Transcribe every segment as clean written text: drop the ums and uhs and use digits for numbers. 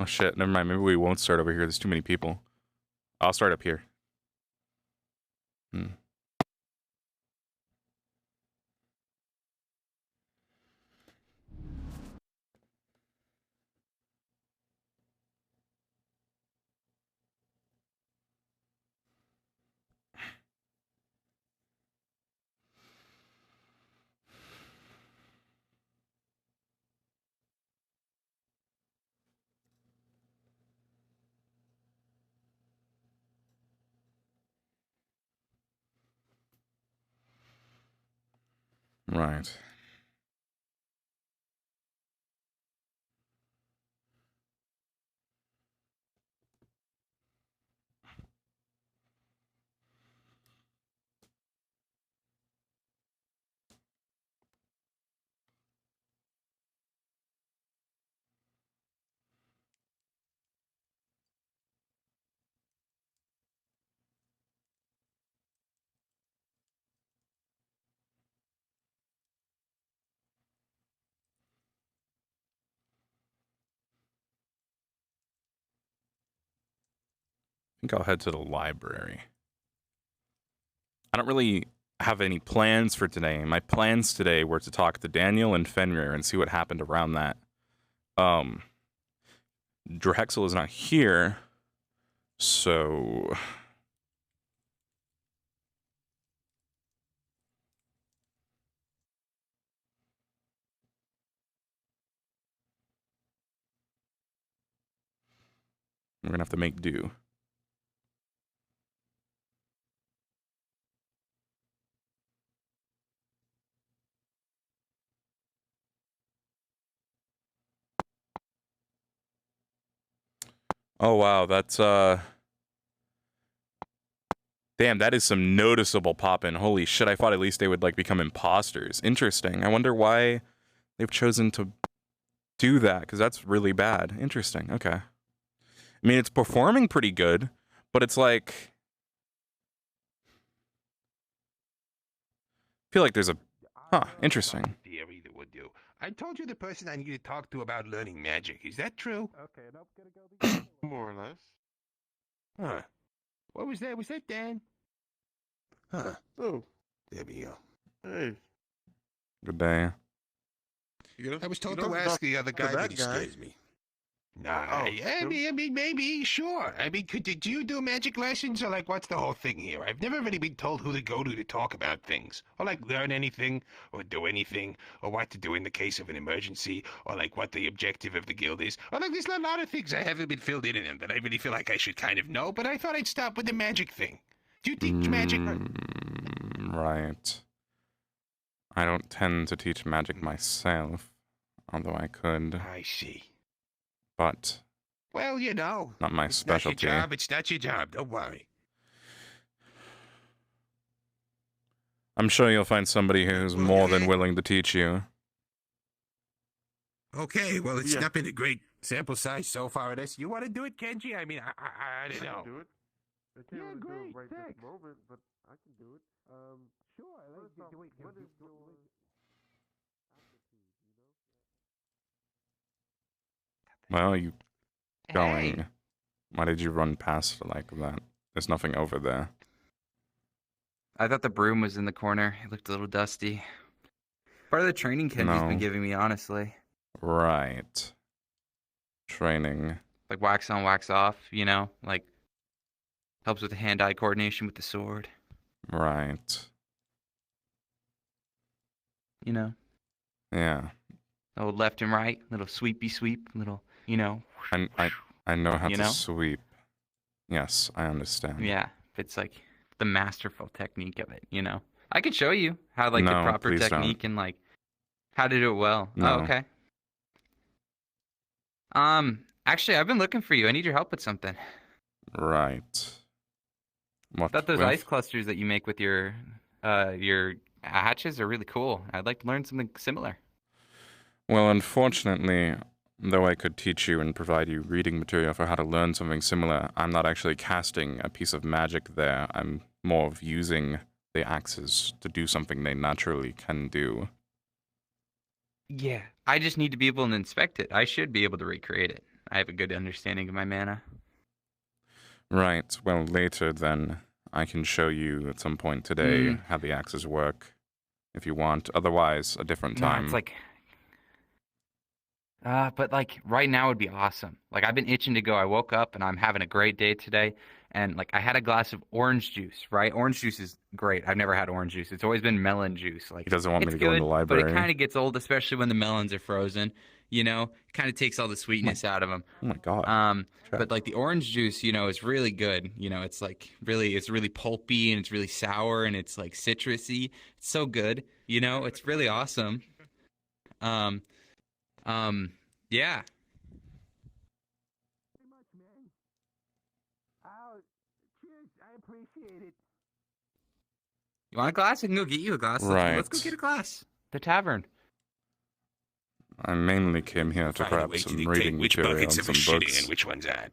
Oh shit, never mind. Maybe we won't start over here. There's too many people. I'll start up here. Hmm. Right. I think I'll head to the library. I don't really have any plans for today. My plans today were to talk to Daniel and Fenrir and see what happened around that. Drahexel is not here, so we're gonna have to make do. Oh wow, that's damn, that is some noticeable pop-in. Holy shit, I thought at least they would like become imposters. Interesting. I wonder why they've chosen to do that, because that's really bad. Interesting. Okay. I mean, it's performing pretty good, but it's like I feel like there's a interesting. Theory that would do. I told you the person I need to talk to about learning magic. Is that true? Okay, nope, gonna go. More or less. Huh. What was that? Was that Dan? Huh. Oh, There we go. hey. Good day. I was told You to don't ask talk the other to guy, that but he guy. scares me. Nah, Oh, I mean, maybe, sure. I mean, did you do magic lessons, or like, what's the whole thing here? I've never really been told who to go to talk about things, or like learn anything, or do anything, or what to do in the case of an emergency, or like what the objective of the guild is, or like there's a lot of things I haven't been filled in them that I really feel like I should kind of know. But I thought I'd stop with the magic thing. Do you teach magic? Right. I don't tend to teach magic myself, although I could, I see. but Well, you know, not my it's specialty. not your job. It's not your job. Don't worry. I'm sure you'll find somebody who's Well, more yeah. than willing to teach you. Okay, well, it's Yeah. not been a great sample size so far. This, you want to do it, Kenji? I mean, I don't know. Do it. I can't Yeah, really do great, it right thanks. this moment, but I can do it. Sure. First off, what is your Well, you going. Hey. Why did you run past it like that? There's nothing over there. I thought the broom was in the corner. It looked a little dusty. Part of the training Kenji's No. been giving me, honestly. Right. Training. Like wax on, wax off, you know? Like, helps with the hand-eye coordination with the sword, Right. you know? Yeah. Little left and right, little sweepy sweep, little, you know? I know how You to know? sweep. Yes, I understand. Yeah, it's like the masterful technique of it, you know? I could show you how, like, No, the proper please don't. technique and, like, how to do it well. No. Oh, okay. Actually, I've been looking for you. I need your help with something. Right. I What thought those with? ice clusters that you make with your hatches are really cool. I'd like to learn something similar. Well, unfortunately, though I could teach you and provide you reading material for how to learn something similar, I'm not actually casting a piece of magic there. I'm more of using the axes to do something they naturally can do. Yeah. I just need to be able to inspect it. I should be able to recreate it. I have a good understanding of my mana. Right. Well, later then, I can show you at some point today how the axes work, if you want. Otherwise, a different Nah, time. it's like, but like right now would be awesome. Like I've been itching to go. I woke up and I'm having a great day today, and like I had a glass of orange juice. Right, orange juice is great. I've never had orange juice. It's always been melon juice. Like He doesn't want me it's to go in good, the but it library. kind of gets old, especially when the melons are frozen. You know, it kind of takes all the sweetness out of them. Oh my god. But like the orange juice, you know, is really good. You know, it's like it's really pulpy and it's really sour and it's like citrusy. It's so good. You know, it's really awesome. Um, yeah. Very much, man. Oh, cheers. I appreciate it. You want a glass? I can go get you a glass. Let's go Right. get a glass. The tavern. I mainly came here to By the grab way, some can you reading take which material buckets and of some shitting books. and which one's that?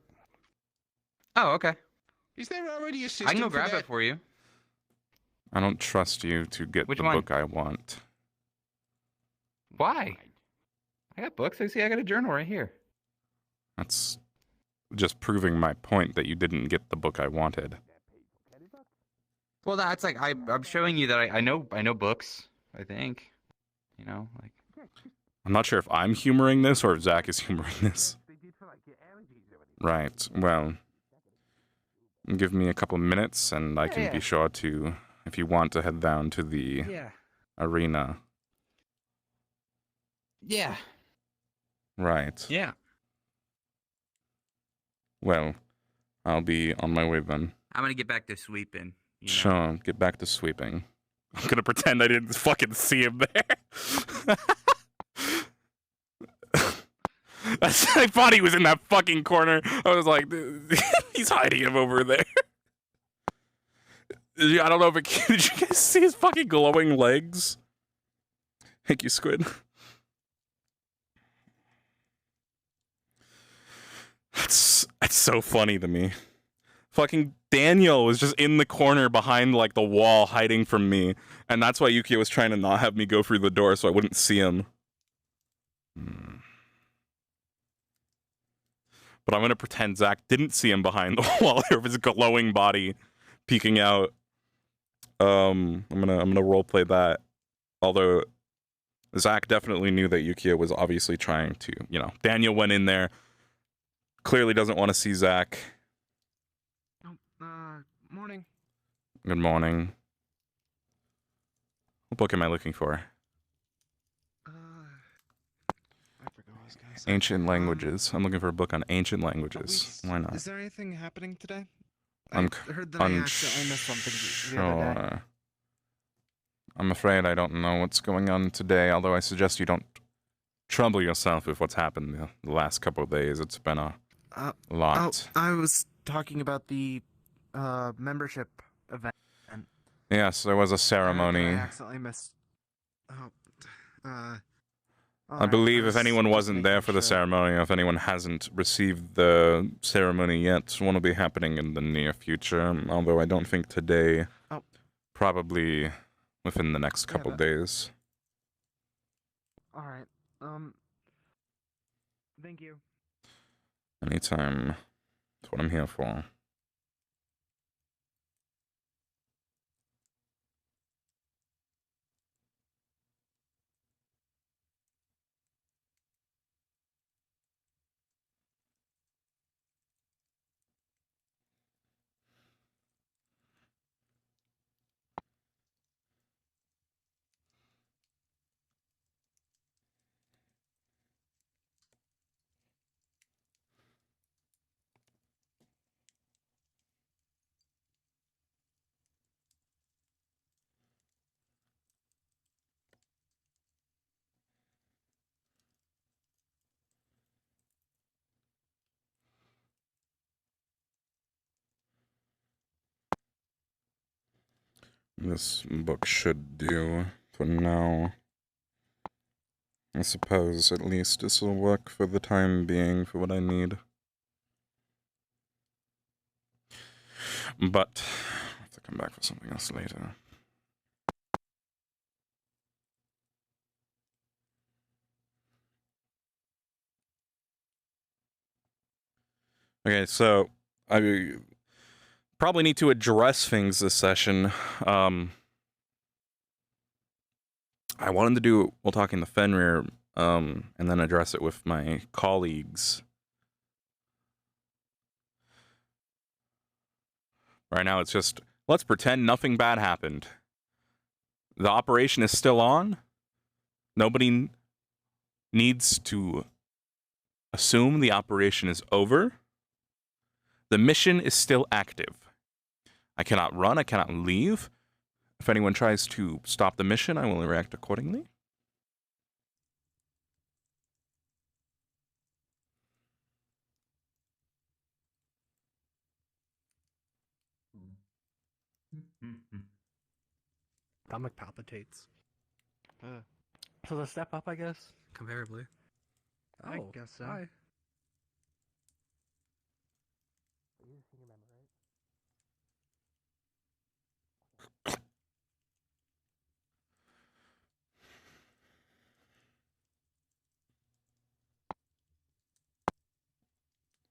Oh, okay. Is there already a system I can go for grab that? it for you. I don't trust you to get Which the one? book I want. Why? I got books. I got a journal right here. That's just proving my point that you didn't get the book I wanted. Well, that's like I'm showing you that I know books. I think, you know, like I'm not sure if I'm humoring this or if Zach is humoring this. They did for like your allergies or whatever. Right. Well, give me a couple minutes and I can Yeah. be sure to, if you want to head down to the yeah, arena. yeah, Right. yeah. Well, I'll be on my way then. I'm gonna get back to sweeping. You know? Sure, get back to sweeping. I'm gonna pretend I didn't fucking see him there. I thought he was in that fucking corner. I was like, he's hiding him over there. I don't know if it, did you guys see his fucking glowing legs? Thank you, Squid. That's so funny to me. Fucking Daniel was just in the corner behind like the wall hiding from me. And that's why Yukio was trying to not have me go through the door so I wouldn't see him. But I'm gonna pretend Zach didn't see him behind the wall of his glowing body peeking out. I'm gonna roleplay that. Although Zach definitely knew that Yukio was obviously trying to, you know, Daniel went in there, clearly doesn't want to see Zach. Morning. Good morning. What book am I looking for? I forgot what I was gonna say. Ancient languages. I'm looking for a book on ancient Are we languages. Why not? Is there anything happening today? I'm I heard that I accidentally missed something the other day. Sure. I'm afraid I don't know what's going on today, although I suggest you don't trouble yourself with what's happened the last couple of days. It's been a lot. I was talking about the membership event. Yes, there was a I ceremony. accidentally missed. I believe if anyone just wasn't there making for the sure. ceremony, or if anyone hasn't received the ceremony yet, one will be happening in the near future, although I don't think today. Oh. Probably within the next Yeah, couple but- days. All right. Thank you. Anytime. That's what I'm here for. This book should do for now. I suppose at least this will work for the time being for what I need. But I have to come back for something else later. Okay, so I probably need to address things this session. I wanted to do while talking the Fenrir, and then address it with my colleagues. Right now, it's just, let's pretend nothing bad happened. The operation is still on. Nobody needs to assume the operation is over. The mission is still active. I cannot run, I cannot leave. If anyone tries to stop the mission, I will react accordingly. Stomach palpitates. Uh, So the step up, I guess. Conveyorably. Oh, I guess so. Hi.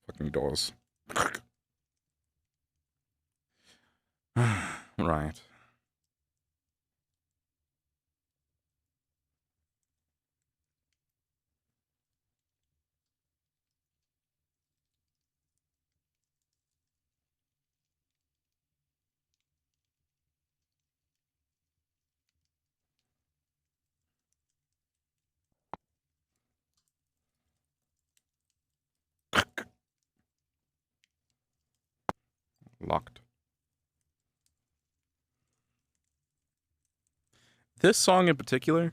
Fucking doors. Right. Locked. This song in particular,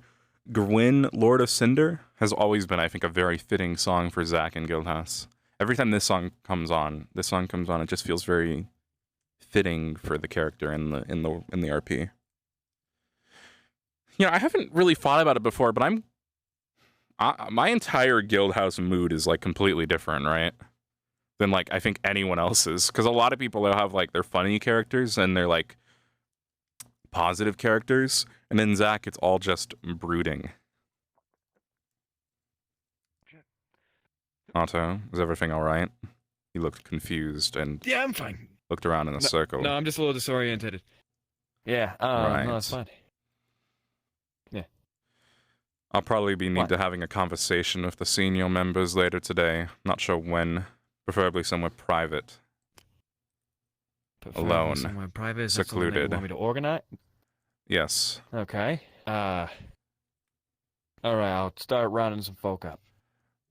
Gwyn, Lord of Cinder, has always been, I think, a very fitting song for Zach and Guildhouse. Every time this song comes on, it just feels very fitting for the character in the RP. You know, I haven't really thought about it before, but my entire Guildhouse mood is like completely different, right? Than like I think anyone else's, because a lot of people will have like their funny characters and they're like positive characters, and then Zach, it's all just brooding. Otto, is everything all right? He looked confused and Yeah, I'm fine. looked around in a circle. No, I'm just a little disoriented. Yeah, Right. no, it's fine. I'll probably be need What? to having a conversation with the senior members later today. Not sure when. Preferably somewhere private. Alone. Somewhere private. Is that something that Secluded. you want me to organize? Yes. Okay. All right, I'll start rounding some folk up.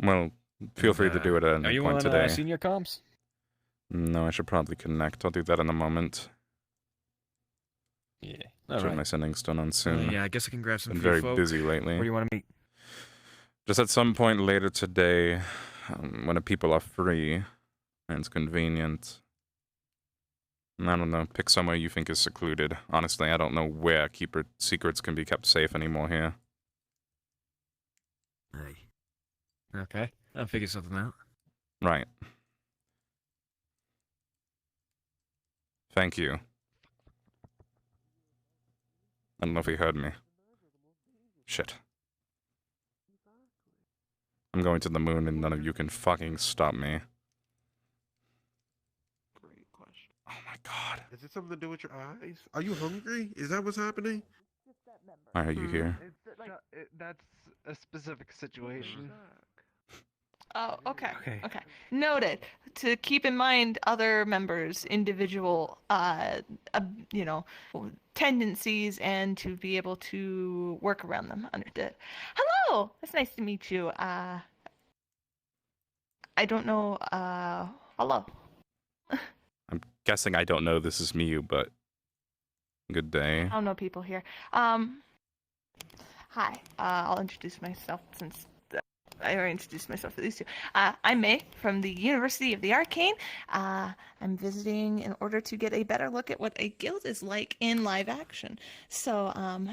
Well, feel free to do it at Are any you point on today. senior comms? No, I should probably connect. I'll do that in a moment. Yeah. All All sure right. my sending's done on soon. Yeah, I guess I can grab some Been free very folk. busy lately. Where do you want to meet? Just at some point later today, when the people are free and it's convenient. I don't know. Pick somewhere you think is secluded. Honestly, I don't know where secrets can be kept safe anymore here. Hey. Okay, I'll figure something out. Right. Thank you. I don't know if he heard me. Shit. I'm going to the moon and none of you can fucking stop me. Great question. Oh my god. Is it something to do with your eyes? Are you hungry? Is that what's happening? Why are you here? That's a specific situation. Oh, okay. Okay. Okay. Noted. To keep in mind other members' individual, you know, tendencies and to be able to work around them. Understood. Hello. It's nice to meet you. I don't know. Hello. I'm guessing I don't know this is Miyu, but good day. I don't know people here. Hi. I'll introduce myself since I already introduced myself to these two. I'm May from the University of the Arcane. I'm visiting in order to get a better look at what a guild is like in live action. So,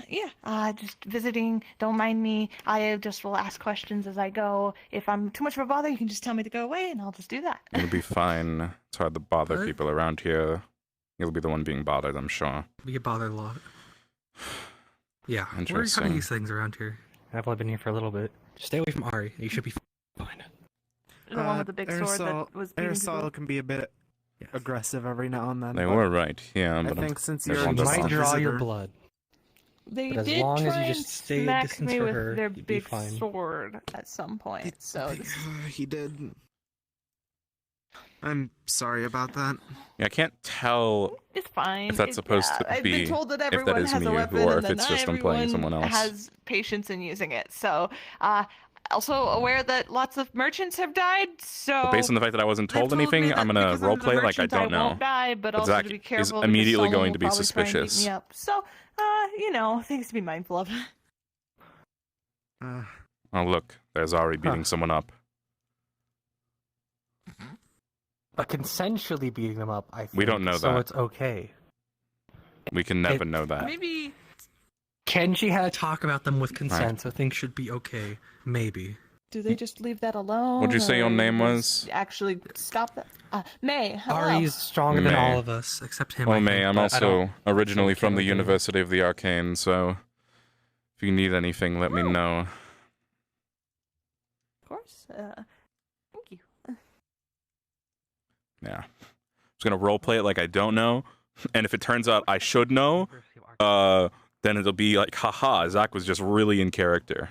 yeah, just visiting. Don't mind me. I just will ask questions as I go. If I'm too much of a bother, you can just tell me to go away, and I'll just do that. It'll be fine. It's hard to bother What? people around here. You'll be the one being bothered, I'm sure. We get bothered a lot. Yeah. We're kind Interesting. of these things around here. I've only been here for a little bit. Just stay away from Ari. You should be fine. The one with the big sword that was beating people. Aristotle can be a bit aggressive every now and then. They but were right, yeah. I But think since there's you're one She that's might not. draw your visitor- blood. They But as did long as try you and just stay a smack distance me for with her, their you'd be big fine. sword at some point. So this he did. I'm sorry about that. Yeah, I can't tell it's fine. if that's supposed to I've be- been told that if that everyone is has me a or weapon, if and that it's not just I'm playing everyone someone else. has patience in using it. So, also aware that lots of merchants have died. So But based on the fact that I wasn't they've told told me anything, that I'm gonna because I'm the roleplay like I merchant, don't know. won't die, but But also Zach to be is careful immediately because someone going will to be probably try and beat suspicious. me up. So, things to be mindful of. Oh look, there's Ari beating someone up. But consensually beating them up, I think. We don't know so that. it's okay. We can never know that. Maybe Kenji had a talk about them with consent, so things should be okay. Maybe. Do they just leave that alone? What'd you say your or name do they was? Actually, stop that. May. Hello. Ari's stronger than May. all of us, except him. Well, I May, think, I'm but I also don't- originally so from the can't do it. University of the Arcane, so if you need anything, let me know. Of course. Thank you. Yeah. I'm just gonna roleplay it like I don't know, and if it turns out I should know, then it'll be like, haha, Zach was just really in character.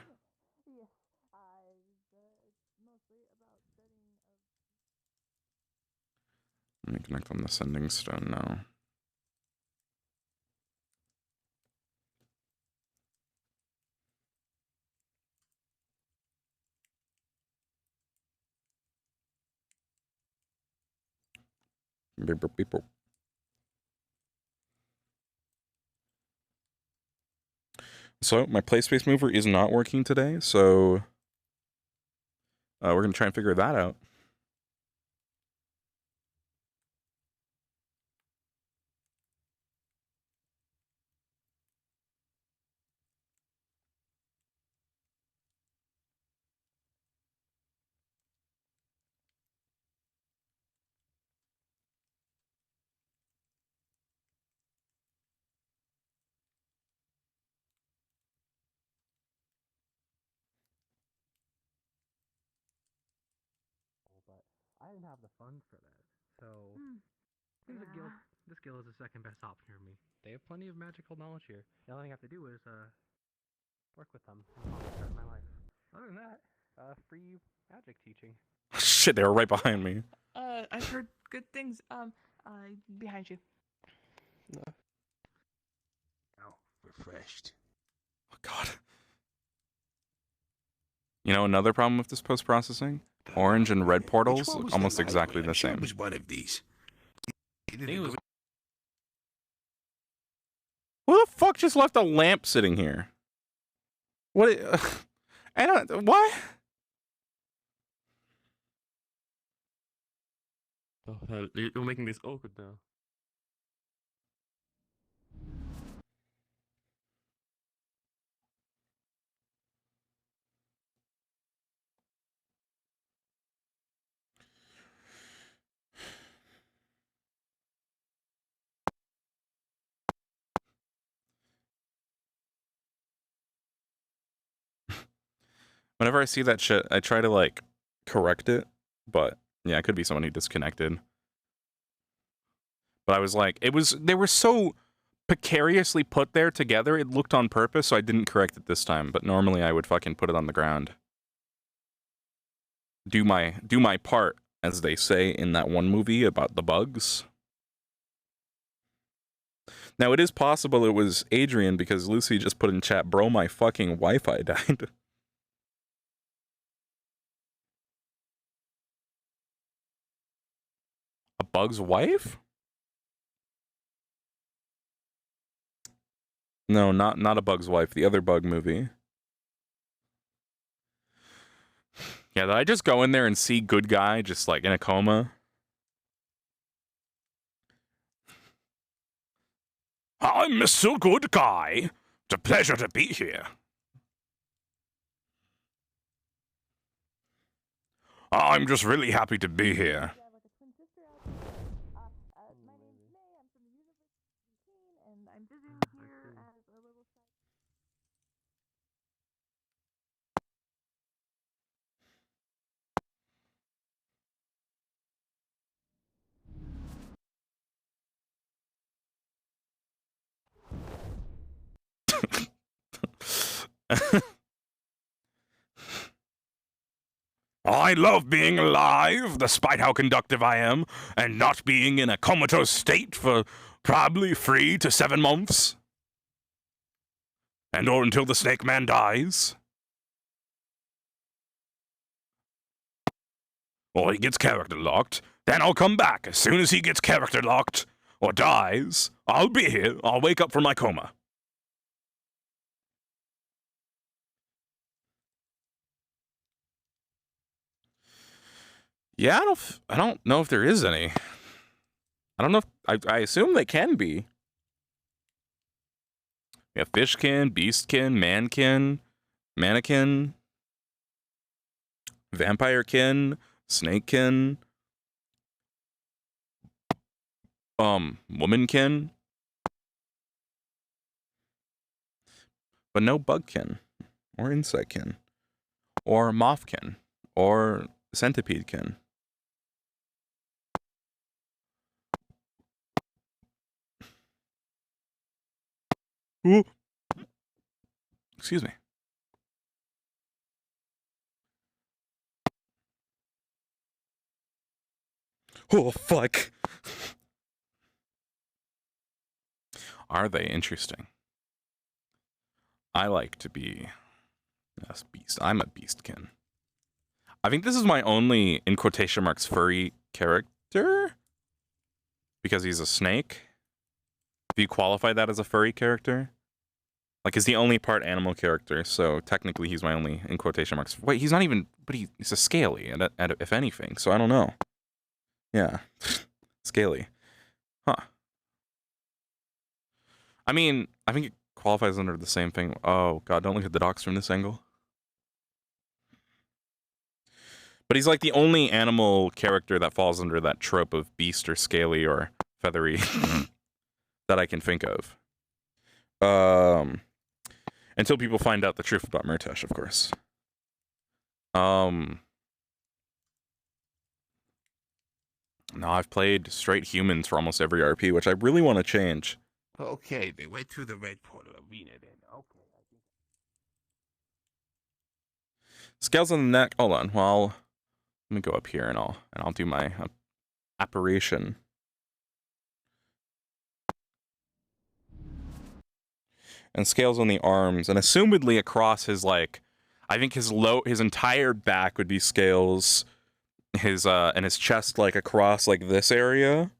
Let me connect on the sending stone now. Beep, beep, beep, beep. So my play space mover is not working today, so we're gonna try and figure that out. But I didn't have the funds for that, so this guild is the second best option for me. They have plenty of magical knowledge here. The only thing I have to do is work with them and I'll start my life. Other than that, free magic teaching. Shit, they were right behind me. I've heard good things. Behind you. Oh, refreshed. Oh, God. You know, another problem with this post-processing? Orange and red portals Which one look was almost the light exactly one? the I'm sure same. it was one of these. Who the fuck just left a lamp sitting here? What? I don't. What? Oh, you're making this awkward now. Whenever I see that shit, I try to like correct it, but yeah, it could be someone who disconnected. But I was like, they were so precariously put there together, it looked on purpose, so I didn't correct it this time, but normally I would fucking put it on the ground. Do my part, as they say in that one movie about the bugs. Now, it is possible it was Adrian because Lucy just put in chat, bro, my fucking Wi-Fi died. A bug's wife? No, not a bug's wife, the other bug movie. Yeah, did I just go in there and see good guy just like in a coma? I'm Mr. Good Guy. It's a pleasure to be here. I'm just really happy to be here. My name's May. I'm from the University of Kane, and I'm visiting here as a little. I love being alive, despite how conductive I am, and not being in a comatose state for probably 3 to 7 months. And or until the Snake Man dies. Or he gets character locked. Then I'll come back. As soon as he gets character locked or dies, I'll be here. I'll wake up from my coma. Yeah, I don't know if there is any. I don't know if I assume they can be. We have fishkin, beastkin, mankin, mannequin, vampirekin, snakekin, womankin, but no bugkin, or insectkin, or mothkin, or centipedekin. Ooh. Excuse me. Oh, fuck. Are they interesting? I like to be a beast. I'm a beastkin. I think this is my only, in quotation marks, furry character. Because he's a snake. Do you qualify that as a furry character? Like, he's the only part animal character, so technically he's my only, in quotation marks. Wait, he's not even, but he's a scaly, if anything, so I don't know. Yeah. Scaly. Huh. I mean, I think it qualifies under the same thing. Oh, God, don't look at the docs from this angle. But he's like the only animal character that falls under that trope of beast or scaly or feathery that I can think of. Until people find out the truth about Murtesh, of course. No, I've played straight humans for almost every RP, which I really want to change. Okay, they went to the Red Portal Arena then. Okay. Scales on the neck. Hold on. Well, let me go up here and I'll do my apparition. And scales on the arms, and assumedly across his, like, I think his entire back would be scales. And his chest, like, across, like, this area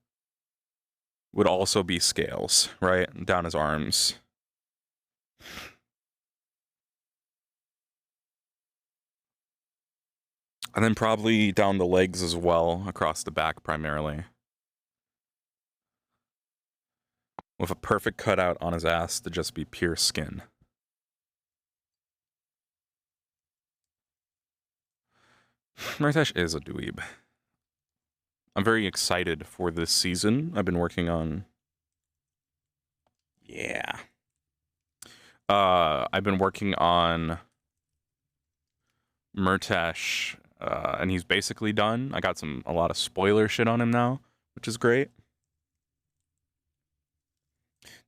would also be scales, right? Down his arms. And then probably down the legs as well, across the back primarily. With a perfect cutout on his ass to just be pure skin. Murtesh is a dweeb. I'm very excited for this season. I've been working on... Yeah. I've been working on Murtesh, and he's basically done. I got a lot of spoiler shit on him now, which is great.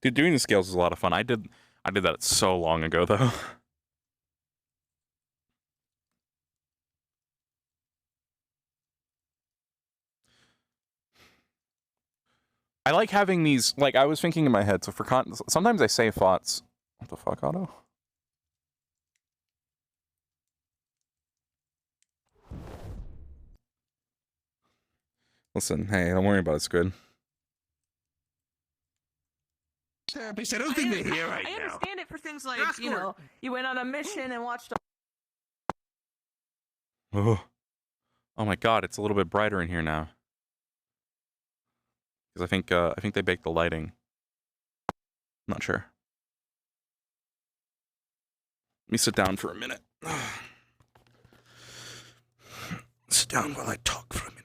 Dude, doing the scales is a lot of fun. I did that so long ago, though. I like having these, like, I was thinking in my head, so sometimes I say thoughts. What the fuck, Otto? Listen, hey, don't worry about it, Squid. Therapist, I don't think they're here right I now. understand it for things like, you know, you went on a mission and watched Oh my God, it's a little bit brighter in here now. Because I think they baked the lighting. I'm not sure. Let me sit down for a minute. Sit down while I talk for a minute.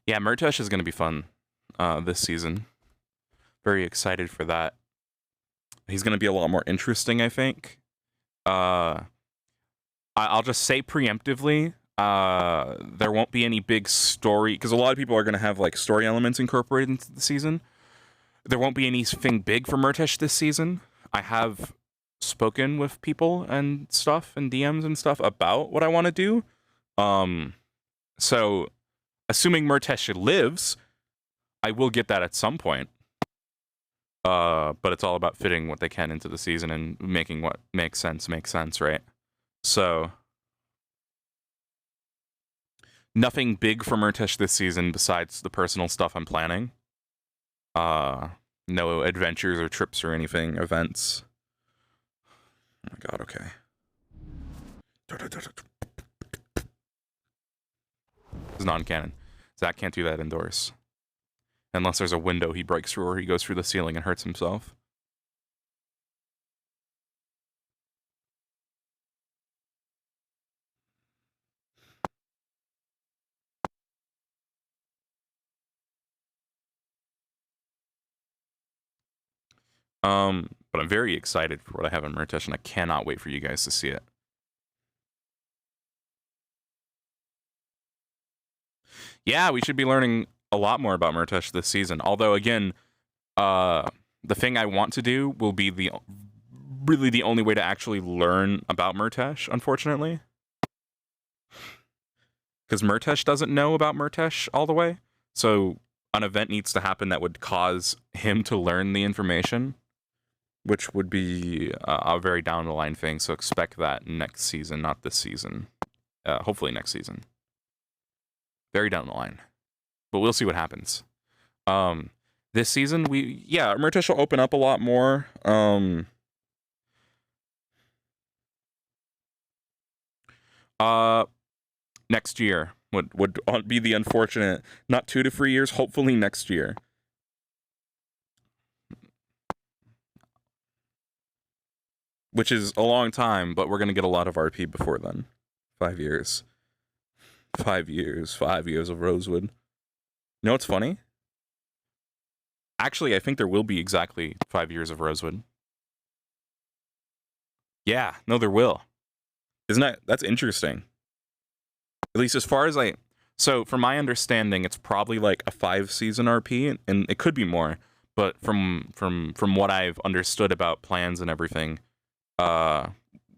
Yeah, Murtesh is going to be fun this season. Very excited for that. He's going to be a lot more interesting, I think. I'll just say preemptively, there won't be any big story, because a lot of people are going to have, like, story elements incorporated into the season. there won't be anything big for Murtesh this season. I have spoken with people and stuff and DMs and stuff about what I want to do. So assuming Murtesh lives, I will get that at some point. But it's all about fitting what they can into the season and making what makes sense, right? So nothing big for Murtesh this season besides the personal stuff I'm planning. No adventures or trips or anything, events. Oh my god, okay. It's non-canon. Zach can't do that indoors. Unless there's a window he breaks through or he goes through the ceiling and hurts himself. But I'm very excited for what I have in Murtesh, and I cannot wait for you guys to see it. Yeah, we should be learning a lot more about Murtesh this season. Although, again, the thing I want to do will be really the only way to actually learn about Murtesh, unfortunately. Because Murtesh doesn't know about Murtesh all the way. So an event needs to happen that would cause him to learn the information, which would be a very down the line thing. So expect that next season, not this season. Hopefully next season. Very down the line. But we'll see what happens. This season, Murtesh will open up a lot more. Next year would be the unfortunate, not 2 to 3 years, hopefully next year. Which is a long time, but we're going to get a lot of RP before then. 5 years. 5 years. 5 years of Rosewood. You know what's funny? Actually, I think there will be exactly 5 years of Rosewood. Yeah, no, there will. That's interesting. At least as far as so from my understanding, it's probably like a 5-season RP, and it could be more. But from what I've understood about plans and everything,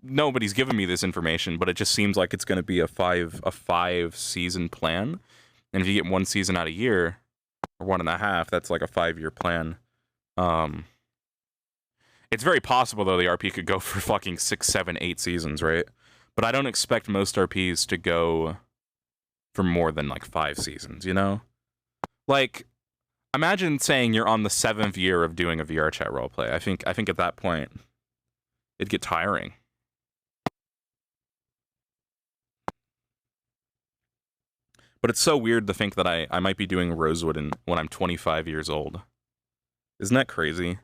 nobody's given me this information, but it just seems like it's going to be a 5-season plan. And if you get 1 season out a year, or 1.5, that's like a 5-year plan. It's very possible though the RP could go for fucking 6, 7, 8 seasons, right? But I don't expect most RPs to go for more than like 5 seasons, you know? Like, imagine saying you're on the 7th year of doing a VR chat roleplay. I think at that point it'd get tiring. But it's so weird to think that I might be doing Rosewood when I'm 25 years old. Isn't that crazy?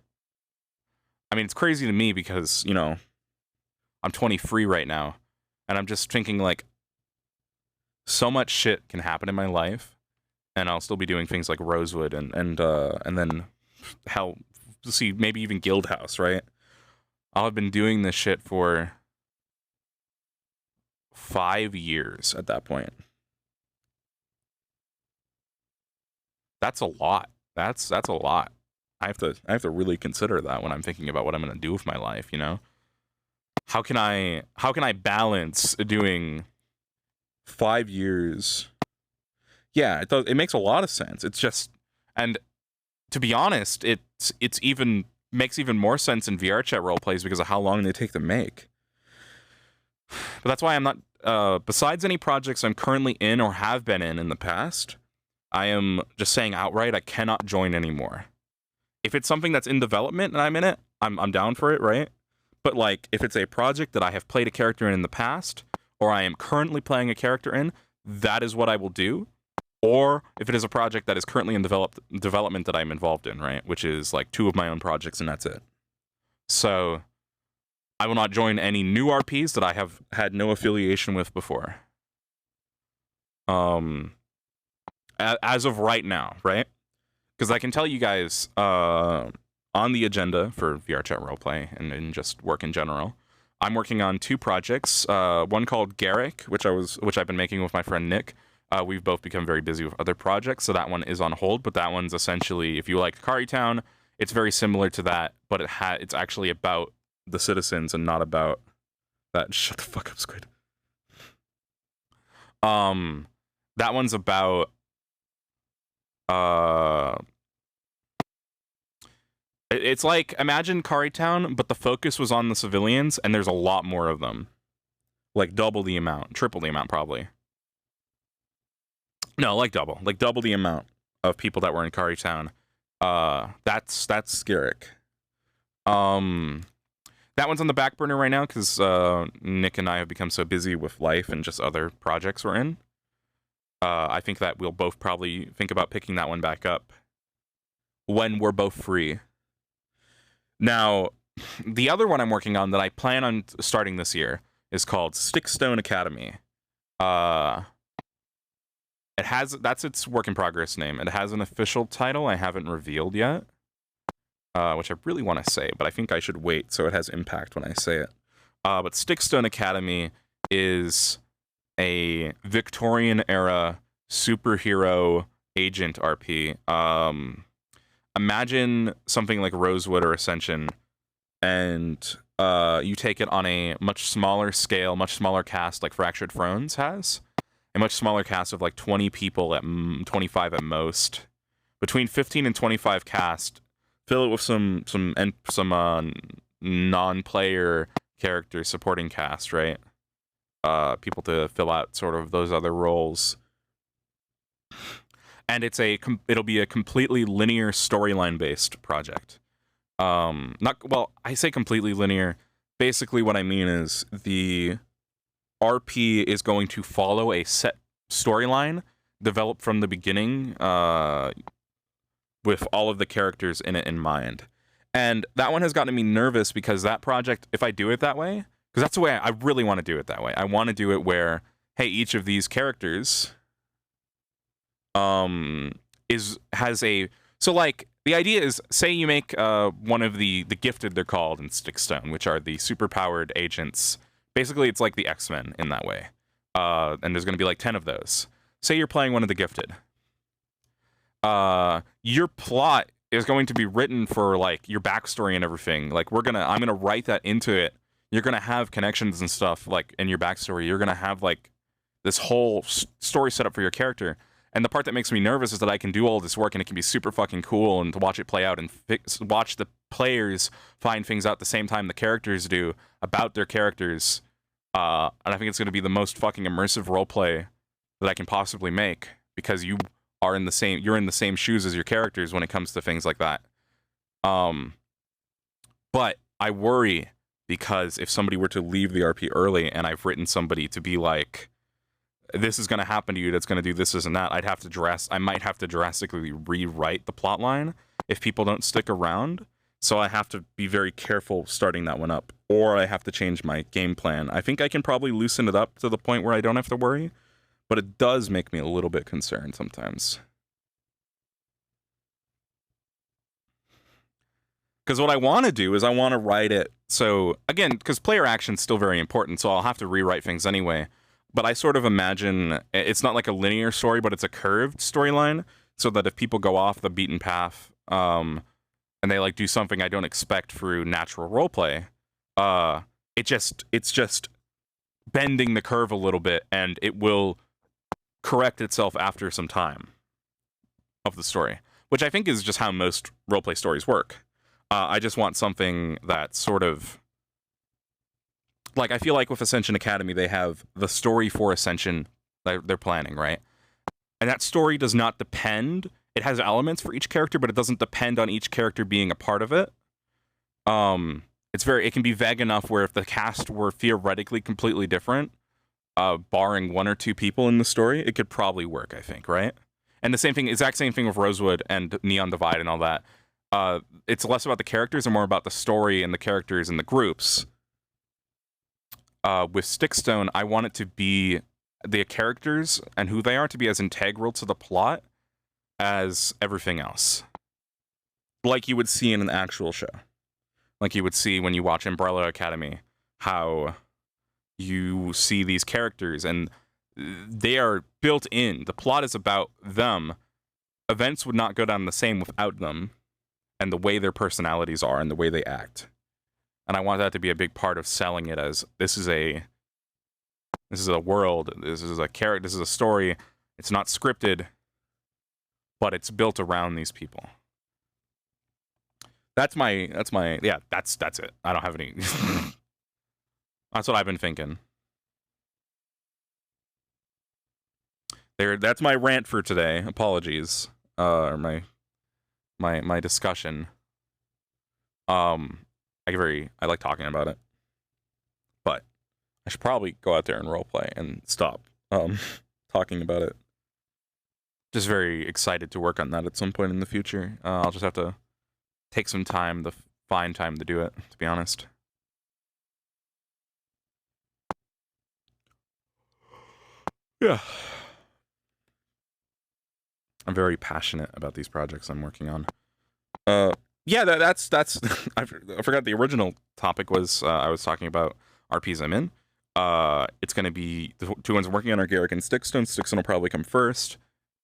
I mean, it's crazy to me because, you know, I'm 23 right now, and I'm just thinking like, so much shit can happen in my life, and I'll still be doing things like Rosewood and then hell, see, maybe even Guildhouse, right? I'll have been doing this shit for 5 years at that point. That's a lot. That's a lot. I have to really consider that when I'm thinking about what I'm gonna do with my life, you know? How can I balance doing 5 years? Yeah, it makes a lot of sense. It's just, and to be honest, it's even makes even more sense in VR chat roleplays because of how long they take to make. But that's why I'm not, besides any projects I'm currently in or have been in the past, I am just saying outright I cannot join anymore. If it's something that's in development and I'm in it, I'm down for it, right? But like, if it's a project that I have played a character in the past, or I am currently playing a character in, that is what I will do. Or if it is a project that is currently in development that I'm involved in, right? Which is like 2 of my own projects, and that's it. So I will not join any new RPs that I have had no affiliation with before. As of right now, right? Because I can tell you guys, on the agenda for VR Chat Roleplay and just work in general, I'm working on 2 projects. One called Garrick, which I've been making with my friend Nick. We've both become very busy with other projects, so that one is on hold. But that one's essentially, if you like Kari Town, it's very similar to that, but it's actually about the citizens and not about that. Shut the fuck up, Squid. That one's about it's like, imagine Carytown, but the focus was on the civilians, and there's a lot more of them. Like double the amount, triple the amount probably. No, like double the amount of people that were in Carytown. That's Scarrick. That one's on the back burner right now because Nick and I have become so busy with life and just other projects we're in. I think that we'll both probably think about picking that one back up when we're both free. Now, the other one I'm working on that I plan on starting this year is called Stickstone Academy. That's its work in progress name. It has an official title I haven't revealed yet, which I really want to say, but I think I should wait so it has impact when I say it. But Stickstone Academy is a Victorian era superhero agent RP. Imagine something like Rosewood or Ascension, and you take it on a much smaller scale, much smaller cast like Fractured Thrones has. A much smaller cast of like 20 people at 25 at most. Between 15 and 25 cast. Fill it with some non-player characters, supporting cast, right? People to fill out sort of those other roles. And it'll be a completely linear storyline based project. I say completely linear. Basically what I mean is the RP is going to follow a set storyline developed from the beginning, with all of the characters in it in mind. And that one has gotten me nervous because that project, if I do it that way, because that's the way I really want to do it that way. I want to do it where, hey, each of these characters so like the idea is, say you make one of the gifted, they're called in Stickstone, which are the superpowered agents. Basically, it's like the X-Men in that way. And there's going to be like 10 of those. Say you're playing one of the gifted. Your plot is going to be written for like your backstory and everything. Like I'm gonna write that into it. You're gonna have connections and stuff like in your backstory. You're gonna have like this whole story set up for your character. And the part that makes me nervous is that I can do all this work and it can be super fucking cool and to watch it play out and watch the players find things out the same time the characters do about their characters. And I think it's going to be the most fucking immersive roleplay that I can possibly make because you're in the same shoes as your characters when it comes to things like that. But I worry because if somebody were to leave the RP early and I've written somebody to be like, this is going to happen to you, that's going to do this and that, I might have to drastically rewrite the plot line if people don't stick around. So I have to be very careful starting that one up, or I have to change my game plan. I think I can probably loosen it up to the point where I don't have to worry, but it does make me a little bit concerned sometimes. Because what I want to do is I want to write it, so again, because player action's still very important, so I'll have to rewrite things anyway. But I sort of imagine it's not like a linear story, but it's a curved storyline, so that if people go off the beaten path, and they like do something I don't expect through natural roleplay, it's just bending the curve a little bit, and it will correct itself after some time of the story, which I think is just how most roleplay stories work. I just want something that sort of, like, I feel like with Ascension Academy, they have the story for Ascension that they're planning, right? And that story does not depend. It has elements for each character, but it doesn't depend on each character being a part of it. It can be vague enough where if the cast were theoretically completely different, barring one or two people in the story, it could probably work, I think, right? And the exact same thing with Rosewood and Neon Divide and all that. It's less about the characters and more about the story and the characters and the groups. With Stickstone, I want it to be the characters and who they are to be as integral to the plot as everything else. Like you would see in an actual show. Like you would see when you watch Umbrella Academy, how you see these characters and they are built in. The plot is about them. Events would not go down the same without them. and the way their personalities are and the way they act. And I want that to be a big part of selling it as this is a world, this is a character, this is a story. It's not scripted, but it's built around these people. That's it. I don't have any. That's what I've been thinking. That's my rant for today. Apologies. Or my discussion. I like talking about it. But I should probably go out there and roleplay and stop talking about it. Just very excited to work on that at some point in the future. I'll just have to take some time, find time to do it, to be honest. Yeah. I'm very passionate about these projects I'm working on. Yeah, that's I forgot the original topic was I was talking about RPs I'm in. It's going to be the two ones I'm working on are Garrick and Stickstone. Stickstone will probably come first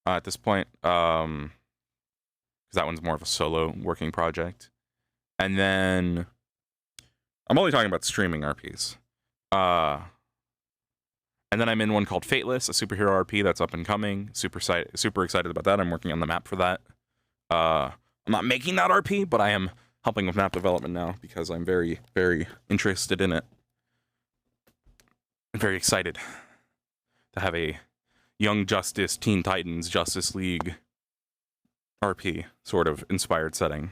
at this point. Because that one's more of a solo working project. And then I'm only talking about streaming RPs. And then I'm in one called Fateless, a superhero RP that's up and coming. Super excited about that. I'm working on the map for that. I'm not making that RP, but I am helping with map development now because I'm very, very interested in it. I'm very excited to have a Young Justice, Teen Titans, Justice League RP sort of inspired setting.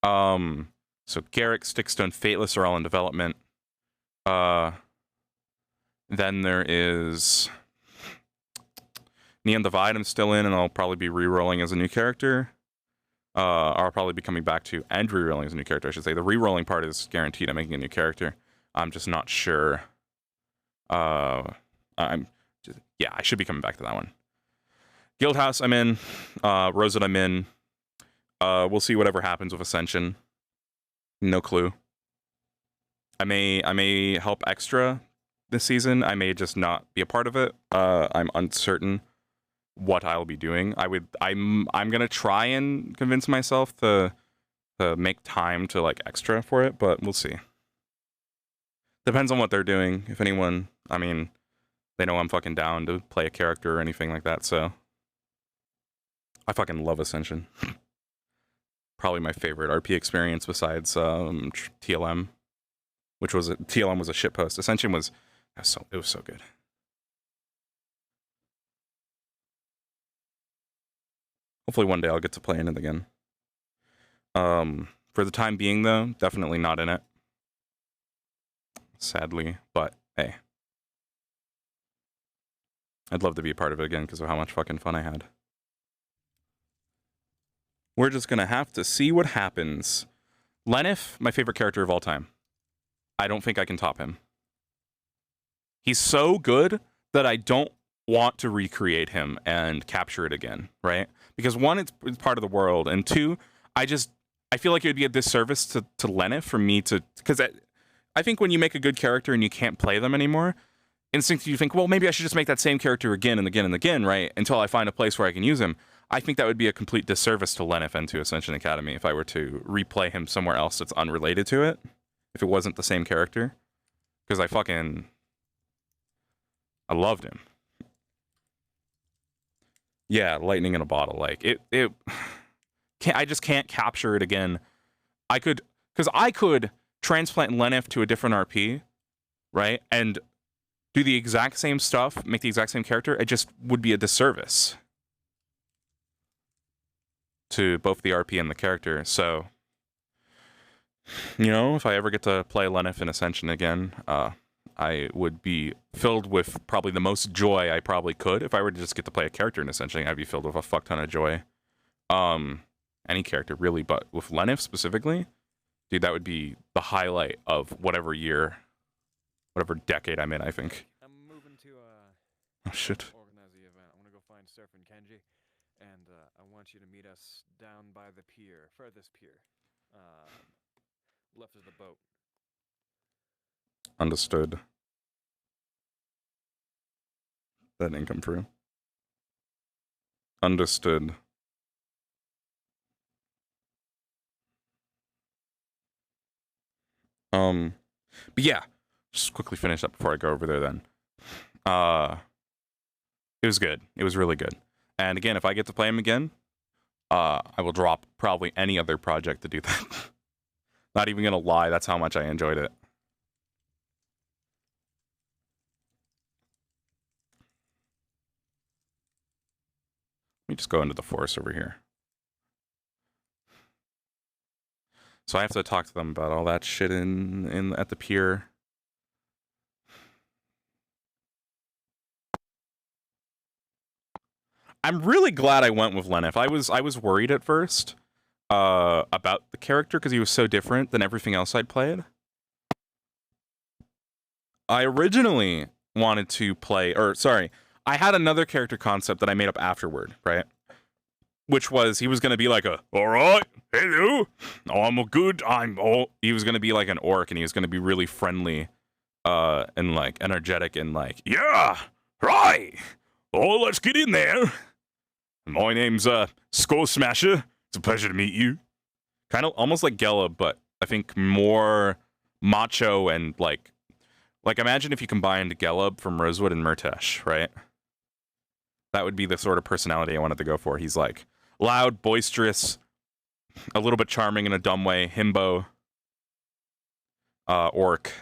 So Garrick, Stickstone, Fateless are all in development. Then there is Neon Divide I'm still in, and I'll probably be re-rolling as a new character. I'll probably be coming back to and re-rolling as a new character, I should say. The re-rolling part is guaranteed I'm making a new character. I'm just not sure. I should be coming back to that one. Guildhouse I'm in. Rosette I'm in. We'll see whatever happens with Ascension. No clue. I may help extra this season. I may just not be a part of it. I'm uncertain what I'll be doing. I'm gonna try and convince myself to make time to like extra for it, but we'll see. Depends on what they're doing. If anyone, I mean, they know I'm fucking down to play a character or anything like that, so I fucking love Ascension. Probably my favorite RP experience besides TLM, TLM was a shitpost. Ascension was so good. Hopefully one day I'll get to play in it again. For the time being though, definitely not in it. Sadly, but hey. I'd love to be a part of it again because of how much fucking fun I had. We're just gonna have to see what happens. Lenif, my favorite character of all time. I don't think I can top him. He's so good that I don't want to recreate him and capture it again, right? Because one, it's part of the world, and two, I feel like it would be a disservice to Lenif for me to, because I think when you make a good character and you can't play them anymore, instinctively you think, well, maybe I should just make that same character again and again and again, right? Until I find a place where I can use him. I think that would be a complete disservice to Lenif and to Ascension Academy if I were to replay him somewhere else that's unrelated to it, if it wasn't the same character. Because I loved him. Yeah, lightning in a bottle. Like, I just can't capture it again. I could transplant Lenif to a different RP, right? And do the exact same stuff, make the exact same character. It just would be a disservice to both the RP and the character. So, if I ever get to play Lenif in Ascension again, I would be filled with probably the most joy I probably could. If I were to just get to play a character in Ascension, I'd be filled with a fuck ton of joy. Any character, really, but with Lenif specifically, dude, that would be the highlight of whatever decade I'm in, I think. I'm moving to Oh, shit. organize the event. I'm gonna go find Surf and Kenji, and I want you to meet us down by the pier, furthest pier, left of the boat. Understood. That didn't come through. Understood. But yeah, just quickly finish up before I go over there then. It was good. It was really good. And again, if I get to play him again, I will drop probably any other project to do that. Not even gonna lie, that's how much I enjoyed it. Let me just go into the forest over here. So I have to talk to them about all that shit in at the pier. I'm really glad I went with Lenif. I was worried at first about the character because he was so different than everything else I'd played. I originally wanted to play, or sorry, I had another character concept that I made up afterward, right? Which was he was gonna be like all right, hello, I'm a good, he was gonna be like an orc and he was gonna be really friendly, and like energetic and like, yeah, right, oh, let's get in there. My name's Skull Smasher. It's a pleasure to meet you. Kind of almost like Gelab, but I think more macho and like imagine if you combined Gelab from Rosewood and Murtesh, right? That would be the sort of personality I wanted to go for. He's like loud, boisterous, a little bit charming in a dumb way, himbo, orc.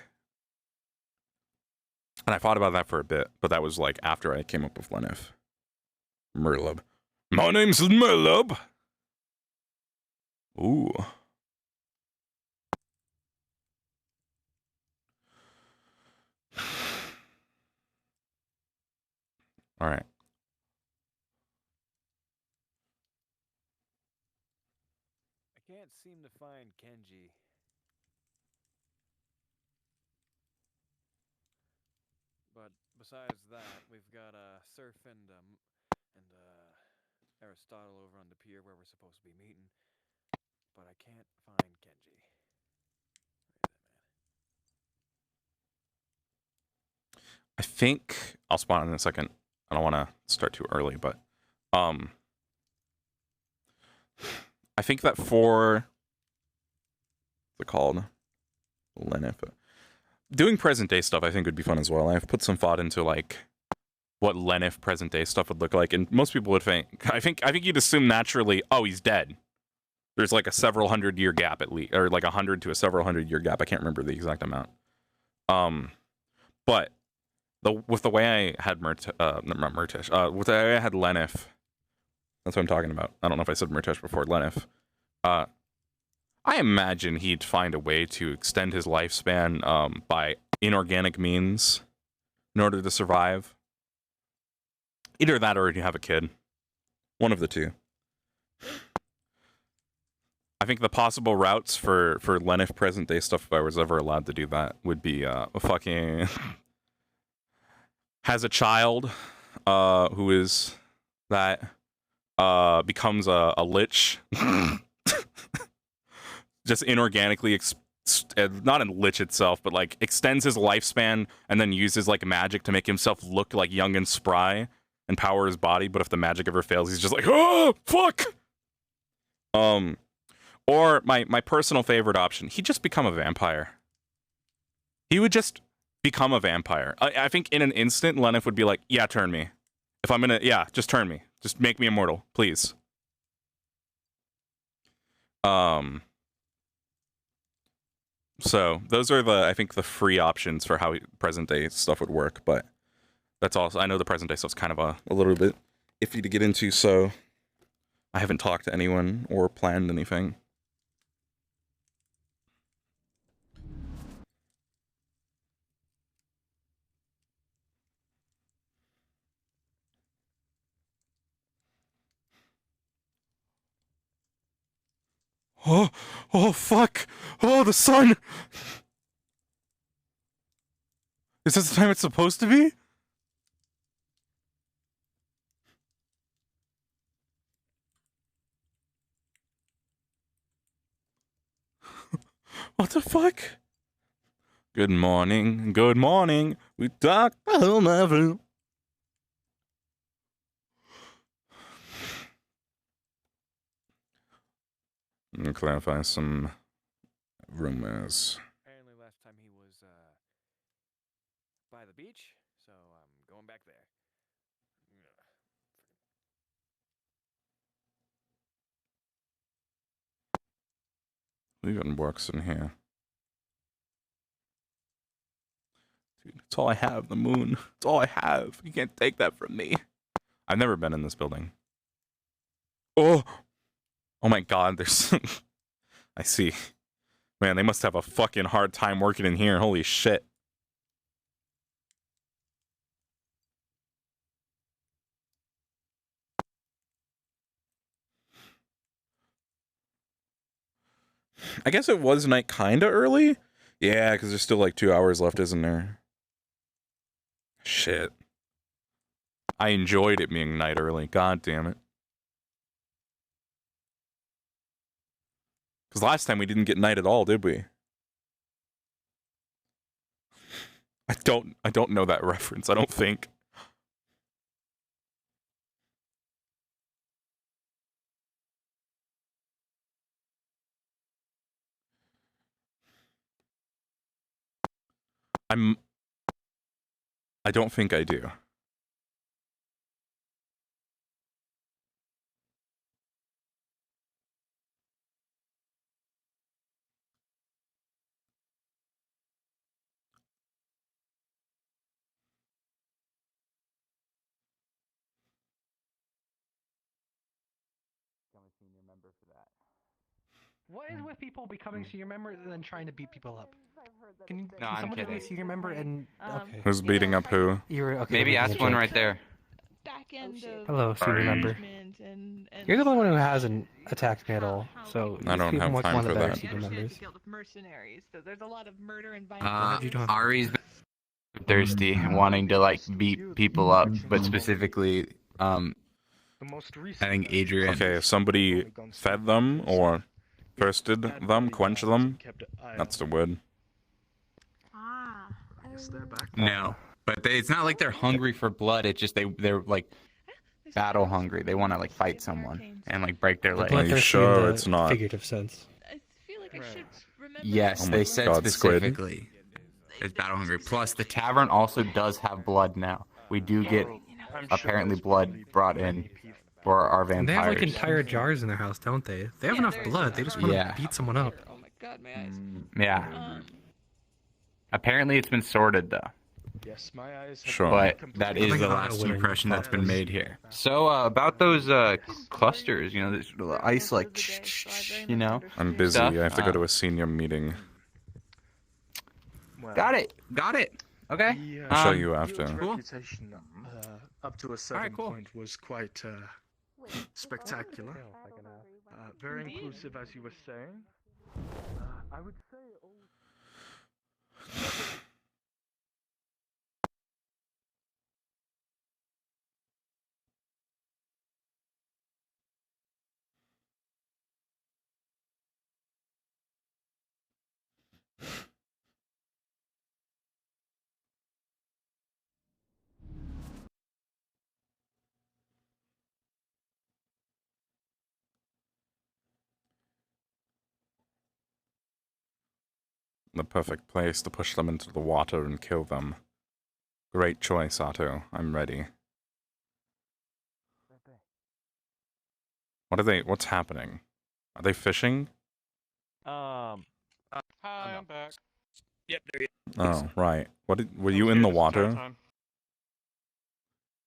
And I thought about that for a bit, but that was like after I came up with Lenif. Merlub. My name's Merlub. Ooh. All right. I can't seem to find Kenji. But besides that, we've got Surf and Aristotle over on the pier where we're supposed to be meeting. But I can't find Kenji. I think I'll spawn in a second. I don't want to start too early, but I think that for what's it called? Lenif. Doing present day stuff I think would be fun as well. I've put some thought into like what Lenif present day stuff would look like, and most people would think I think you'd assume naturally, oh, he's dead. There's like a several 100-year gap at least, or like 100 to a several 100-year gap. I can't remember the exact amount. But with the way I had with the way I had Lenif, that's what I'm talking about. I don't know if I said Murtesh before Lenif. I imagine he'd find a way to extend his lifespan by inorganic means in order to survive. Either that or you have a kid. One of the two. I think the possible routes for Lenif present day stuff, if I was ever allowed to do that, would be fucking has a child who is that becomes a lich. Just inorganically not a lich itself, but like extends his lifespan and then uses like magic to make himself look like young and spry and power his body, but if the magic ever fails, he's just like, oh fuck. Or my personal favorite option, he'd just become a vampire. He would just become a vampire. I think in an instant, Lenif would be like, yeah, turn me. If I'm gonna, yeah, just turn me. Just make me immortal, please. So those are I think the free options for how present day stuff would work, but that's also, I know the present day stuff's kind of a little bit iffy to get into, so I haven't talked to anyone or planned anything. Oh, fuck. Oh, the sun. Is this the time it's supposed to be? What the fuck? Good morning. Good morning. We talk the whole level. Let me clarify some rumors. Apparently by the beach, so I'm going back there. Who even works in here? Dude, it's all I have, the moon. It's all I have. You can't take that from me. I've never been in this building. Oh! Oh my god, there's... I see. Man, they must have a fucking hard time working in here. Holy shit. I guess it was night kinda early? Yeah, because there's still like 2 hours left, isn't there? Shit. I enjoyed it being night early. God damn it. Because last time we didn't get night at all, did we? I don't know that reference, I don't think. I don't think I do. What is with people becoming senior member and then trying to beat people up? Can No, I'm someone be a kidding. senior member and okay? Who's beating up who? You're okay. Maybe we're ask making a one joke. right there. Back end of Hello, senior member. and You're the only one who hasn't attacked me at all, so I don't you seem have like time one of for the better that. senior members. Guild of Mercenaries. So there's a lot of murder and violence. You don't have- Ari's been thirsty, wanting to like beat people up, but specifically, The most recent I think Adrian. Okay, if somebody fed them or thirsted them, quenched them, that's the word. Ah. They're back. No, but it's not like they're hungry for blood. It's just they're like battle hungry. They want to like fight someone and like break their The leg. Are you bloodthirsty sure in the it's not? figurative sense? I feel like I should remember. Yes, Oh my they said God, Squid. specifically. It's battle hungry. Plus, the tavern also does have blood now. We do get apparently blood brought in for our And they have vampires. like entire jars in their house, don't they? They have Yeah, enough there's blood. They just want to Yeah. beat someone up. Oh my god, my eyes. Yeah. Apparently, it's been sorted though. Yes, my eyes have Sure. But been that completely is the Like last Halloween impression that's been puffs. made here. So about those clusters, you know, this little ice like, you know. I'm busy. Stuff. I have to go to a senior meeting. well, Got it. Okay. the, I'll show Um, you guild's after. Cool. reputation up to a certain cool. point was quite spectacular. Very inclusive, as you were saying. I would say. The perfect place to push them into the water and kill them. Great choice, Otto. I'm ready. What's happening? Are they fishing? Hi, I'm back. Yep, there you Oh, right. Were you in the water?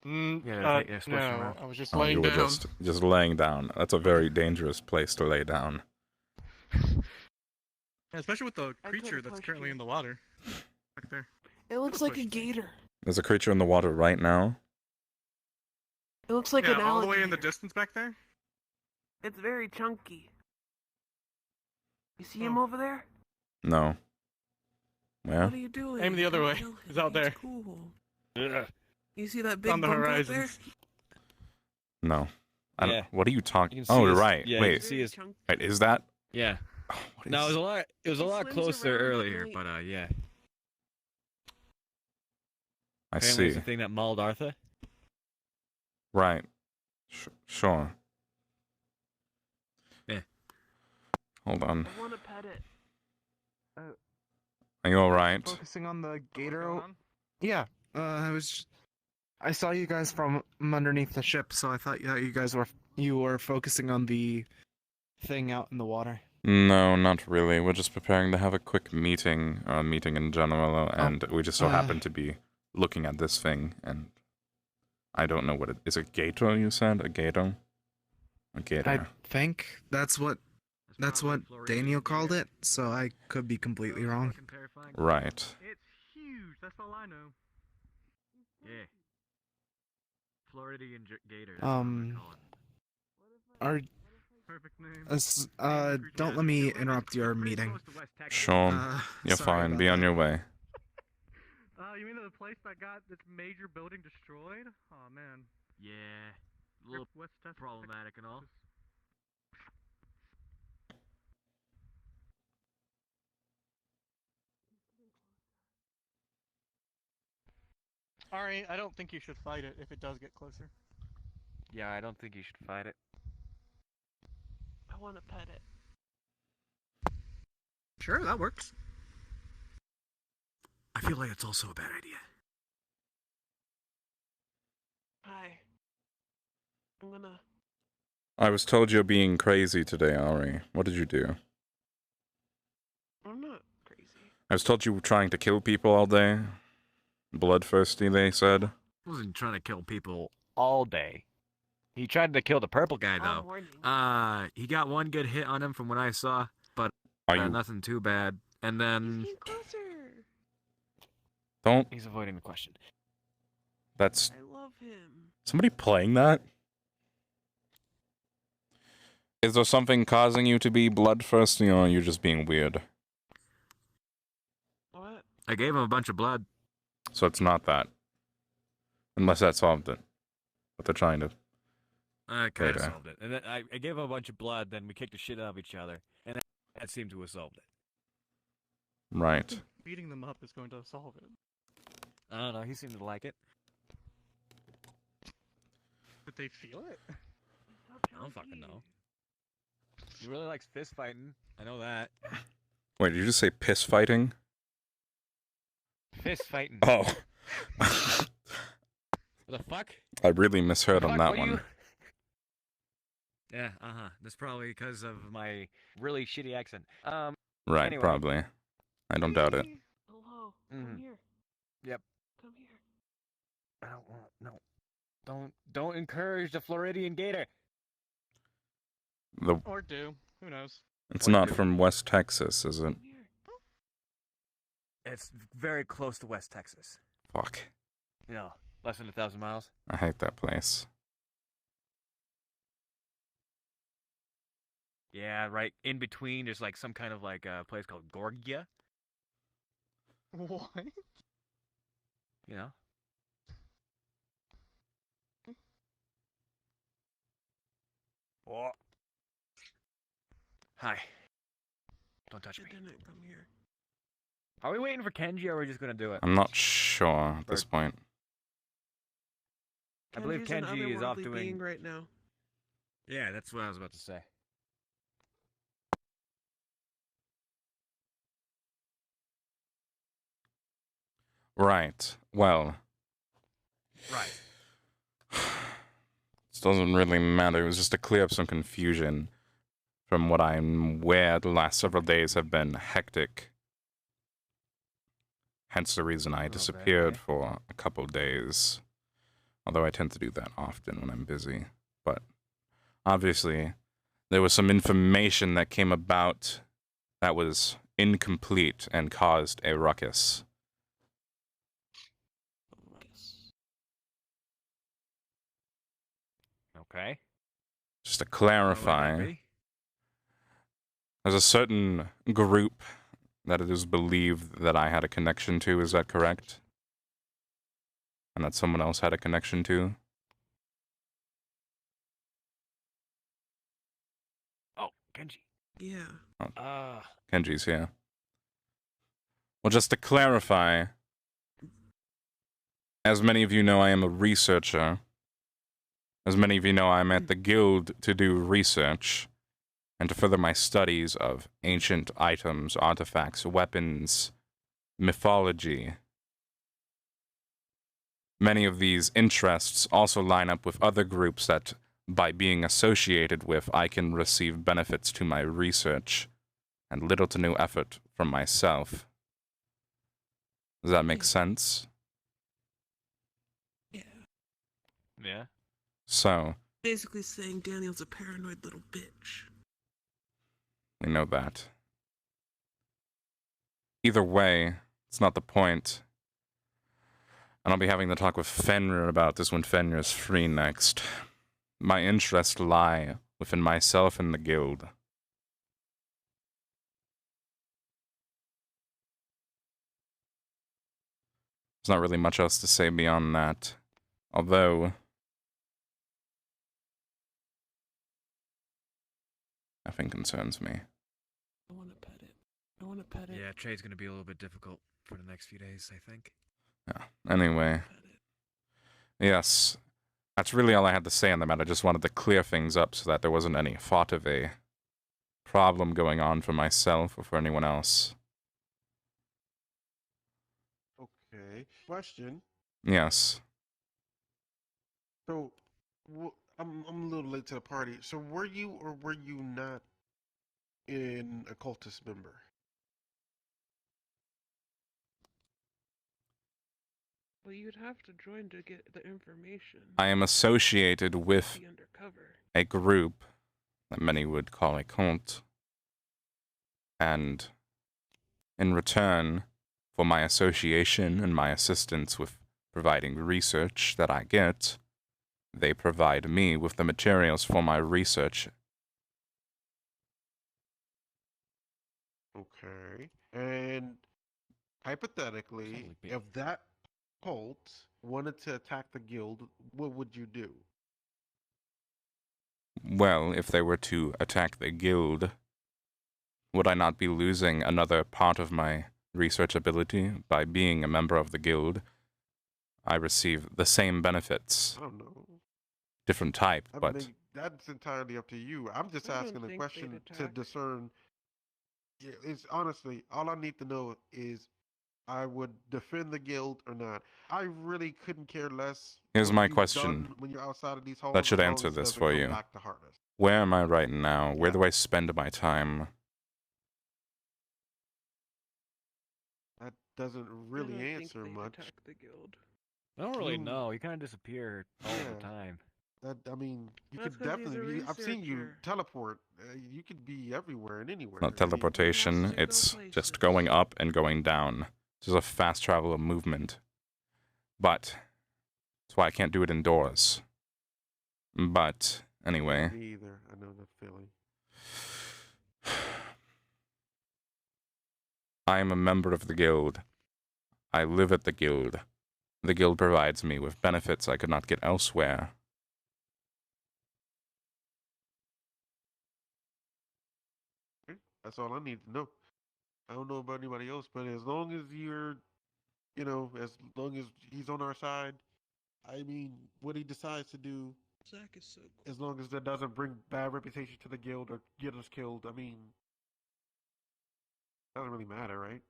Yeah, splash no, around. I was just Oh, you laying were down. just laying down. That's a very dangerous place to lay down. Especially with the creature that's currently in the water. Back there. It looks like a gator. There's a creature in the water right now. It looks like Yeah, an all the way alligator. in the distance back there? It's very chunky. You see him over there? No. Yeah. What are you doing? Aim the other Don't way. kill him. He's out there. It's cool. Ugh. You see that It's big on the bump out horizon. there? No. I don't, Yeah. What are you talking? You can see Oh, his- right. yeah, you Wait. can see his- Chunky. Wait. Is that? Yeah. Oh, what No, it is- was a lot. It was a He lot swims closer around at earlier, night. but yeah. I Apparently it's see. the thing that mauled Arthur. Right. Sure. Yeah. Hold on. I want to pet it. Are you all right? Focusing on the gator. Yeah, I saw you guys from underneath the ship, so I thought you were focusing on the thing out in the water. No, not really. We're just preparing to have a quick meeting, meeting in general, and we just so happen to be looking at this thing, and I don't know what it is. A gator, you said? A gator? A gator. I think that's what Daniel called it, so I could be completely wrong. Right. It's huge. That's all I know. Yeah. Floridian gator. Are Perfect name. don't let me interrupt your meeting. Sure. You're sorry fine. about Be on that. your way. You mean the place that got its major building destroyed? Oh man. Yeah. A little West Texas. problematic and all. Ari, I don't think you should fight it if it does get closer. Yeah, I don't think you should fight it. I want to pet it. Sure, that works. I feel like it's also a bad idea. Hi. I'm gonna. I was told you're being crazy today, Ari. What did you do? I'm not crazy. I was told you were trying to kill people all day. Bloodthirsty, they said. I wasn't trying to kill people all day. He tried to kill the purple guy, All though. morning. He got one good hit on him from what I saw, but Are you... nothing too bad. And He's then... getting closer. Don't... He's avoiding the question. That's... I love him. Somebody playing that? Is there something causing you to be bloodthirsty, or are you just being weird? What? I gave him a bunch of blood. So it's not that. Unless that solved it. But they're trying to... I kind of Okay. solved it. And then I gave him a bunch of blood, then we kicked the shit out of each other. And that seemed to have solved it. Right. Beating them up is going to solve it. I don't know, he seemed to like it. Did they feel it? I don't fucking know. He really likes fist fighting. I know that. Wait, did you just say piss fighting? Fist fighting. Oh. What the fuck? I really misheard on Fuck, that what one. you- Yeah, That's probably because of my really shitty accent. Right, anyway. probably. I don't doubt it. Hello. Mhm. Come here. Yep. Come here. I don't want no. Don't encourage the Floridian gator. The Or do. Who knows? It's What not do? from West Texas, is it? Come here. It's very close to West Texas. Fuck. You know, less than 1,000 miles. I hate that place. Yeah, right in between. There's like some kind of like a place called Gorgia. What? You know. Oh. Hi. Don't touch me. It didn't come here. Are we waiting for Kenji, or are we just gonna do it? I'm not sure at this Bird. point. I believe Kenji's an Kenji is off otherworldly doing. being right now. Yeah, that's what I was about to say. Right. Well, Right. this doesn't really matter. It was just to clear up some confusion. From what I'm aware, the last several days have been hectic. Hence the reason I disappeared for a couple days. Although I tend to do that often when I'm busy. But obviously, there was some information that came about that was incomplete and caused a ruckus. Okay. Just to What would that clarify, be? there's a certain group that it is believed that I had a connection to, is that correct? And that someone else had a connection to? Oh, Kenji. Yeah. Kenji's here. Well, just to clarify, as many of you know, I am a researcher. As many of you know, I'm at the guild to do research and to further my studies of ancient items, artifacts, weapons, mythology, many of these interests also line up with other groups that, by being associated with, I can receive benefits to my research and little to no effort from myself. Does that make sense? Yeah. Yeah. So, Basically saying Daniel's a paranoid little bitch. we know that. Either way, it's not the point. And I'll be having the talk with Fenrir about this when Fenrir's free next. My interests lie within myself and the guild. There's not really much else to say beyond that. Although, nothing concerns me. I want to pet it. I want to pet it. Yeah, trade's gonna be a little bit difficult for the next few days, I think. Yeah. Anyway. Yes. That's really all I had to say on the matter. I just wanted to clear things up so that there wasn't any thought of a problem going on for myself or for anyone else. Okay. Question. Yes. So, I'm a little late to the party. So, were you or were you not an occultist member? Well, you'd have to join to get the information. I am associated with Be undercover. a group that many would call a cult. And in return for my association and my assistance with providing research that I get, they provide me with the materials for my research. Okay. And hypothetically, if that cult wanted to attack the guild, what would you do? Well, if they were to attack the guild, would I not be losing another part of my research ability by being a member of the guild? I receive the same benefits. I don't know. Different type, I but mean, that's entirely up to you. I'm just asking a question to discern. Yeah, it's honestly, all I need to know is I would defend the guild or not. I really couldn't care less. Here's what my you've question done when you're outside of these halls, that should as long answer as it this doesn't for come you. back to Harvest. Where am I right now? Where do I spend my time? That doesn't really answer much. Attack the guild. I don't really You- know. You kind of disappear all the time. That I mean, you That's could 'cause he's a definitely. I've seen you researcher. teleport. You could be everywhere and anywhere. It's not I mean, teleportation, it's just going up and going down. It's just a fast travel of movement. But that's why I can't do it indoors. But anyway. Me either. I know that feeling. I am a member of the guild. I live at the guild. The guild provides me with benefits I could not get elsewhere. That's all I need to know. I don't know about anybody else, but as long as you're, as long as he's on our side, I mean, what he decides to do, Zach is so cool. as long as that doesn't bring bad reputation to the guild or get us killed, I mean, doesn't really matter, right?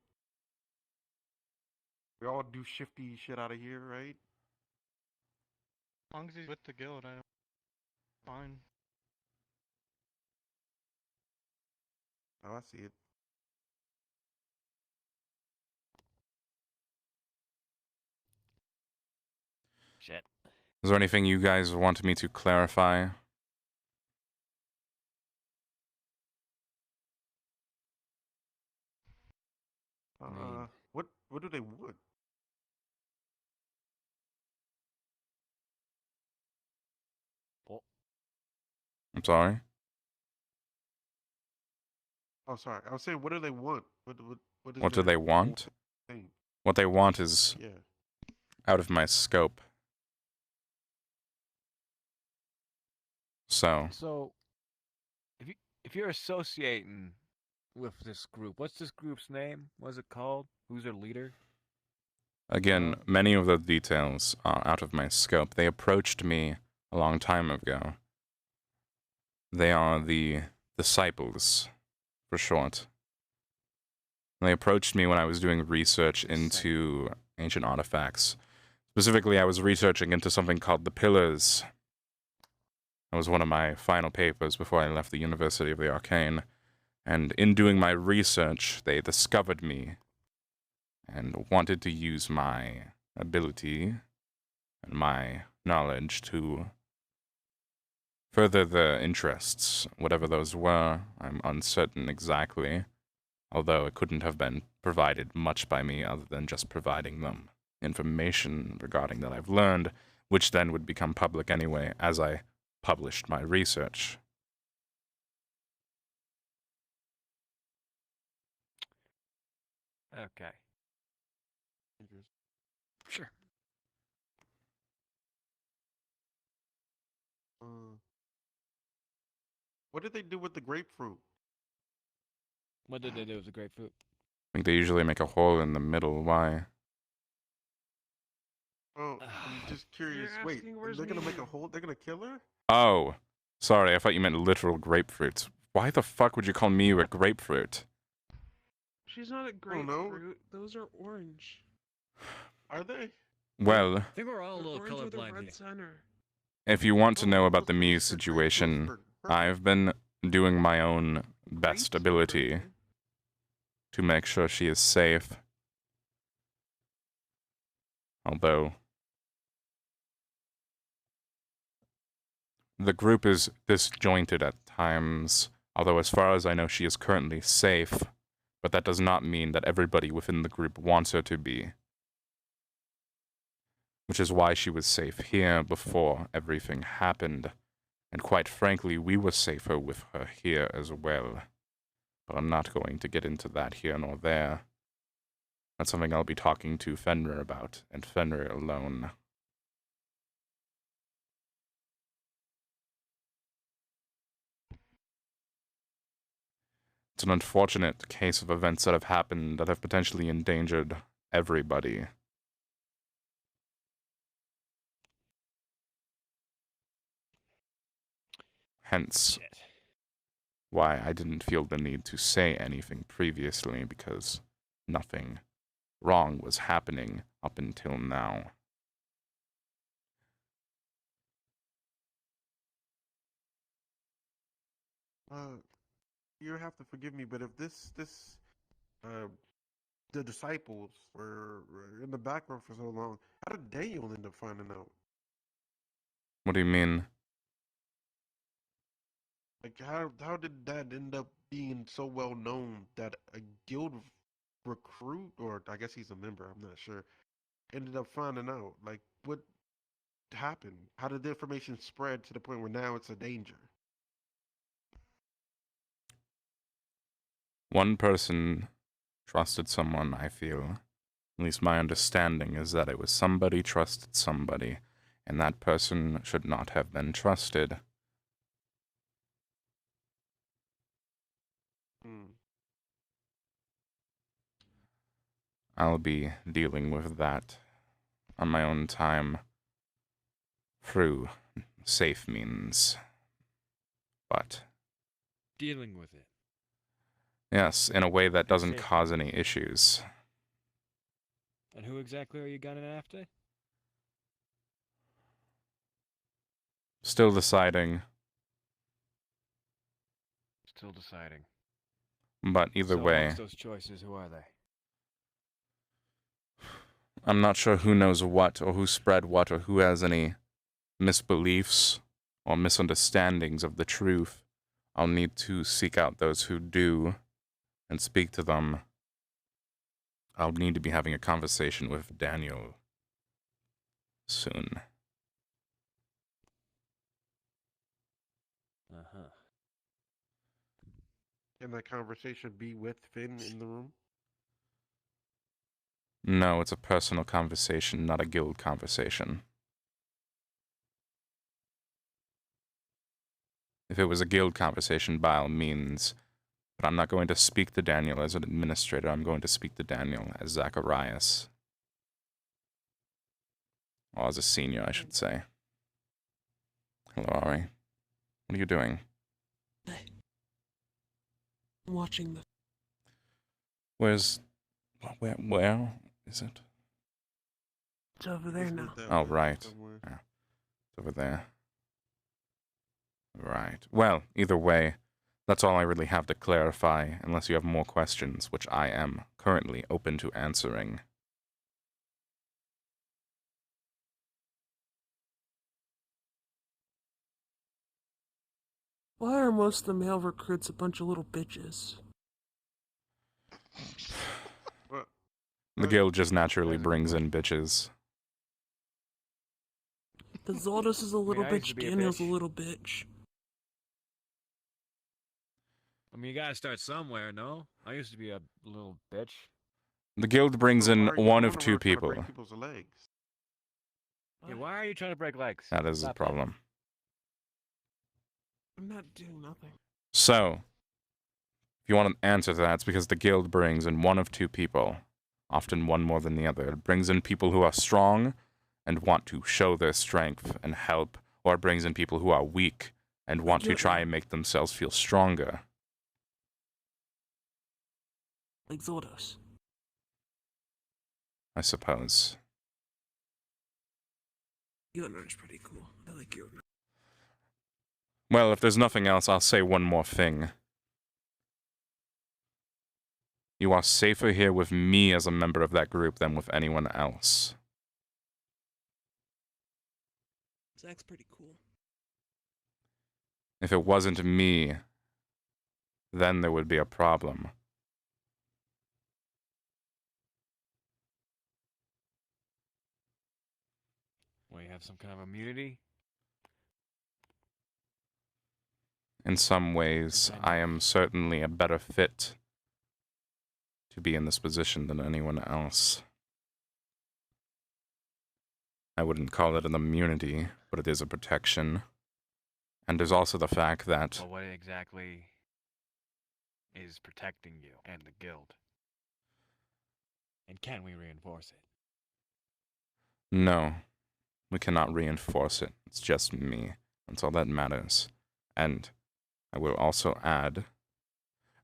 We all do shifty shit out of here, right? As long as he's with the guild, I don't. Fine. Oh, I see it. Shit. Is there anything you guys want me to clarify? What do they want? I'm sorry? Oh, sorry. I was saying, what do they want? What is What do their they want? thing? What they want is Yeah. out of my scope. So, if you're associating with this group, what's this group's name? What's it called? Who's their leader? again, many of the details are out of my scope. They approached me a long time ago. They are the Disciples, for short. They approached me when I was doing research into ancient artifacts, Specifically, I was researching into something called the Pillars. That was one of my final papers before I left the University of the Arcane. And in doing my research, they discovered me and wanted to use my ability and my knowledge to further their interests, whatever those were. I'm uncertain exactly, although it couldn't have been provided much by me other than just providing them information regarding that I've learned, which then would become public anyway as I published my research. Okay. Sure. What did they do with the grapefruit? What did they do with the grapefruit? I think they usually make a hole in the middle. Why? Oh, I'm just curious. You're Wait, asking where's they're gonna make Mia? a hole? They're gonna kill her? Oh, sorry, I thought you meant literal grapefruits. Why the fuck would you call me a grapefruit? She's not a grapefruit. Those are orange. Are they? Well, I think we're all a They're little orange with a colorblind red here. center. if you want to know about the Mii situation, I've been doing my own best ability to make sure she is safe. Although the group is disjointed at times, although as far as I know she is currently safe, but that does not mean that everybody within the group wants her to be. Which is why she was safe here before everything happened, and quite frankly, we were safer with her here as well. But I'm not going to get into that here nor there. That's something I'll be talking to Fenrir about, and Fenrir alone. It's an unfortunate case of events that have happened that have potentially endangered everybody. Hence, why I didn't feel the need to say anything previously, because nothing wrong was happening up until now. You have to forgive me, but if the disciples were in the background for so long, how did Daniel end up finding out? What do you mean? Like, how did that end up being so well known that a guild recruit, or I guess he's a member, I'm not sure, ended up finding out? Like, what happened? How did the information spread to the point where now it's a danger? One person trusted someone, I feel. At least my understanding is that it was somebody trusted somebody, and that person should not have been trusted. I'll be dealing with that on my own time through safe means. But Dealing with it. yes, in a way that doesn't cause any issues. And who exactly are you gunning after? Still deciding. Still deciding. But either So way, amongst those choices, who are they? I'm not sure who knows what, or who spread what, or who has any misbeliefs or misunderstandings of the truth. I'll need to seek out those who do and speak to them. I'll need to be having a conversation with Daniel soon. Uh-huh. Can that conversation be with Finn in the room? No, it's a personal conversation, not a guild conversation. If it was a guild conversation, by all means. But I'm not going to speak to Daniel as an administrator. I'm going to speak to Daniel as Zacharias. Or as a senior, I should say. Hello, Ari. What are you doing? I'm watching the. Where is it? It's over there now. Oh, right. Yeah. It's over there. Right. Well, either way, that's all I really have to clarify, unless you have more questions, which I am currently open to answering. Why are most of the male recruits a bunch of little bitches? The guild just naturally brings in bitches. The Zoldos is a little I used to bitch, be a Daniel's a bitch. little bitch. I mean, you gotta start somewhere, no? I used to be a little bitch. The guild brings in one of two people. People's legs. Yeah, why are you trying to break legs? That is the Stop that. problem. I'm not doing nothing. So, if you want an answer to that, it's because the guild brings in one of two people, often one more than the other. It brings in people who are strong and want to show their strength and help, or it brings in people who are weak and want to try and make themselves feel stronger. Like Zoldos. I suppose. Yodner's pretty cool. I like Yodner. Well, if there's nothing else, I'll say one more thing. You are safer here with me as a member of that group than with anyone else. Zach's pretty cool. If it wasn't me, then there would be a problem. Well, you have some kind of immunity? In some ways, I am certainly a better fit to be in this position than anyone else. I wouldn't call it an immunity, but it is a protection. And there's also the fact that... Well, what exactly is protecting you and the guild? And can we reinforce it? No, we cannot reinforce it. It's just me. That's all that matters. And I will also add,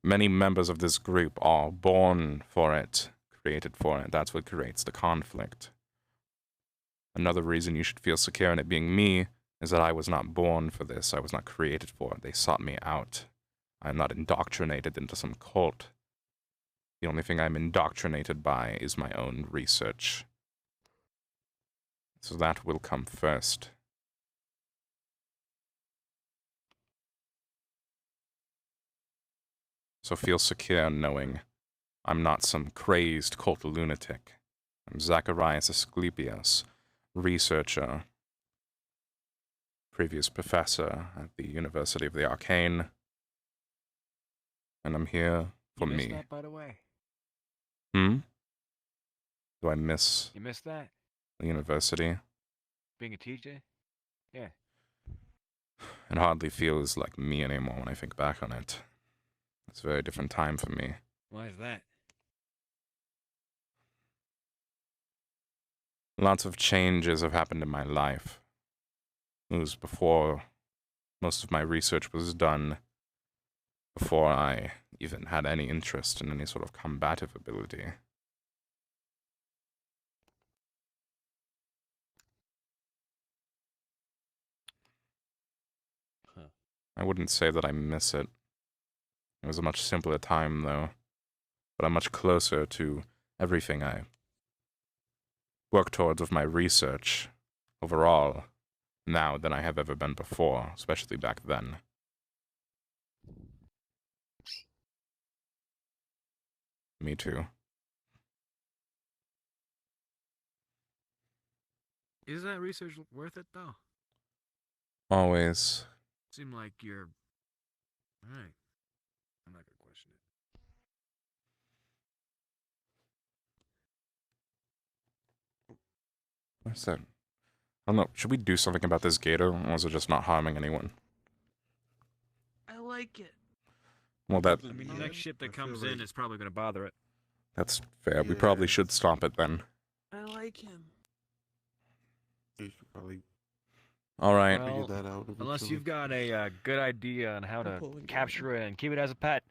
many members of this group are born for it, created for it. That's what creates the conflict. Another reason you should feel secure in it being me is that I was not born for this. I was not created for it. They sought me out. I am not indoctrinated into some cult. The only thing I'm indoctrinated by is my own research. So that will come first. So feel secure knowing I'm not some crazed cult lunatic. I'm Zacharias Asclepius, researcher, previous professor at the University of the Arcane, and I'm here for You missed me. that, by the way? Do I miss You missed that? the university? Being a teacher? Yeah. It hardly feels like me anymore when I think back on it. It's a very different time for me. Why is that? Lots of changes have happened in my life. It was before most of my research was done, before I even had any interest in any sort of combative ability. Huh. I wouldn't say that I miss it. It was a much simpler time, though, but I'm much closer to everything I work towards with my research overall now than I have ever been before, especially back then. Me too. Is that research worth it, though? Always. Seem like you're... Alright. I'm not gonna question it. What's that? I don't know. Should we do something about this gator, or is it just not harming anyone? I like it. Well, that... I mean, the next ship that comes in is probably gonna bother it. That's fair. We probably should stop it then. I like him. You should probably All right. Well, figure that out. unless eventually. you've got a good idea on how to capture it and keep it as a pet,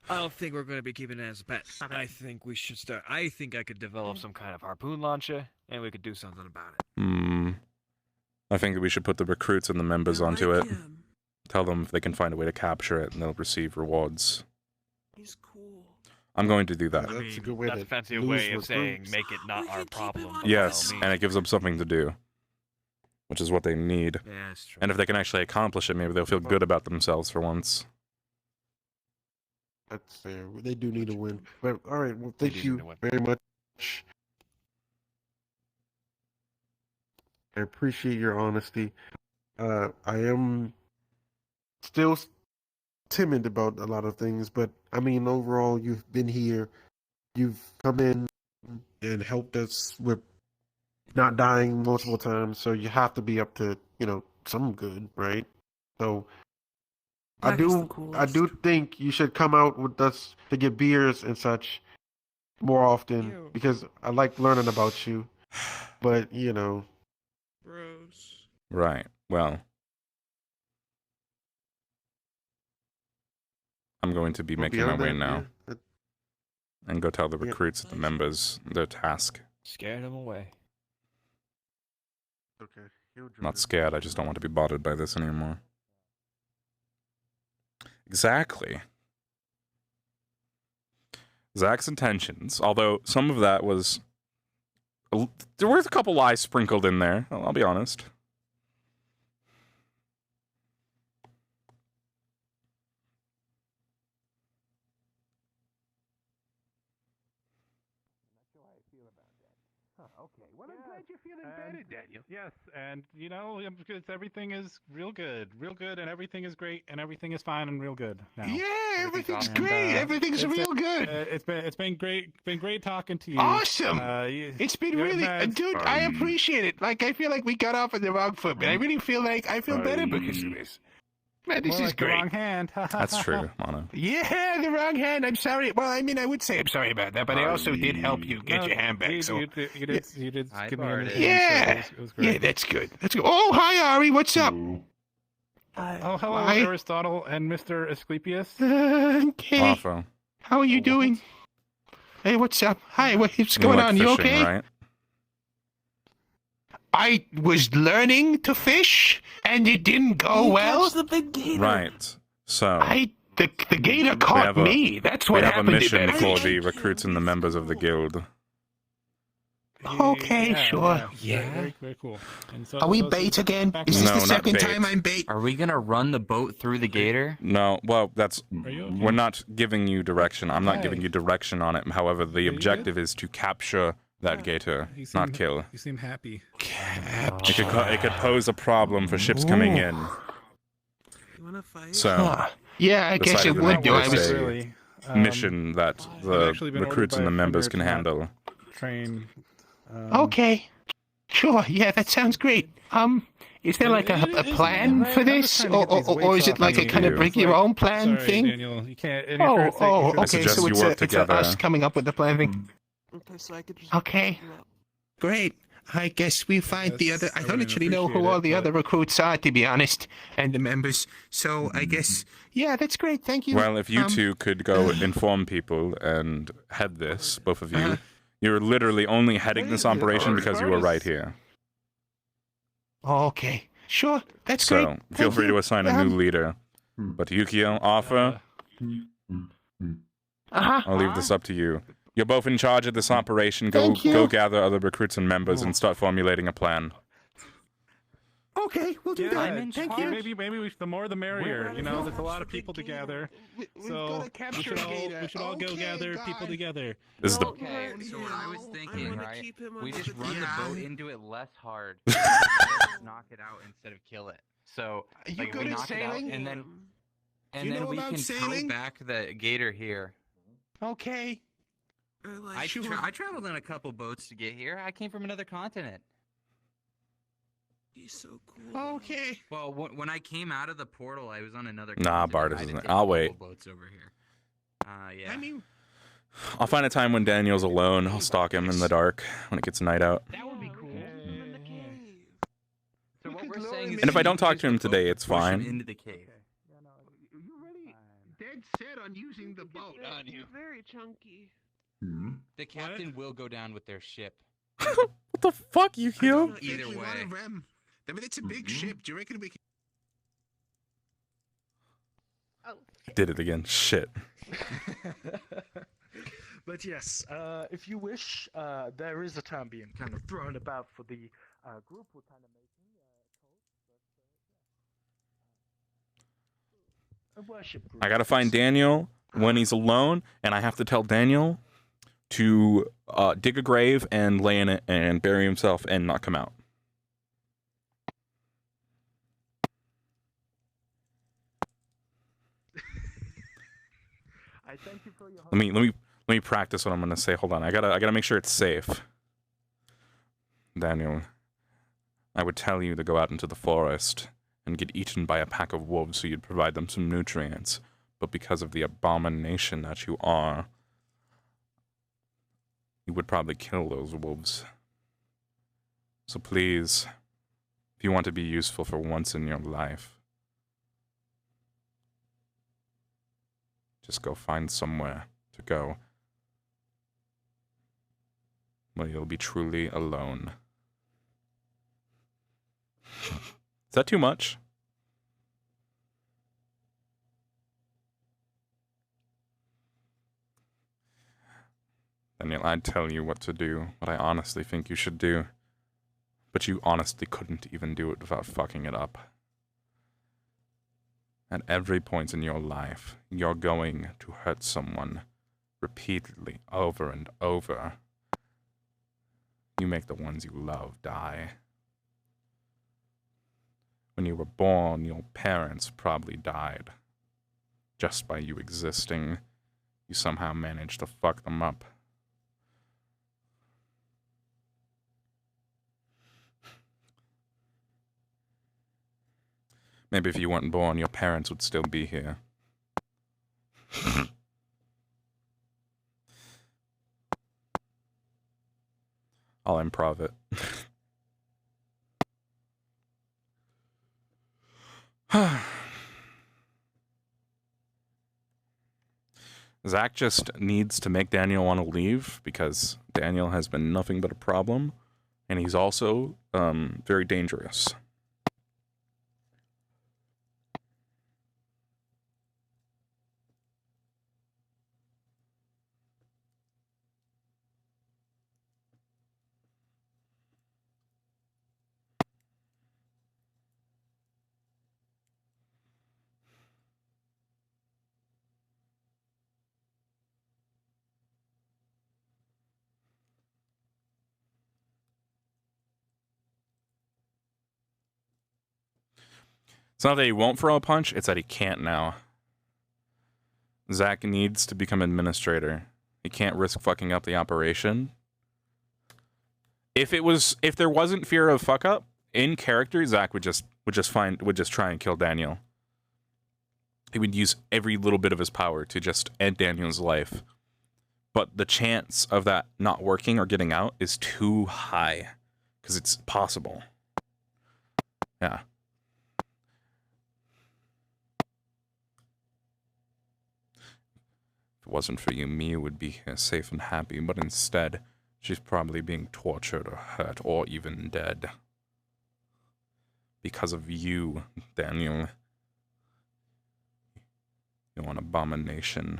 I don't think we're going to be keeping it as a pet. I think we should start. I think I could develop some kind of harpoon launcher, and we could do something about it. I think we should put the recruits and the members onto it. Tell them if they can find a way to capture it, and they'll receive rewards. He's cool. I'm going to do that. That's a good way That's to a fancy lose way of recruits. saying make it not our problem. Yes, and it gives them something to do, which is what they need. Yeah, that's true. And if they can actually accomplish it, maybe they'll feel good about themselves for once. That's fair. They do need a win. But all right, well, thank you very much. I appreciate your honesty. I am still timid about a lot of things, but I mean, overall, you've been here. You've come in and helped us with not dying multiple times, so you have to be up to, some good, right? So I do think you should come out with us to get beers and such more often because I like learning about you. But Bros. Right. Well, I'm going to be making my way now and go tell the recruits, the members, their task. Scare them away. Okay. I'm not scared. I just don't want to be bothered by this anymore. Exactly. Zach's intentions, although some of that was... There were a couple lies sprinkled in there, I'll be honest. Okay, well, I'm glad you're feeling better, Daniel. Yes, and everything is real good, and everything is great, and everything is fine and real good now. Yeah, everything's great. Everything's real good. It's been great talking to you. Awesome. It's been really, dude. I appreciate it. Like I feel like we got off on the wrong foot, but I really feel like I feel better because of this. Man, this is great. The wrong hand. That's true, Mono. Yeah, the wrong hand. I'm sorry. Well, I mean, I would say I'm sorry about that, but I also did help you get your hand back. So you did give me a hand. Yeah, it was great. Yeah, that's good. That's good. Oh, hi, Ari. What's up? Oh, hello, Aristotle and Mr. Asclepius. Okay. Awful. How are you doing? Hey, what's up? Hi, what's going on? You okay? Right? I was learning to fish, and it didn't go well. The big gator. Right. So the gator caught me. That's what happened. We have a mission for the recruits and the members of the guild. Okay, sure. Yeah. Very, very cool. And so are we bait again? Is this the second time I'm bait? Are we gonna run the boat through the gator? No. Well, we're not giving you direction. I'm not giving you direction on it. However, the objective is to capture that gator, not kill. You seem happy. It could pose a problem for ships coming in. You wanna fight? So, yeah, I guess it would do. I was mission that the recruits and the members can handle. Train. Okay, sure. Yeah, that sounds great. Is there like a plan for this, or is it like a kind of bring your own plan thing? Daniel, you can't. Okay. So it's us coming up with the plan thing. Okay, so I could just. Okay. Great. I guess we find the other. I don't actually know who all the other recruits are, to be honest, and the members. So I guess, yeah, that's great. Thank you. Well, if you two could go inform people and head this, both of you, you're literally only heading this operation because you were right here. Okay. Sure. That's great. So feel free to assign a new leader. But Yukio, Arthur, I'll leave this up to you. You're both in charge of this operation. Go gather other recruits and members and start formulating a plan. Okay, we'll do that. Thank you. Maybe the more the merrier. There's a lot of people to gather. So we should all go gather people together. This is the... Okay, so what I was thinking, right? We just run the boat into it less hard. Knock it out instead of kill it. So we knock it out and then we can tow back the gator here. Okay. I traveled in a couple boats to get here. I came from another continent. He's so cool. Okay. Well, when I came out of the portal, I was on another Nah, continent. Bart isn't. I'll wait. Boats over here. Yeah. I mean, I'll find a time when Daniel's alone. I'll stalk him in the dark when it gets night out. That would be cool. So what we're saying is, and if I don't talk to him today, it's fine. Into the cave. dead set on using the boat, aren't you? It's very chunky. The captain will go down with their ship. What the fuck, you heal? Either way. I mean, it's a big ship. Do you reckon we can... Oh. Did it again. Shit. But yes, if you wish, there is a term being kind of thrown about for the group we're kind of making. A worship group. I gotta find Daniel when he's alone, and I have to tell Daniel to dig a grave and lay in it and bury himself and not come out. I thank you for your Let me practice what I'm gonna say. Hold on. I gotta make sure it's safe. Daniel, I would tell you to go out into the forest and get eaten by a pack of wolves so you'd provide them some nutrients. But because of the abomination that you are, you would probably kill those wolves. So please, if you want to be useful for once in your life, just go find somewhere to go where you'll be truly alone. Is that too much? Daniel, I'd tell you what to do, what I honestly think you should do. But you honestly couldn't even do it without fucking it up. At every point in your life, you're going to hurt someone repeatedly, over and over. You make the ones you love die. When you were born, your parents probably died. Just by you existing, you somehow managed to fuck them up. Maybe if you weren't born, your parents would still be here. I'll improv it. Zach just needs to make Daniel want to leave because Daniel has been nothing but a problem, and he's also very dangerous. It's not that he won't throw a punch, it's that he can't now. Zach needs to become administrator. He can't risk fucking up the operation. If there wasn't fear of fuck up in character, Zach would just try and kill Daniel. He would use every little bit of his power to just end Daniel's life. But the chance of that not working or getting out is too high because it's possible. Yeah. If it wasn't for you, Mia would be here safe and happy, but instead, she's probably being tortured or hurt or even dead. Because of you, Daniel. You're an abomination.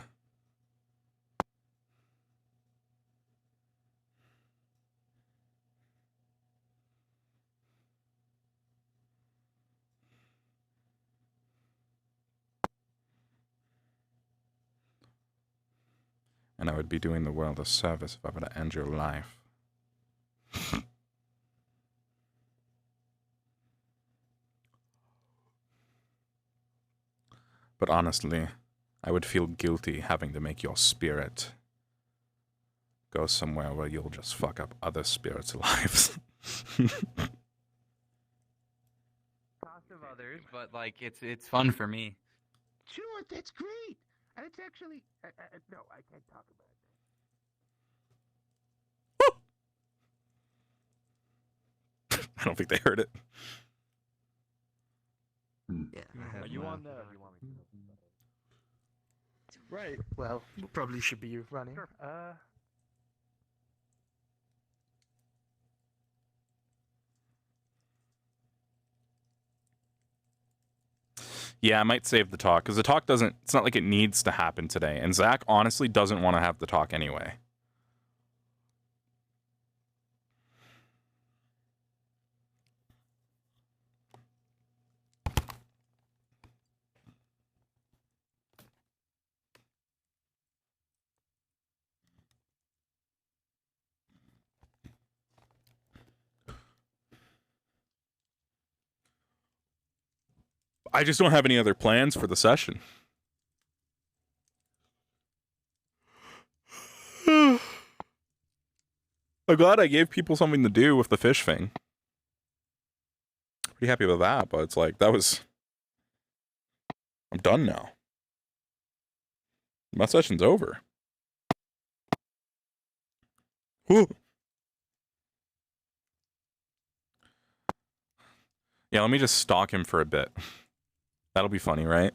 And I would be doing the world a service if I were to end your life. But honestly, I would feel guilty having to make your spirit go somewhere where you'll just fuck up other spirits' lives. Cost of others, but like it's fun for me. Sure, that's great. And it's actually... no, I can't talk about it. I don't think they heard it. Yeah. Are you on the? You want me to? Right. Well, probably should be running. Sure. Yeah, I might save the talk, because the talk doesn't, it's not like it needs to happen today. And Zach honestly doesn't want to have the talk anyway. I just don't have any other plans for the session. I'm glad I gave people something to do with the fish thing. Pretty happy with that, but it's like, that was... I'm done now. My session's over. Whew. Yeah, let me just stalk him for a bit. That'll be funny, right?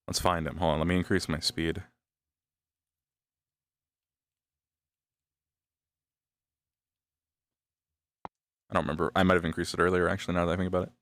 Let's find him. Hold on, let me increase my speed. I don't remember. I might have increased it earlier, actually, now that I think about it.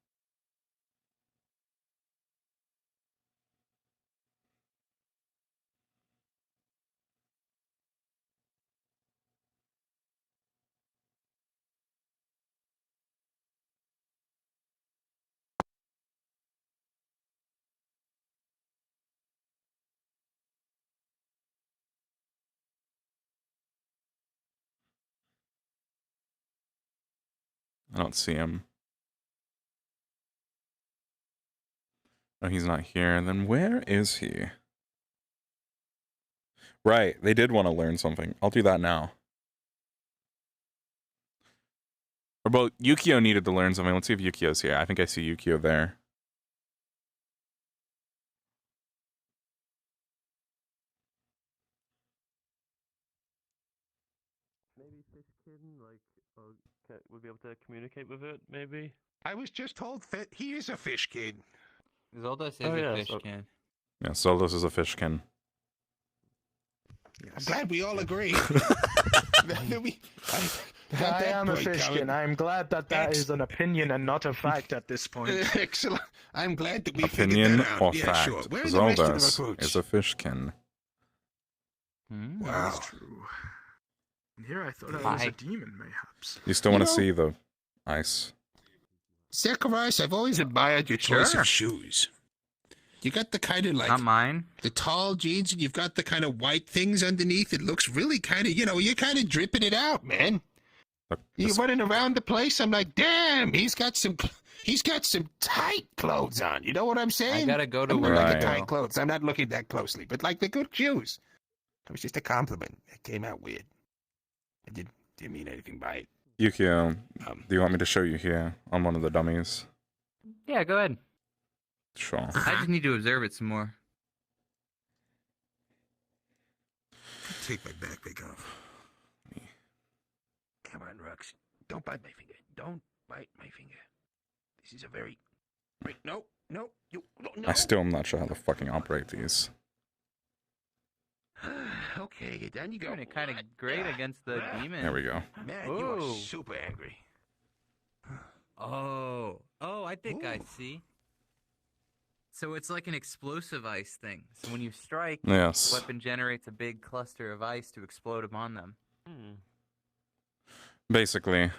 I don't see him. Oh, he's not here. Then where is he? Right, they did want to learn something. I'll do that now. Or both Yukio needed to learn something. Let's see if Yukio's here. I think I see Yukio there. Maybe Fishkin, like, would be able to communicate with it, maybe? I was just told that he is a fish kid. Zoldos is Oh, a yeah, fish so- can. Yeah, Zoldos is a fishkin. I'm glad we all agree. That we- got I that am a point fishkin. going. I'm glad that that is an opinion and not a fact at this point. Excellent. I'm glad that we Opinion figured that out. or Yeah, fact? sure. Where are the rest of the Zoldos recruits? is a fishkin. Wow. That's true. And here I thought I was a demon, mayhaps. You still want to know- see the ice? Zacharias, I've always admired your choice Sure. of shoes. You got the kind of like Not mine. the tall jeans, and you've got the kind of white things underneath. It looks really kind of, you're kind of dripping it out, man. Look, You're this- running around the place. I'm like, damn, he's got some tight clothes on. You know what I'm saying? I gotta go to I'm not work. like Right. the tight clothes. I'm not looking that closely, but like the good shoes. It was just a compliment. It came out weird. I didn't mean anything by it. Yukio, do you want me to show you here on one of the dummies? Yeah, go ahead. Sure. I just need to observe it some more. Take my backpack off. Come on, Rux. Don't bite my finger. Don't bite my finger. This is a very... Wait, no. You... No. I still am not sure how to fucking operate these. Okay, down you go. Doing it kind of great against the demon. There we go. Man, you are Ooh. super angry. Oh, I think I see. So it's like an explosive ice thing. So when you strike, Yes. the weapon generates a big cluster of ice to explode upon them. Basically.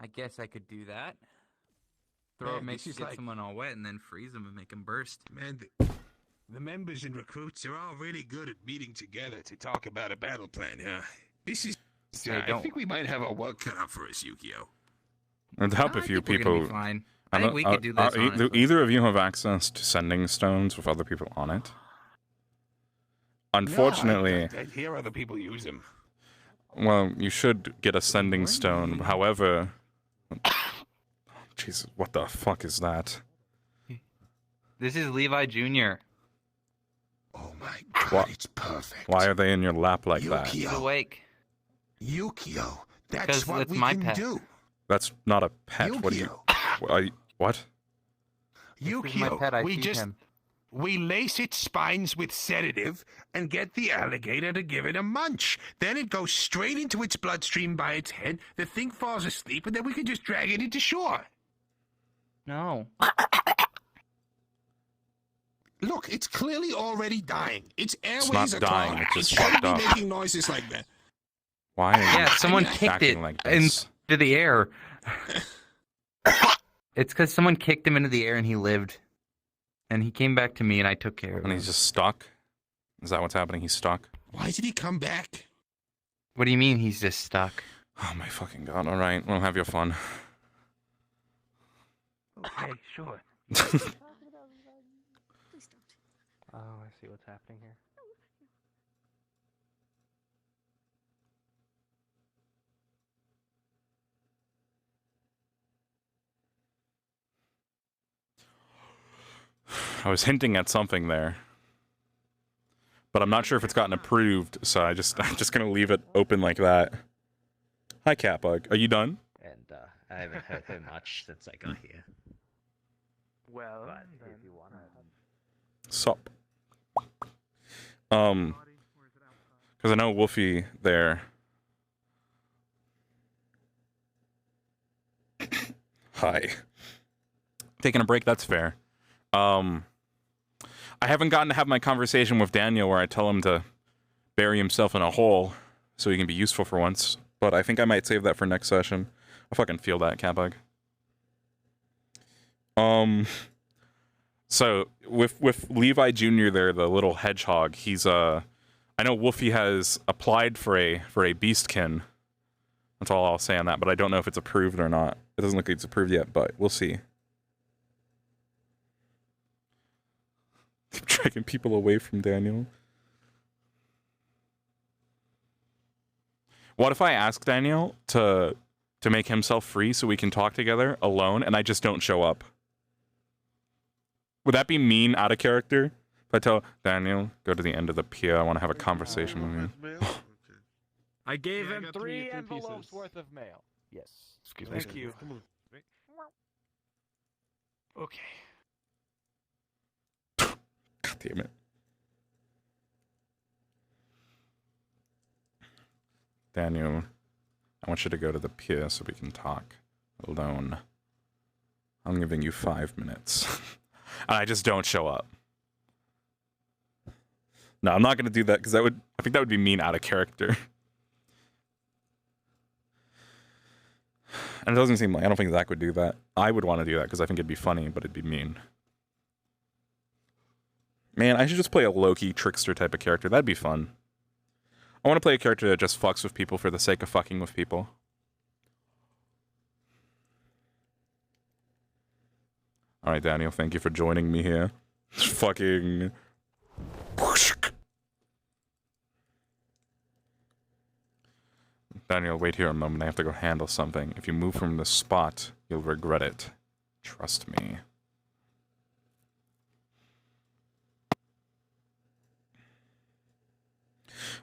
I guess I could do that. Throw Man, it, make this is get like- someone all wet, and then freeze them and make them burst. Man, the members and recruits are all really good at meeting together to talk about a battle plan, huh? This is... Hey, I don't- think we might have our work cut out for us, Yukio. It'd help No, if I you think we're gonna people. be fine. I think we could do this, Do honestly. either of you have access to sending stones with other people on it? Unfortunately, I hear other people use them. well, you should get a sending stone. However, Jesus, what the fuck is that? This is Levi Jr. Oh my god, it's perfect. Why are they in your lap like that? He's awake. Yukio, that's 'Cause what it's we my can pet. do. That's not a pet. What are you? What? Yukio, we lace its spines with sedative and get the alligator to give it a munch. Then it goes straight into its bloodstream by its head. The thing falls asleep, and then we can just drag it into shore. No. Look, it's clearly already dying. Its airways not are dying, clogged. it's just It shouldn't fucked be up. making noises like that. Why are you Yeah, someone kicked acting it like this? into the air. It's because someone kicked him into the air and he lived. And he came back to me and I took care of him. And he's just stuck? Is that what's happening? He's stuck? Why did he come back? What do you mean he's just stuck? Oh my fucking god. Alright, well, have your fun. Okay, sure. Oh, I see what's happening here. I was hinting at something there. But I'm not sure if it's gotten approved, so I'm just gonna leave it open like that. Hi, Catbug. Are you done? And I haven't heard him much since I got here. Well, But if you wanna... Sup. Because I know Wolfie there. Hi. Taking a break, that's fair. I haven't gotten to have my conversation with Daniel where I tell him to bury himself in a hole so he can be useful for once. But I think I might save that for next session. I fucking feel that, Catbug. So with Levi Jr. there, the little hedgehog, he's I know Wolfie has applied for a beastkin. That's all I'll say on that, but I don't know if it's approved or not. It doesn't look like it's approved yet, but we'll see. Keep dragging people away from Daniel. What if I ask Daniel to make himself free so we can talk together alone and I just don't show up? Would that be mean, out of character? If I tell Daniel, go to the end of the pier, I want to have a conversation with you. I gave him three envelopes envelopes worth of mail. Yes. Excuse me. Thank you. Okay. God damn it. Daniel, I want you to go to the pier so we can talk alone. I'm giving you 5 minutes. And I just don't show up. No, I'm not going to do that because I think that would be mean, out of character. And it doesn't seem like, I don't think Zach would do that. I would want to do that because I think it'd be funny, but it'd be mean. Man, I should just play a low-key trickster type of character. That'd be fun. I want to play a character that just fucks with people for the sake of fucking with people. Alright, Daniel, thank you for joining me here. Fucking... Daniel, wait here a moment. I have to go handle something. If you move from this spot, you'll regret it. Trust me.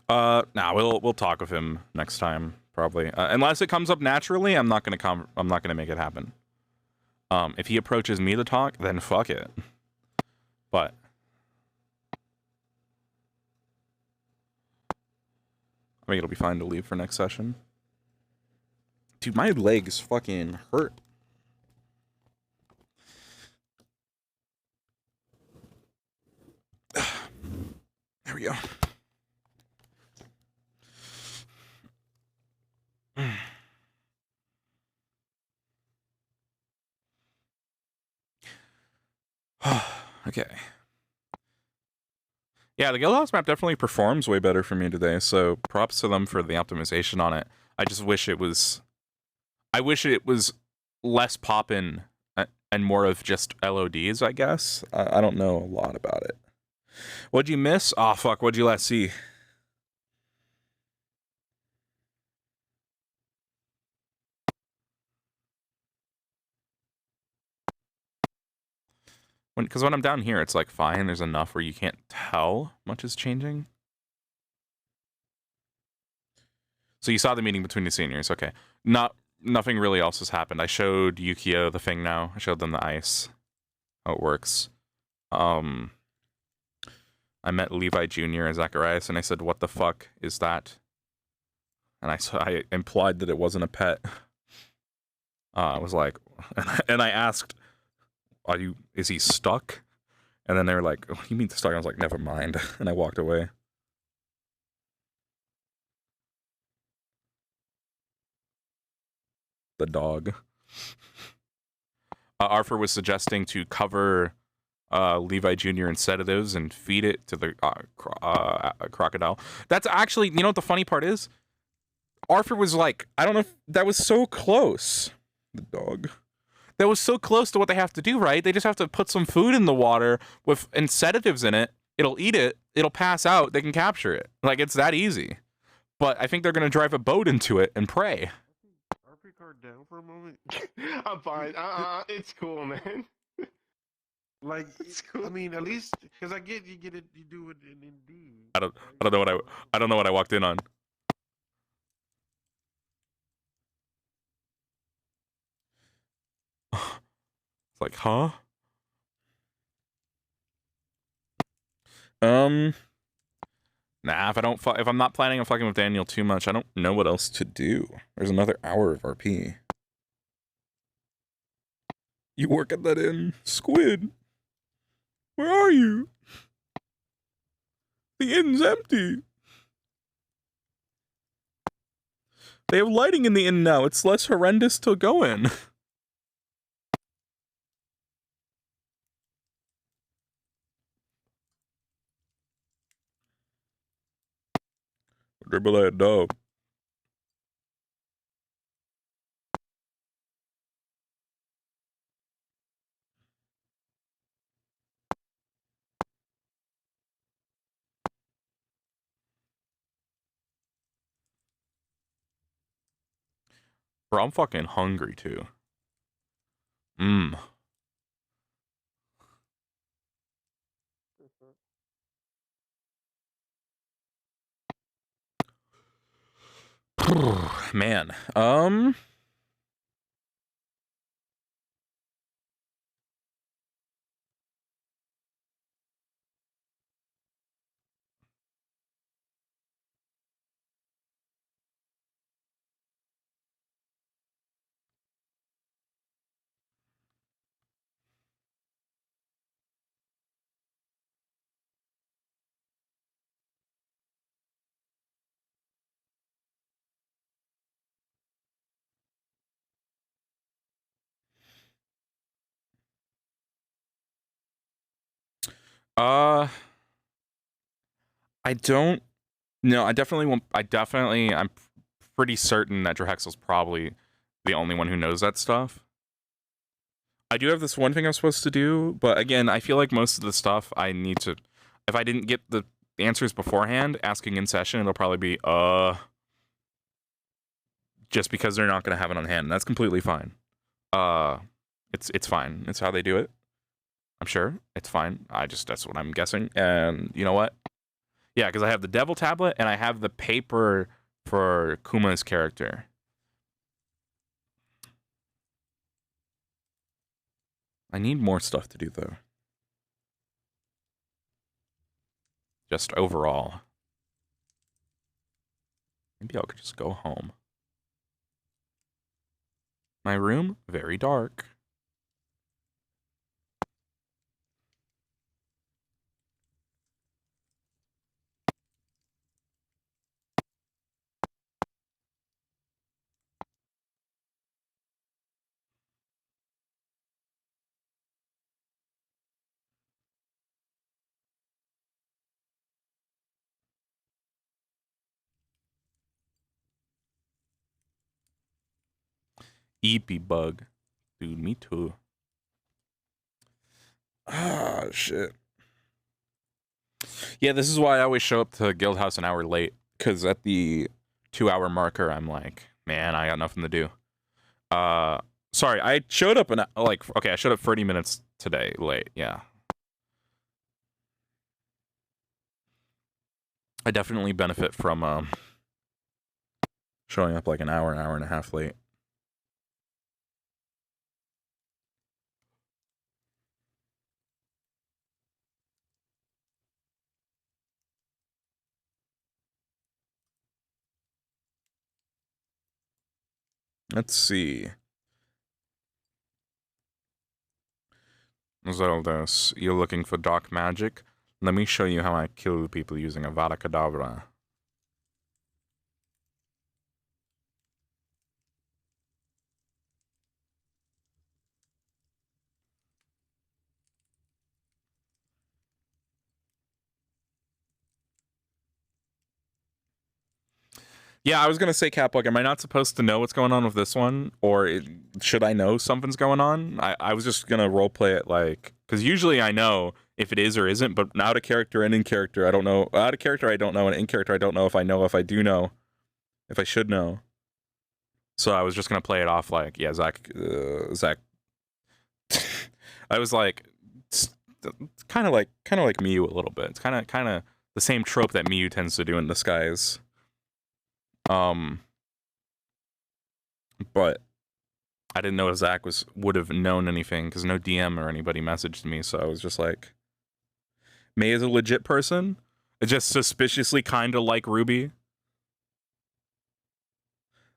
Nah, we'll talk with him next time, probably. Unless it comes up naturally, I'm not gonna make it happen. If he approaches me to talk, then fuck it. But I think it'll be fine to leave for next session. Dude, my legs fucking hurt. There we go. Okay. Yeah, the Guildhouse map definitely performs way better for me today, so props to them for the optimization on it. I just wish it was... I wish it was less poppin' and more of just LODs, I guess. I don't know a lot about it. What'd you miss? Aw, fuck, what'd you last see? Because when I'm down here, it's like fine. There's enough where you can't tell much is changing. So you saw the meeting between the seniors. Okay. Nothing really else has happened. I showed Yukio the thing now. I showed them the ice. How it works. I met Levi Jr. and Zacharias, and I said, "What the fuck is that?" And I implied that it wasn't a pet. I was like, and I asked, is he stuck? And then they were like, "What do you mean stuck?" I was like, "Never mind," and I walked away. The dog. Arthur was suggesting to cover Levi Jr. in sedatives and feed it to the crocodile. That's actually, you know what the funny part is? Arthur was like, I don't know if that was so close. The dog. That was so close to what they have to do, right? They just have to put some food in the water and sedatives in it. It'll eat it. It'll pass out. They can capture it. Like, it's that easy. But I think they're going to drive a boat into it and pray. RP card down for a moment. I'm fine. It's cool, man. Like, it's cool. I mean, at least because I get you do it in Indeed. I don't know what I walked in on. It's like, huh? Nah, if I'm not planning on fucking with Daniel too much, I don't know what else to do. There's another hour of RP. You working that in? Squid. Where are you? The inn's empty. They have lighting in the inn now. It's less horrendous to go in. Dribble that dog. Bro, I'm fucking hungry too. Man, I don't. No, I definitely won't. I'm pretty certain that Drahexel's probably the only one who knows that stuff. I do have this one thing I'm supposed to do, but again, I feel like most of the stuff I need to. If I didn't get the answers beforehand, asking in session, it'll probably be just because they're not gonna have it on hand. And that's completely fine. It's fine. It's how they do it. I'm sure it's fine. That's what I'm guessing. And you know what? Yeah, because I have the devil tablet and I have the paper for Kuma's character. I need more stuff to do though. Just overall. Maybe I could just go home. My room, very dark. Eepy bug. Dude, me too. Ah, shit. Yeah, this is why I always show up to Guildhouse an hour late. Because at the 2-hour marker, I'm like, man, I got nothing to do. Sorry, I showed up okay, I showed up 30 minutes today late. Yeah. I definitely benefit from showing up like an hour and a half late. Let's see. Zeldas, you're looking for dark magic? Let me show you how I kill people using Avada Kedavra. Yeah, I was gonna say, Cap, like, am I not supposed to know what's going on with this one? Or should I know something's going on? I was just gonna roleplay it, like, because usually I know if it is or isn't, but out of character and in character, I don't know. Out of character, I don't know, and in character, I don't know if I do know, if I should know. So I was just gonna play it off like, yeah, Zach. I was like, kind of like Miyu a little bit. It's kind of the same trope that Miyu tends to do in disguise. But I didn't know if Zach would have known anything because no DM or anybody messaged me, so I was just like, May is a legit person. It's just suspiciously kind of like Ruby.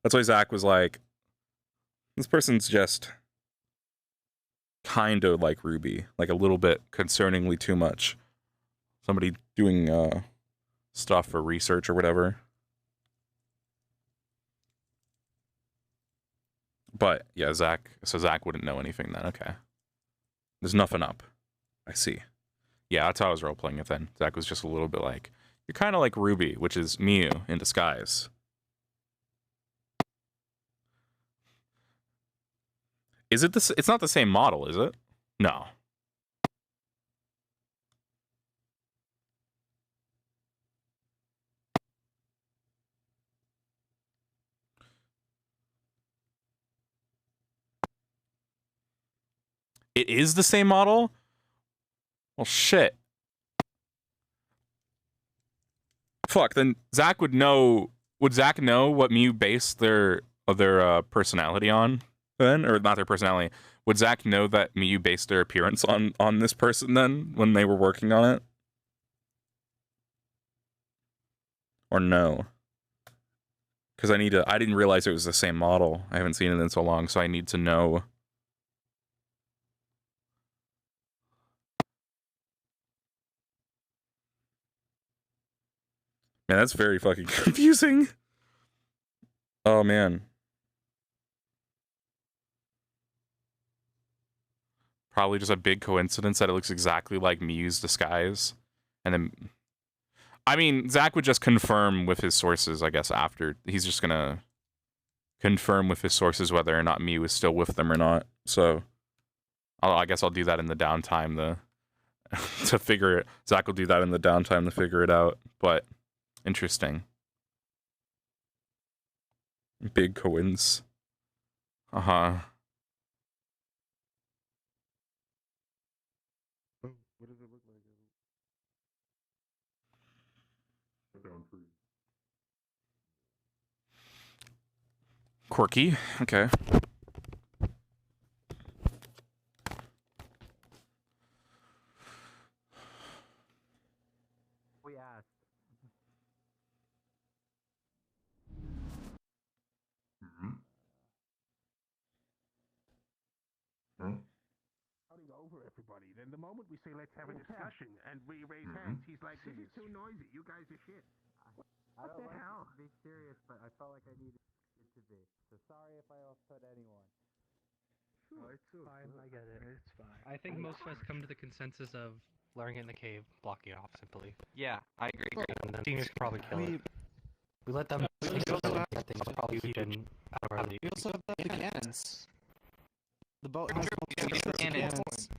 That's why Zach was like, this person's just kind of like Ruby, like a little bit concerningly too much. Somebody doing stuff for research or whatever. But yeah, Zach wouldn't know anything then. Okay. There's nothing up. I see. Yeah, that's how I was role playing it then. Zach was just a little bit like, you're kind of like Ruby, which is Miyu in disguise. Is it this? It's not the same model, is it? No. It is the same model? Well, shit. Fuck, then Zach would know. Would Zach know what Miyu based their personality on then? Or not their personality. Would Zach know that Miyu based their appearance on this person then when they were working on it? Or no? Because I didn't realize it was the same model. I haven't seen it in so long, so I need to know. Man, that's very fucking confusing. Oh, man. Probably just a big coincidence that it looks exactly like Miyu's disguise. And then... I mean, Zach would just confirm with his sources, I guess, after. He's just gonna confirm with his sources whether or not Miyu is still with them or not. So, I guess I'll do that in the downtime to figure it. Zach will do that in the downtime to figure it out. But... interesting. Big coincidence. Uh-huh. Oh, what does it look like? Quirky. Okay. We asked. Shouting over everybody. Then the moment we say let's have a discussion and we raise hands, he's like, "This is too noisy. You guys are shit." What the hell? To be serious, but I felt like I needed it to be. So sorry if I upset anyone. Sure, it's Fine, I get it. It's fine. I think most of us come to the consensus of luring it in the cave, blocking it off simply. Yeah, I agree. And then seniors could probably kill it. We let them think that things probably weaken out of our league. We also have the cannons. The boat has multiple Cannons. cannons.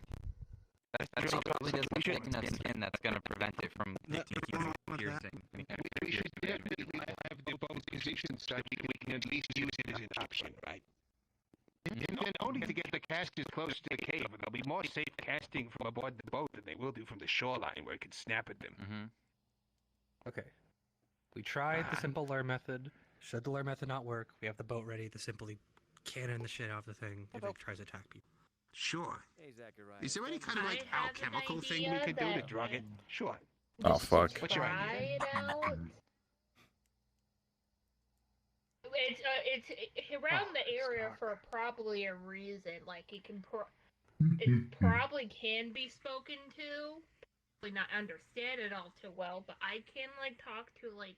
That probably doesn't make enough skin that's going to prevent it from piercing. We should definitely have the boat position so we can at least use it as an option, right? And then only to get the casters close to the cave. They'll be more safe casting from aboard the boat than they will do from the shoreline where it can snap at them. Mm-hmm. Okay. We tried the simple lure method. Should the lure method not work, we have the boat ready to simply cannon the shit out of the thing if it tries to attack people. Sure. Hey, Zacharias. Is there any kind of like I have an alchemical thing we idea could do to that drug it? Sure. Oh fuck. What's your Try idea? it out. It's around the area for probably a reason. Like it can, it probably can be spoken to. Probably not understand it all too well, but I can like talk to like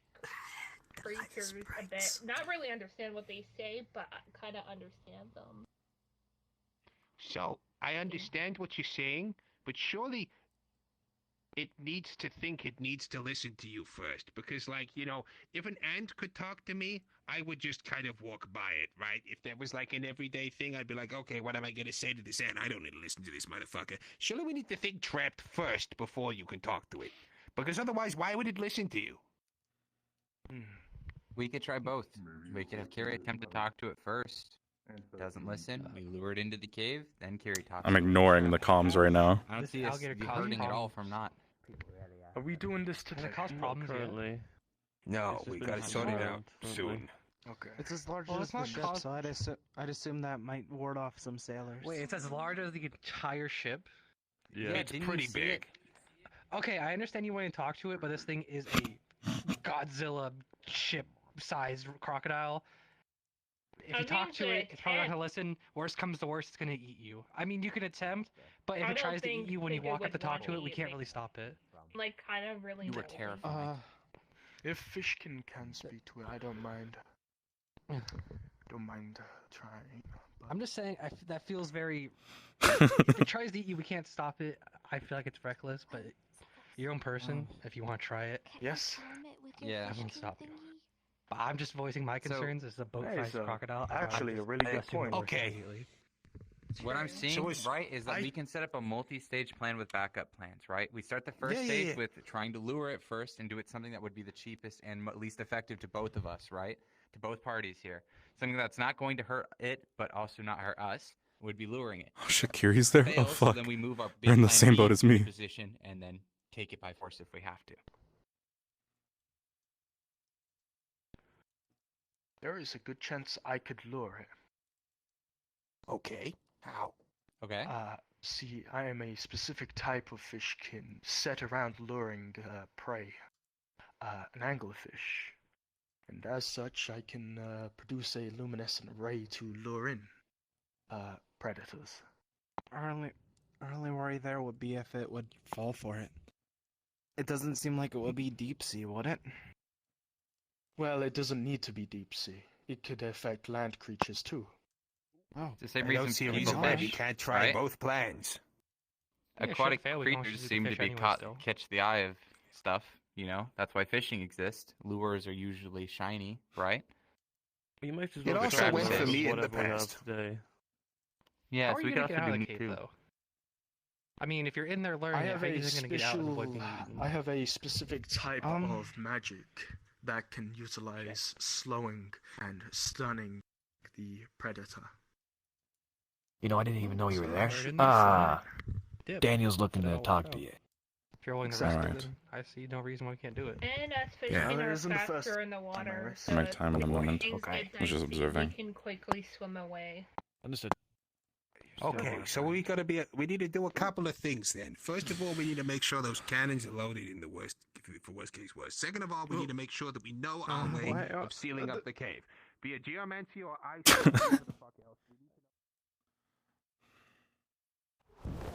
creatures a bit. Not really understand what they say, but kind of understand them. So, I understand what you're saying, but surely it needs to think, it needs to listen to you first. Because, like, you know, if an ant could talk to me, I would just kind of walk by it, right? If that was like an everyday thing, I'd be like, okay, what am I going to say to this ant? I don't need to listen to this motherfucker. Surely we need to think trapped first before you can talk to it. Because otherwise, why would it listen to you? We could try both. We could have Carrie attempt to talk to it first. Doesn't listen. We lure it into the cave, then Carrie talks. I'm ignoring the comms right now. I don't see us hurting at all from not. Are we doing this today? Does it cause problems currently? No, we got to sort it out soon. Okay. It's as large Well, as it's the not ship, cause- so I'd assume that might ward off some sailors. Wait, it's as large as the entire ship? Yeah, it's pretty big. Okay, I understand you want to talk to it, but this thing is a Godzilla ship-sized crocodile. If you talk to it, it's probably not gonna listen. Worst comes to worst, it's gonna eat you. I mean, you can attempt, but if I it don't tries to eat you when you think it walk up to would talk want to it, to we eat can't me. really stop it. Like, kind of really. You were know me. terrified. If Fishkin can speak to it, I don't mind. Don't mind trying. I'm just saying, that feels very. If it tries to eat you, we can't stop it. I feel like it's reckless, but your own person, if you want to try it. Yes. Yeah. I won't stop you. But I'm just voicing my concerns as a boat-sized so crocodile. actually a really good assume point. it works Okay. immediately. What I'm seeing, right, is that we can set up a multi-stage plan with backup plans, right? We start the first stage with trying to lure it first and do it something that would be the cheapest and least effective to both of us, right? To both parties here. Something that's not going to hurt it, but also not hurt us, would be luring it. Oh shit, Kiri's there? Oh Fails, so fuck. then we move our big They're in the plan same B boat as into me. position and then take it by force if we have to. There is a good chance I could lure it. Okay. How? Okay. See, I am a specific type of fishkin set around luring prey, an anglerfish. And as such, I can produce a luminescent ray to lure in predators. Our only worry there would be if it would fall for it. It doesn't seem like it would be deep sea, would it? Well, it doesn't need to be deep sea. It could affect land creatures too. Oh, The same I reason don't see a people reason why we fish, can't try right? both plans. Yeah, sure, Aquatic fail, we can always creatures just do seem to fish be anyway caught, still. catch the eye of stuff, you know? That's why fishing exists. Lures are usually shiny, right? You might as It well also try went for with me in the whatever we have past. today. Yeah, How so are we you could gonna get also out of do the cave, two. though? I mean, if you're in there I learning, have how are a you gonna get out and special. avoid being eaten? I have a specific type of magic that can utilize slowing and stunning the predator. You know, I didn't even know you were there. Where didn't they dip? Daniel's looking So, to talk to you. If you're willing to Exactly. risk it, then I see no reason why we can't do it. And us Yeah. fishing There are isn't the first faster in the time I water. risked I make time in a moment. Things Okay. get I was just dicey, observing. We can quickly swim away. Understood. Okay, so we need to do a couple of things then. First of all, we need to make sure those cannons are loaded in the worst case worst. Second of all, we need to make sure that we know our way why- of sealing up the cave. Be it geomancy or ice or whatever the fuck else. We need to know.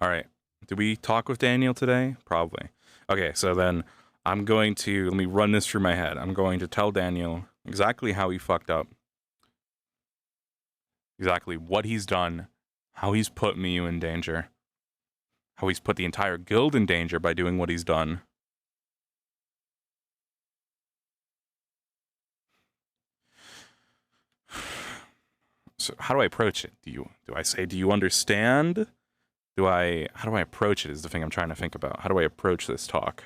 All right. Did we talk with Daniel today? Probably. Okay, so then I'm going to let me run this through my head. I'm going to tell Daniel exactly how he fucked up. Exactly what he's done, how he's put me in danger, how he's put the entire guild in danger by doing what he's done. So how do I approach it? Do I say, do you understand? How do I approach it is the thing I'm trying to think about. How do I approach this talk?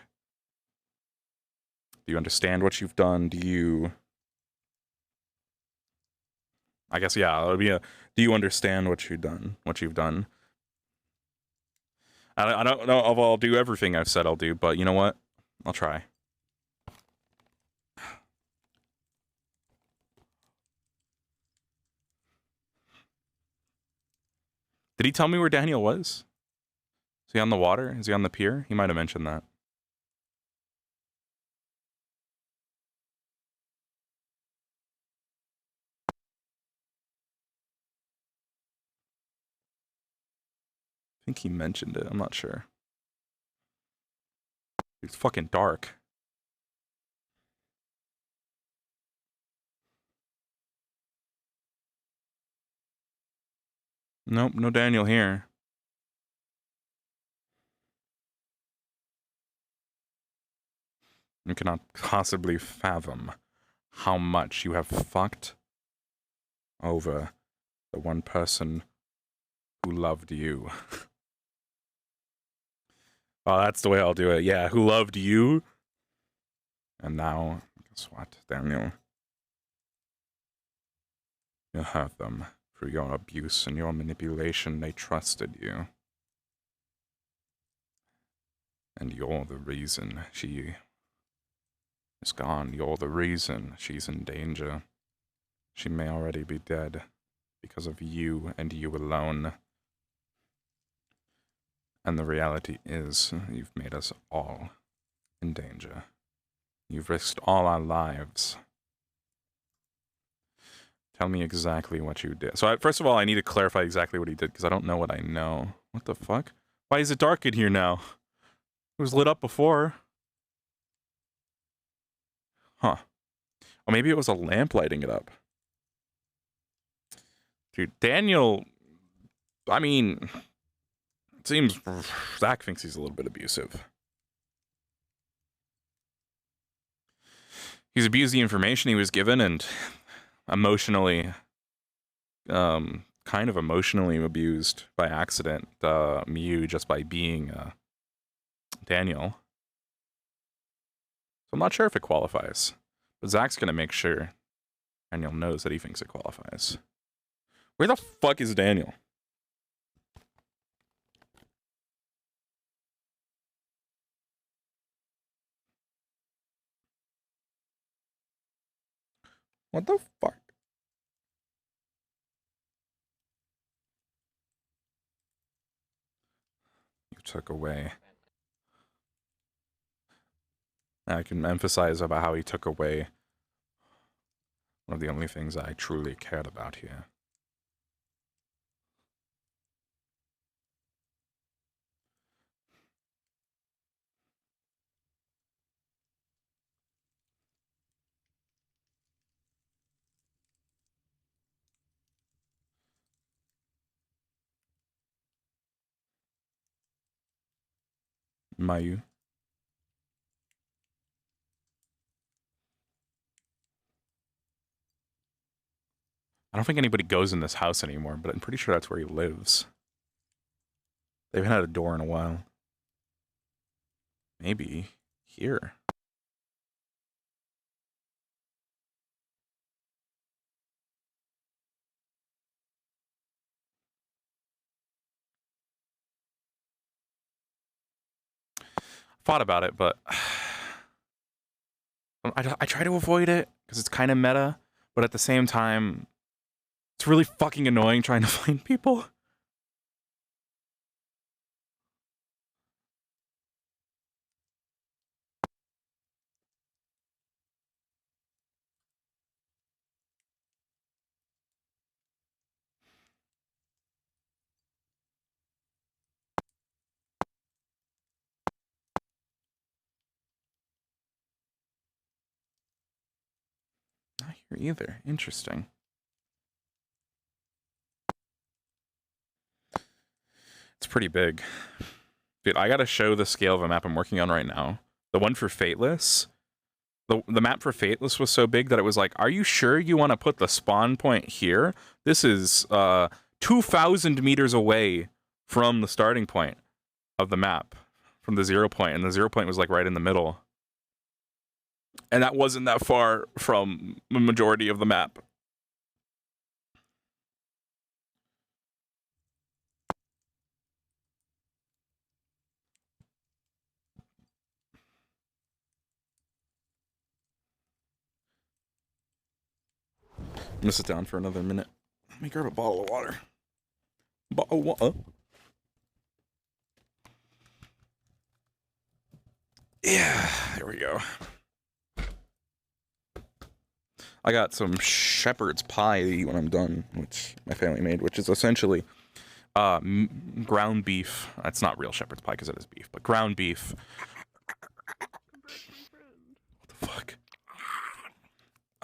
Do you understand what you've done? I guess, yeah, it'll be do you understand what you've done? I don't know if I'll do everything I've said I'll do, but you know what? I'll try. Did he tell me where Daniel was? Is he on the water? Is he on the pier? He might have mentioned that. I think he mentioned it. I'm not sure. It's fucking dark. Nope, no Daniel here. You cannot possibly fathom how much you have fucked over the one person who loved you. Oh, that's the way I'll do it. Yeah, who loved you. And now, guess what, Daniel? You hurt them. Through your abuse and your manipulation, they trusted you. And you're the reason she is gone. You're the reason she's in danger. She may already be dead because of you and you alone. And the reality is, you've made us all in danger. You've risked all our lives. Tell me exactly what you did. So, first of all, I need to clarify exactly what he did, because I don't know what I know. What the fuck? Why is it dark in here now? It was lit up before. Huh. Or maybe it was a lamp lighting it up. Dude, Daniel... I mean... It seems... Zach thinks he's a little bit abusive. He's abused the information he was given and emotionally... kind of emotionally abused by accident Mew just by being Daniel. So I'm not sure if it qualifies. But Zach's gonna make sure Daniel knows that he thinks it qualifies. Where the fuck is Daniel? What the fuck? You took away. I can emphasize about how he took away one of the only things I truly cared about here. Mayu. I don't think anybody goes in this house anymore, but I'm pretty sure that's where he lives. They haven't had a door in a while. Maybe here. Thought about it, but I try to avoid it because it's kind of meta, but at the same time, it's really fucking annoying trying to find people. Not here either. Interesting. It's pretty big. Dude, I gotta show the scale of a map I'm working on right now. The one for Fateless The map for Fateless was so big that it was like, are you sure you want to put the spawn point here? This is 2,000 meters away from the starting point of the map, from the 0 point, and the 0 point was like right in the middle. And that wasn't that far from the majority of the map. I'm gonna sit down for another minute. Let me grab a bottle of water. Bottle of water. Yeah, there we go. I got some shepherd's pie to eat when I'm done, which my family made, which is essentially ground beef. That's not real shepherd's pie because it is beef, but ground beef. What the fuck?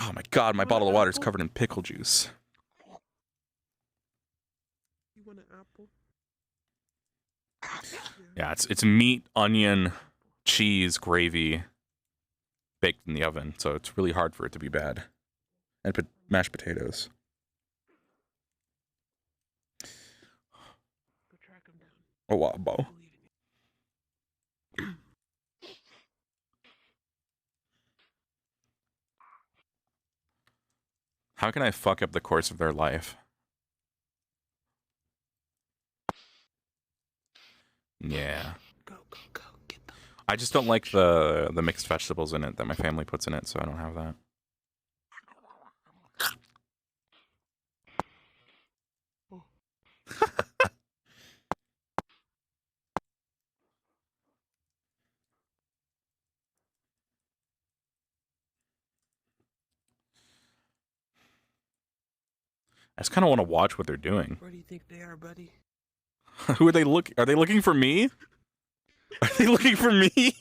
Oh my god, my bottle of water is covered in pickle juice. You want an apple? Yeah, it's meat, onion, cheese, gravy, baked in the oven, so it's really hard for it to be bad. And mashed potatoes. Go track him down. Oh, wow, Bo. How can I fuck up the course of their life? Yeah. Go, get them. I just don't like the mixed vegetables in it that my family puts in it, so I don't have that. I just kind of want to watch what they're doing. Where do you think they are, buddy? Who are they looking? Are they looking for me? Are they looking for me?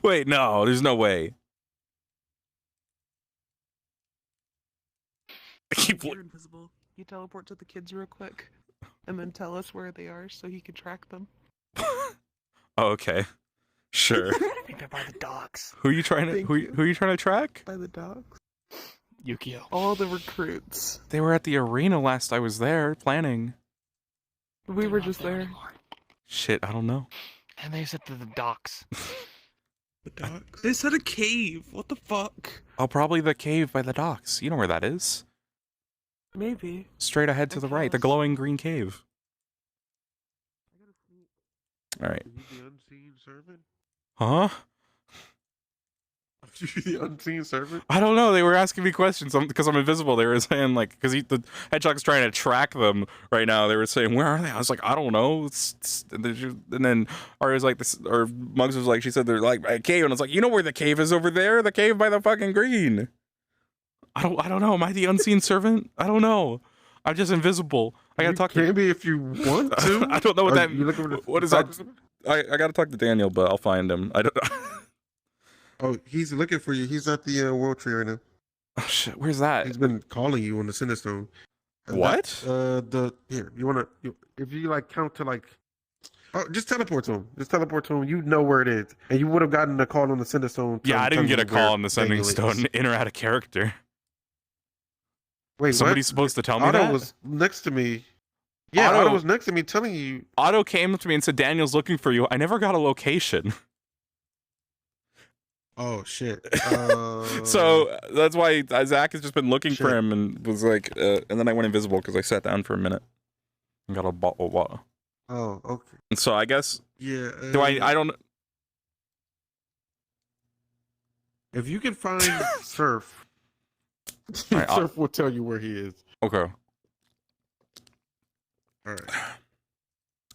Wait, no, there's no way. You're invisible. You teleport to the kids real quick, and then tell us where they are so he can track them. Oh, okay, sure. I think they're by the docks. Who are you trying to? Who are you trying to track? By the dogs. Yukio. All the recruits. They were at the arena last I was there planning. We were just there. Shit, I don't know. And they said to the docks. The docks? They said a cave. What the fuck? Oh, probably the cave by the docks. You know where that is. Maybe. Straight ahead to the right, the glowing green cave. All right. Are you the unseen servant? Huh? Are you the unseen servant? I don't know. They were asking me questions because I'm invisible. They were saying like, because the hedgehog's trying to track them right now. They were saying, "Where are they?" I was like, "I don't know." And then Ari was like, "This," or Muggs was like, "She said they're like by a cave," and I was like, "You know where the cave is over there? The cave by the fucking green." I don't know. Am I the unseen servant? I don't know. I'm just invisible. I gotta talk. Maybe if you want to. I don't know what Are that. you looking for What is that? I gotta talk to Daniel, but I'll find him. I don't. Oh, he's looking for you. He's at the World Tree right now. Oh shit, where's that? He's been calling you on the Cinderstone. What? Here, if you like count to like, oh, just teleport to him. Just teleport to him. You know where it is, and you would have gotten a call on the Cinderstone. Yeah, I didn't get a call on the Sending Stone. In or out of character. Wait, somebody's supposed to tell me Otto that? was next to me. Yeah, Otto was next to me telling you. Otto came up to me and said, "Daniel's looking for you." I never got a location. Oh shit! So that's why Zach has just been looking for him and was like, and then I went invisible because I sat down for a minute and got a bottle of water. Oh, okay. And so I guess. Yeah. Do I don't. If you can find Surf, Right, Surf will tell you where he is. Okay. All right.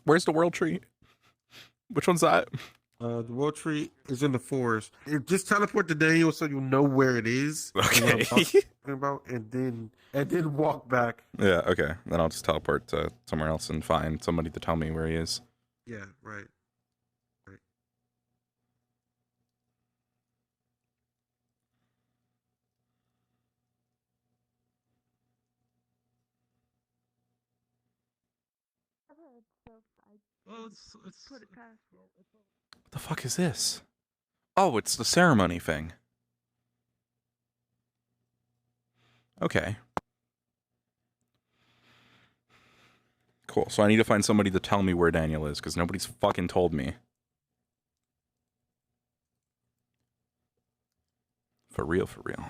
Where's the World Tree? Which one's that? The World Tree is in the forest. Just teleport to Daniel so you know where it is. Okay. About, and then walk back. Yeah. Okay. Then I'll just teleport to somewhere else and find somebody to tell me where he is. Yeah. Right. Well, it's What the fuck is this? Oh, it's the ceremony thing. Okay. Cool. So I need to find somebody to tell me where Daniel is, because nobody's fucking told me. For real, for real.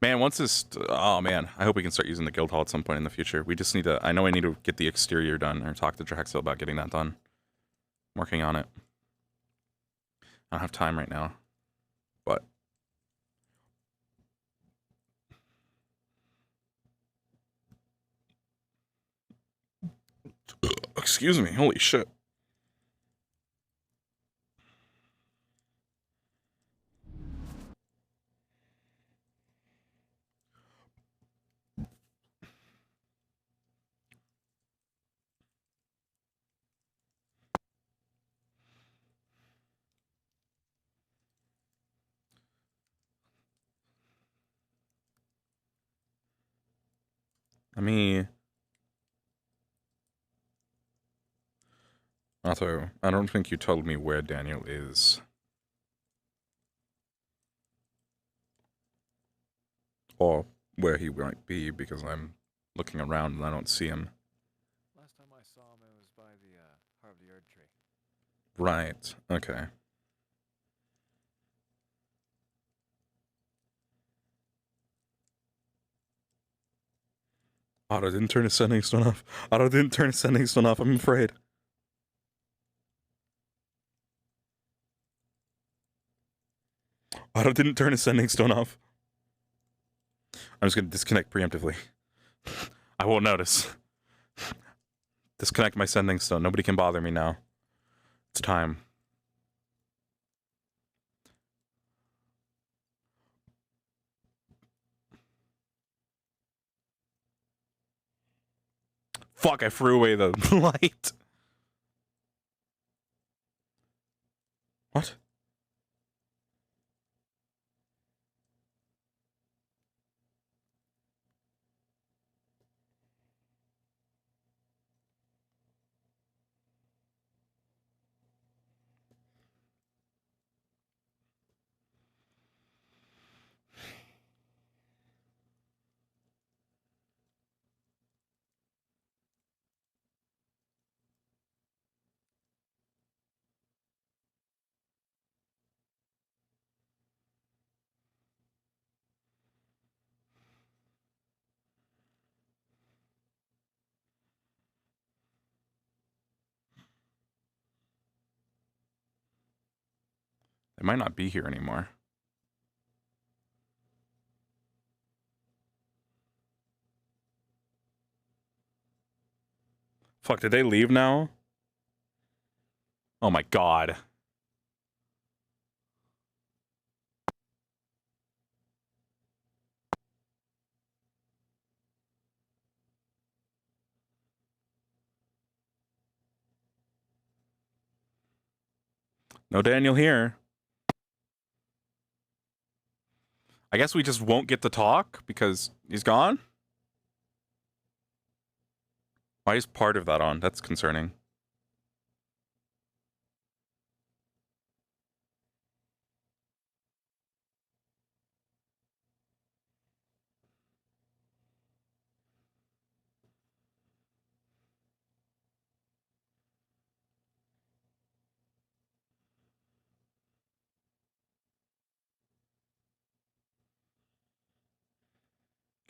Man, once this... Oh, man. I hope we can start using the guild hall at some point in the future. We just need to... I know I need to get the exterior done, or talk to Draxel about getting that done. I'm working on it. I don't have time right now. But... Excuse me. Holy shit. Also, I don't think you told me where Daniel is. Or where he might be, because I'm looking around and I don't see him. Last time I saw him, it was by the heart of the Erd tree. Right. Okay. Otto didn't turn his sending stone off. Otto didn't turn his sending stone off, I'm afraid. Otto didn't turn his sending stone off. I'm just gonna disconnect preemptively. I won't notice. Disconnect my sending stone. Nobody can bother me now. It's time. Fuck, I threw away the light. What? They might not be here anymore. Fuck, did they leave now? Oh my god. No Daniel here. I guess we just won't get to talk because he's gone? Why is part of that on? That's concerning.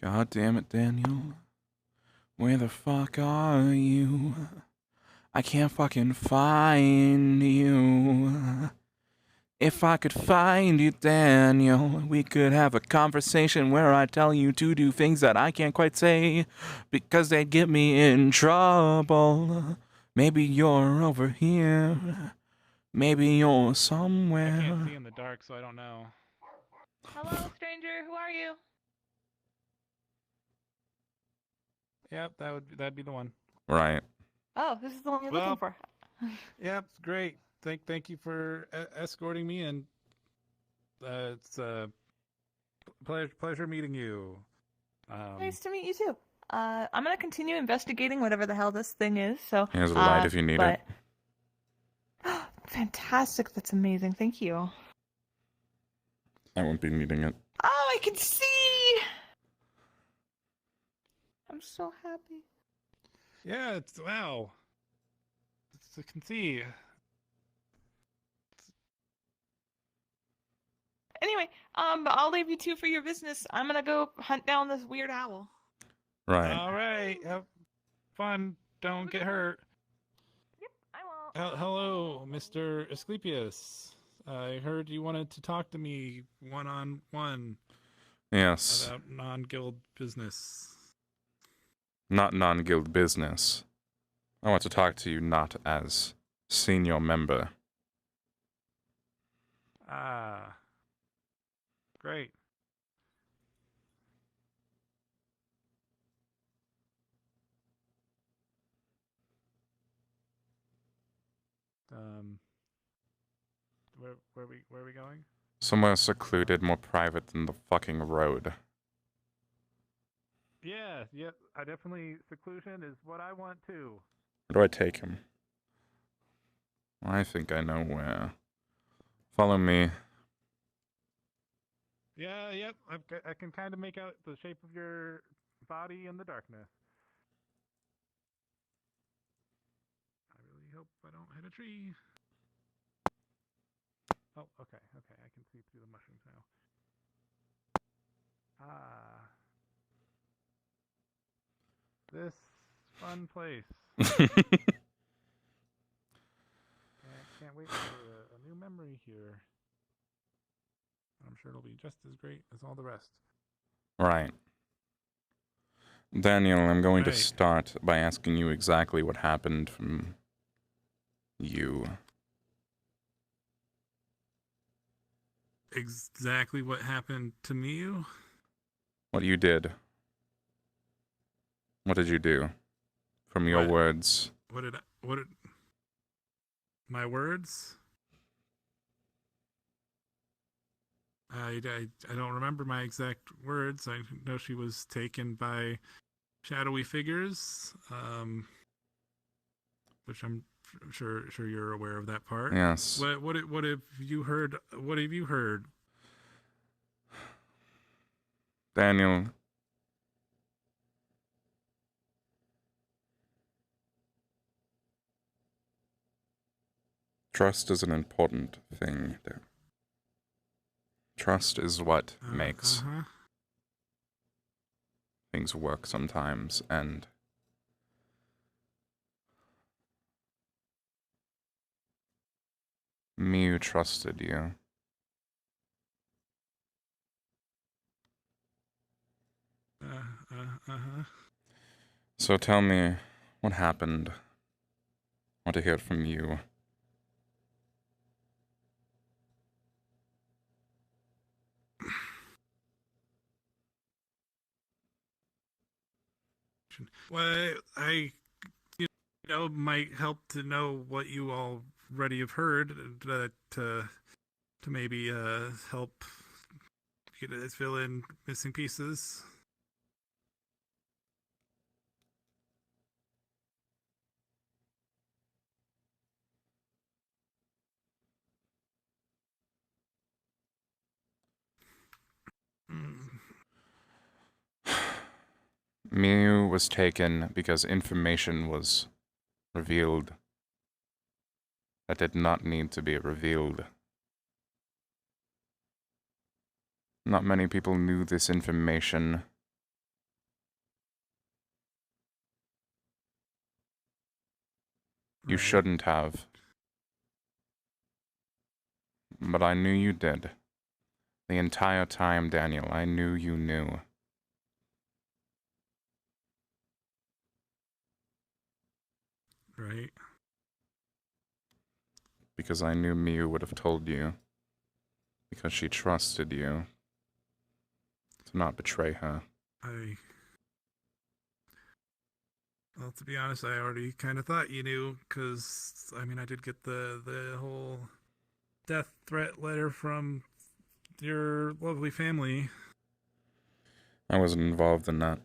God damn it, Daniel. Where the fuck are you? I can't fucking find you. If I could find you, Daniel, we could have a conversation where I tell you to do things that I can't quite say because they'd get me in trouble. Maybe you're over here. Maybe you're somewhere. I can't see in the dark, so I don't know. Hello, stranger. Who are you? Yep, that'd be the one. Right. Oh, this is the one you're Well, looking for. Yep, great. Thank you for escorting me, and it's a pleasure meeting you. Nice to meet you too. I'm gonna continue investigating whatever the hell this thing is. So Here's a light if you need it. Fantastic! That's amazing. Thank you. I won't be needing it. Oh, I can see. I'm so happy. Yeah, it's wow. I can see. Anyway, I'll leave you two for your business. I'm gonna go hunt down this weird owl. Right. All right. Have fun. Don't get hurt. Yep, I won't. Hello, Mr. Asclepius. I heard you wanted to talk to me one-on-one. Yes. About non-guild business. Not non-guild business. I want to talk to you not as senior member. Ah. Great. Where are we going? Somewhere secluded, more private than the fucking road. Yeah, yep. I definitely seclusion is what I want too. Where do I take him? I think I know where. Follow me. Yeah, yep. I can kind of make out the shape of your body in the darkness. I really hope I don't hit a tree. Oh, okay, I can see through the mushrooms now. Ah. This fun place. Can't wait for a new memory here. I'm sure it'll be just as great as all the rest. Right. Daniel, I'm going to start by asking you exactly what happened from you. Exactly what happened to me? What you did. What did you do? From your words. What did my words? I don't remember my exact words. I know she was taken by shadowy figures, which I'm sure you're aware of that part. Yes. What have you heard? What have you heard? Daniel. Trust is an important thing. Trust is what makes things work sometimes, and Miu trusted you. So tell me, what happened? I want to hear it from you. Well, might help to know what you already have heard to maybe help fill in missing pieces. Miu was taken because information was revealed that did not need to be revealed. Not many people knew this information. You shouldn't have. But I knew you did. The entire time, Daniel, I knew you knew. Right. Because I knew Miu would have told you. Because she trusted you. To not betray her. Well, to be honest, I already kind of thought you knew, because, I mean, I did get the whole death threat letter from your lovely family. I wasn't involved in that.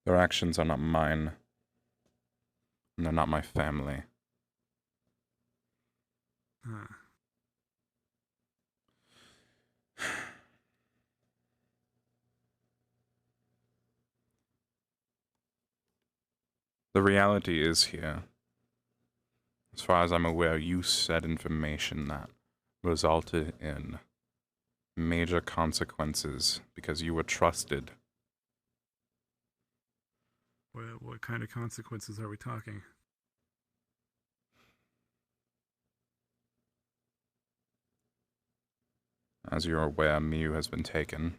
Their actions are not mine, and they're not my family. The reality is here, as far as I'm aware, you said information that resulted in major consequences because you were trusted. What kind of consequences are we talking? As you're aware, Miu has been taken.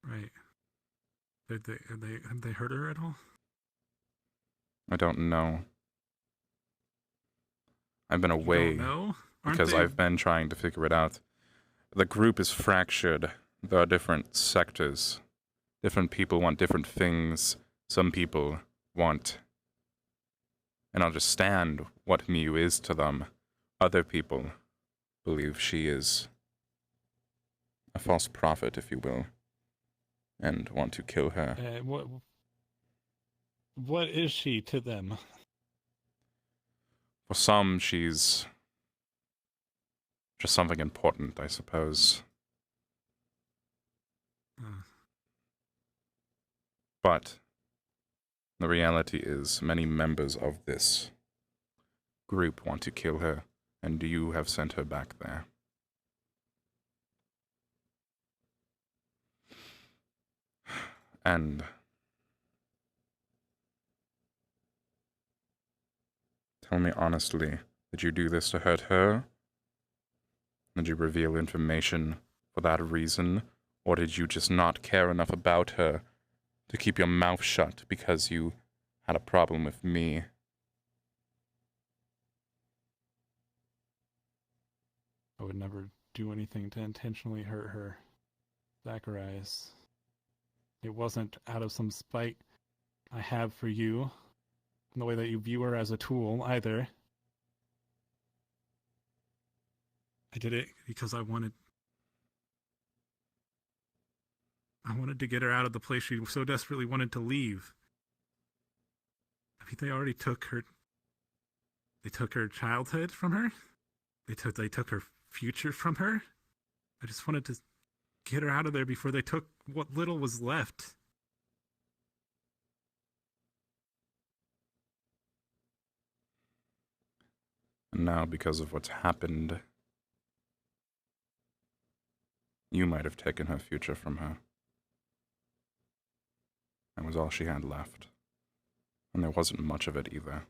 Right. Have they hurt her at all? I don't know. I've been away know? because I've been trying to figure it out. The group is fractured. There are different sectors. Different people want different things. Some people want and understand what Miu is to them. Other people believe she is a false prophet, if you will, and want to kill her. What is she to them? For some, she's just something important, I suppose. But the reality is, many members of this group want to kill her, and you have sent her back there. And tell me honestly, did you do this to hurt her? Did you reveal information for that reason? Or did you just not care enough about her to keep your mouth shut because you had a problem with me? I would never do anything to intentionally hurt her, Zacharias. It wasn't out of some spite I have for you, in the way that you view her as a tool, either. I did it because I wanted to get her out of the place she so desperately wanted to leave. I mean, they already took her childhood from her. They took her future from her. I just wanted to get her out of there before they took what little was left. And now, because of what's happened, you might have taken her future from her. That was all she had left. And there wasn't much of it either.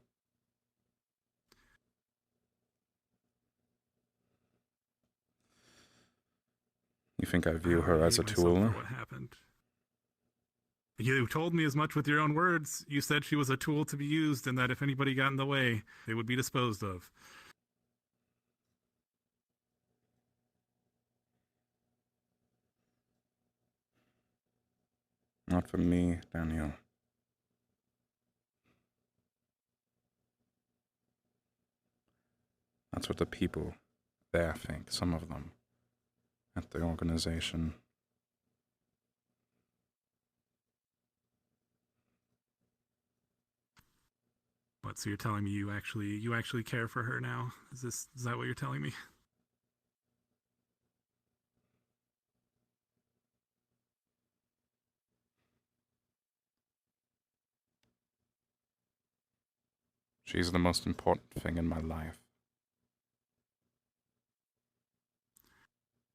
You think I view her as a tool? For what happened. You told me as much with your own words. You said she was a tool to be used and that if anybody got in the way, they would be disposed of. Not for me, Daniel. That's what the people there think, some of them, at the organization. What, so you're telling me you actually care for her now? Is that what you're telling me? She's the most important thing in my life.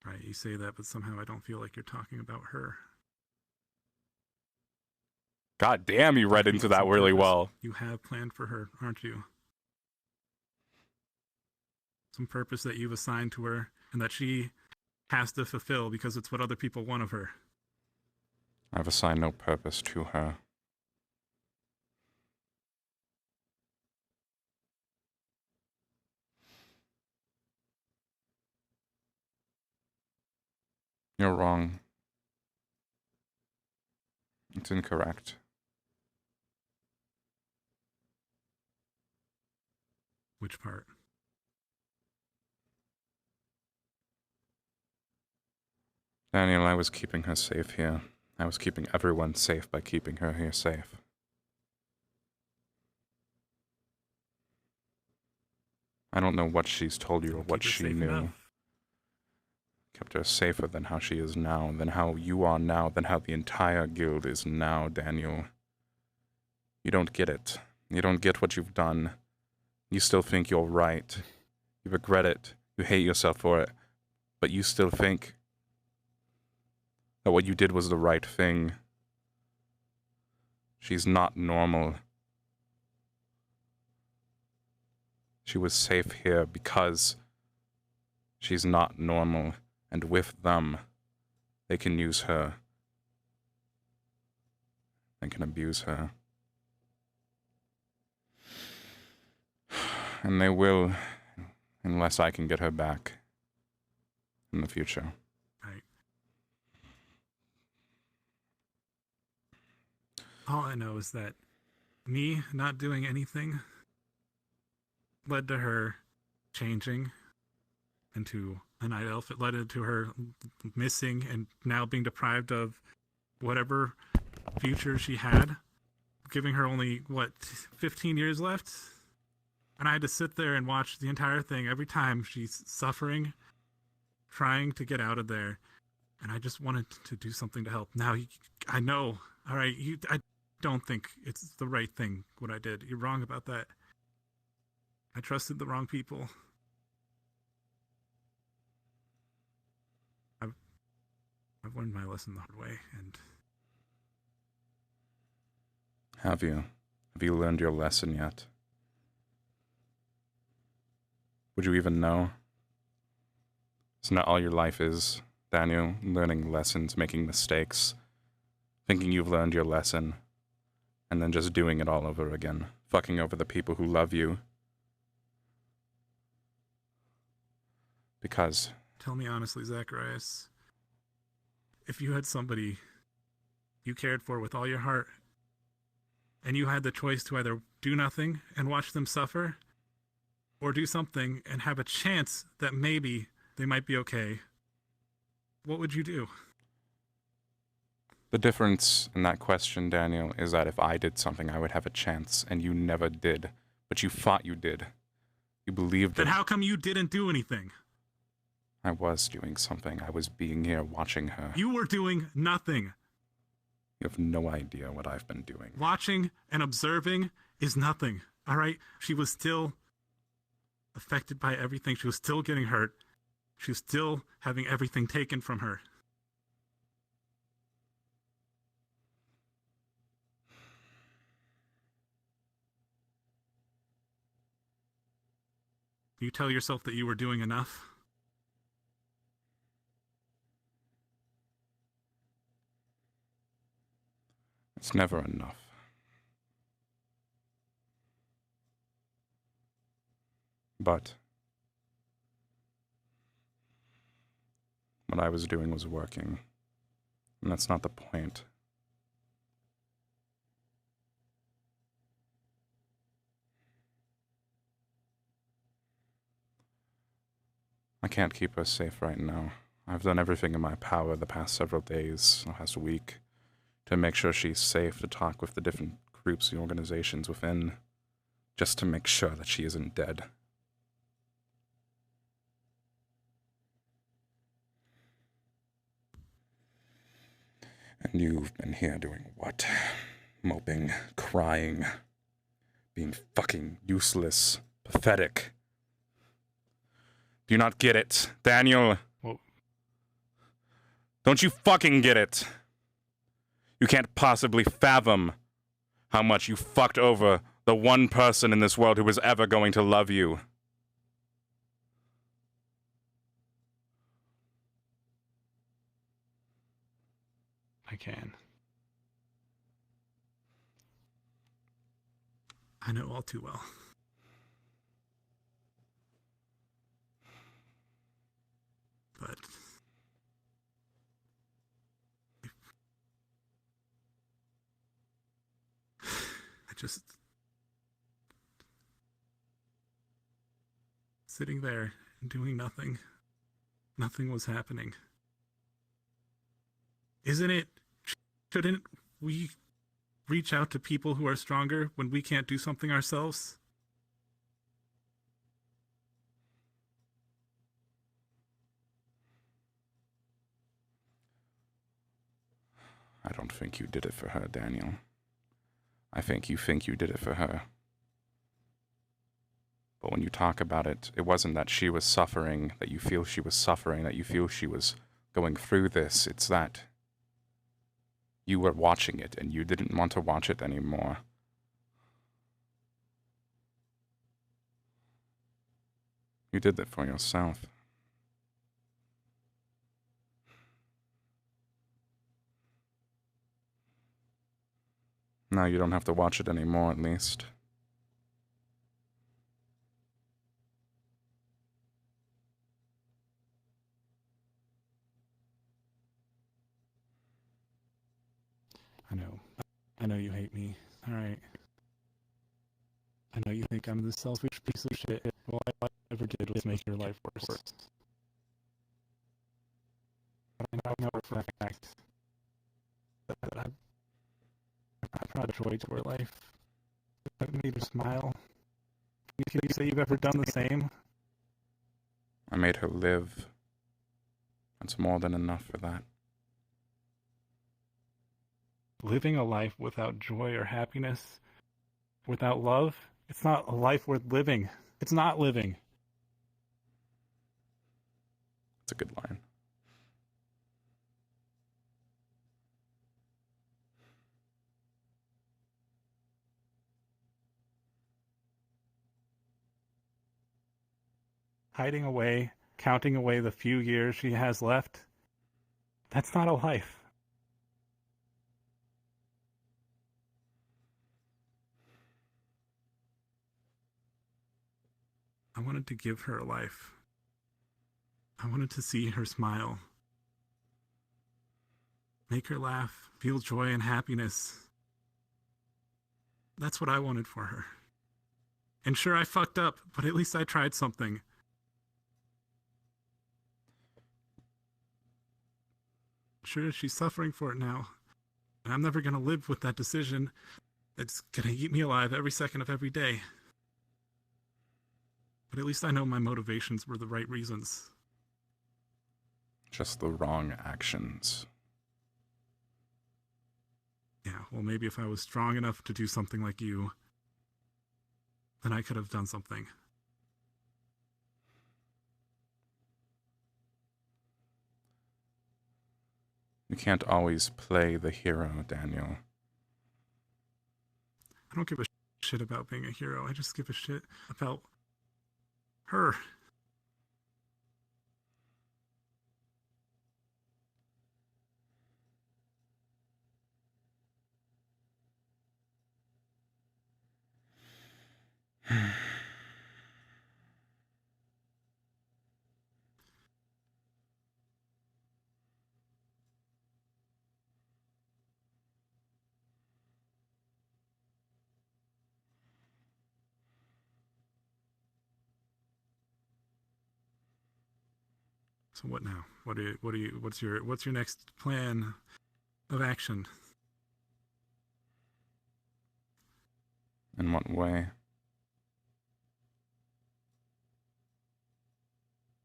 Right, you say that, but somehow I don't feel like you're talking about her. God damn, you read into that really well. You have planned for her, aren't you? Some purpose that you've assigned to her and that she has to fulfill because it's what other people want of her. I've assigned no purpose to her. You're wrong. It's incorrect. Which part? Daniel, I was keeping her safe here. I was keeping everyone safe by keeping her here safe. I don't know what she's told you or what she knew. Kept her safer than how she is now, than how you are now, than how the entire guild is now, Daniel. You don't get it. You don't get what you've done. You still think you're right. You regret it. You hate yourself for it. But you still think that what you did was the right thing. She's not normal. She was safe here because she's not normal, and with them, they can use her. They can abuse her. And they will, unless I can get her back in the future. Right. All I know is that me not doing anything led to her changing into a night elf. It led to her missing and now being deprived of whatever future she had, giving her only, 15 years left? And I had to sit there and watch the entire thing every time she's suffering, trying to get out of there. And I just wanted to do something to help. Now, I know, all right, I don't think it's the right thing, what I did. You're wrong about that. I trusted the wrong people. I've learned my lesson the hard way, and... Have you? Have you learned your lesson yet? Would you even know? Isn't that all your life is, Daniel? Learning lessons, making mistakes, thinking you've learned your lesson, and then just doing it all over again, fucking over the people who love you. Because... Tell me honestly, Zacharias, if you had somebody you cared for with all your heart, and you had the choice to either do nothing and watch them suffer, or do something and have a chance that maybe they might be okay, what would you do? The difference in that question, Daniel, is that if I did something, I would have a chance, and you never did. But you thought you did. You believed it. Then how come you didn't do anything? I was doing something. I was being here watching her. You were doing nothing. You have no idea what I've been doing. Watching and observing is nothing, all right? She was still affected by everything. She was still getting hurt. She was still having everything taken from her. You tell yourself that you were doing enough? It's never enough. But what I was doing was working. And that's not the point. I can't keep her safe right now. I've done everything in my power the past several days, the past week, to make sure she's safe, to talk with the different groups and organizations within, just to make sure that she isn't dead. And you've been here doing what? Moping, crying, being fucking useless, pathetic. Do you not get it, Daniel? Well, don't you fucking get it? You can't possibly fathom how much you fucked over the one person in this world who was ever going to love you. I can. I know all too well. But I just sitting there and doing nothing. Nothing was happening. Isn't it Shouldn't we reach out to people who are stronger when we can't do something ourselves? I don't think you did it for her, Daniel. I think you did it for her. But when you talk about it, it wasn't that she was suffering, that you feel she was suffering, that you feel she was going through this. It's that you were watching it and you didn't want to watch it anymore. You did that for yourself. Now you don't have to watch it anymore, at least. I know you hate me. Alright. I know you think I'm this selfish piece of shit. All I ever did was make your life worse. But I know for a fact that I brought joy to her life. I made her smile. Can you say you've ever done the same? I made her live. That's more than enough for that. Living a life without joy or happiness, without love, it's not a life worth living. It's not living. That's a good line. Hiding away, counting away the few years she has left, that's not a life. I wanted to give her a life. I wanted to see her smile. Make her laugh, feel joy and happiness. That's what I wanted for her. And sure, I fucked up, but at least I tried something. Sure, she's suffering for it now. And I'm never gonna live with that decision. It's gonna eat me alive every second of every day. But at least I know my motivations were the right reasons. Just the wrong actions. Yeah, well, maybe if I was strong enough to do something like you, then I could have done something. You can't always play the hero, Daniel. I don't give a shit about being a hero. I just give a shit about her. So what now? What's your next plan of action? In what way?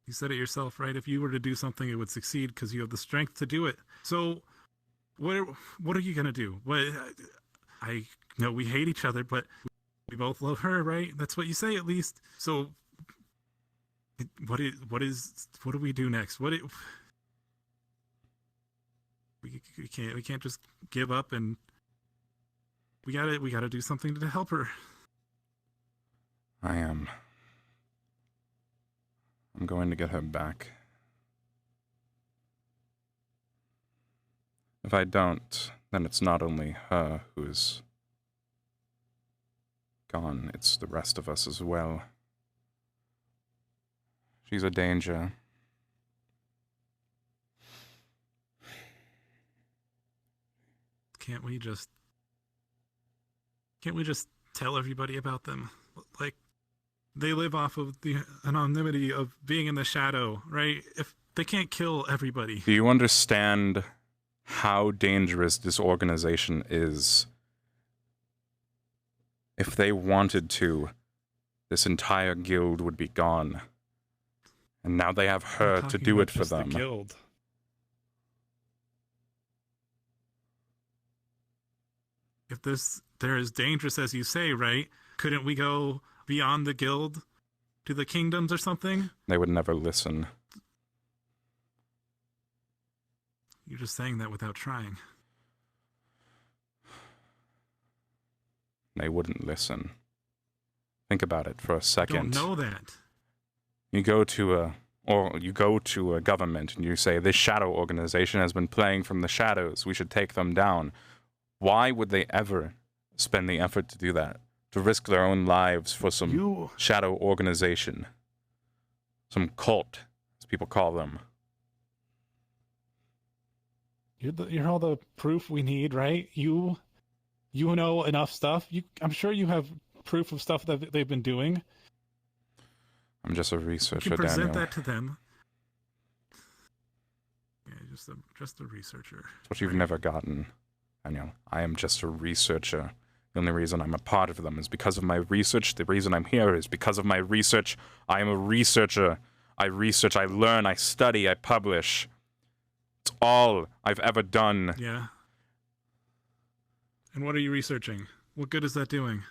You said it yourself, right? If you were to do something, it would succeed because you have the strength to do it. So, what are you gonna do? I know we hate each other, but we both love her, right? That's what you say, at least. So, what do we do next? We can't just give up, and we gotta do something to help her. I'm going to get her back. If I don't, then it's not only her who's gone, it's the rest of us as well. She's a danger. Can't we just tell everybody about them? Like, they live off of the anonymity of being in the shadow, right? If they can't kill everybody. Do you understand how dangerous this organization is. If they wanted to, this entire guild would be gone. And now they have her to do it for them. The guild. If they're as dangerous as you say, right? Couldn't we go beyond the guild to the kingdoms or something? They would never listen. You're just saying that without trying. They wouldn't listen. Think about it for a second. Don't know that. You go to a government and you say, this shadow organization has been playing from the shadows. We should take them down. Why would they ever spend the effort to do that? To risk their own lives for some shadow organization? Some cult, as people call them. You're all the proof we need, right? You know enough stuff. I'm sure you have proof of stuff that they've been doing. I'm just a researcher, You can present Daniel. that to them. Yeah, just a researcher. That's what you've never gotten, Daniel. I am just a researcher. The only reason I'm a part of them is because of my research. The reason I'm here is because of my research. I am a researcher. I research, I learn, I study, I publish. It's all I've ever done. Yeah. And what are you researching? What good is that doing?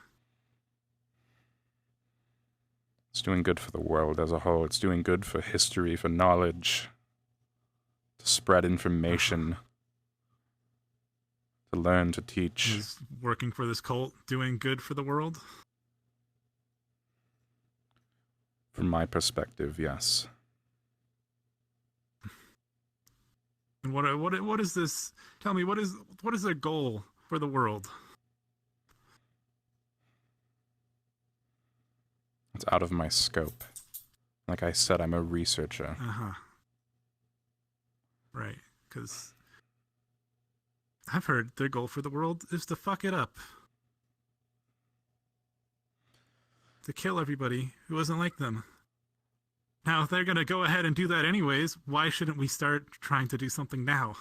It's doing good for the world as a whole. It's doing good for history, for knowledge, to spread information, to learn, to teach. Is working for this cult doing good for the world? From my perspective, yes. And what is this? Tell me, what is their goal for the world? It's out of my scope. Like I said, I'm a researcher. Uh-huh. Right, because I've heard their goal for the world is to fuck it up. To kill everybody who isn't like them. Now, if they're going to go ahead and do that anyways, why shouldn't we start trying to do something now?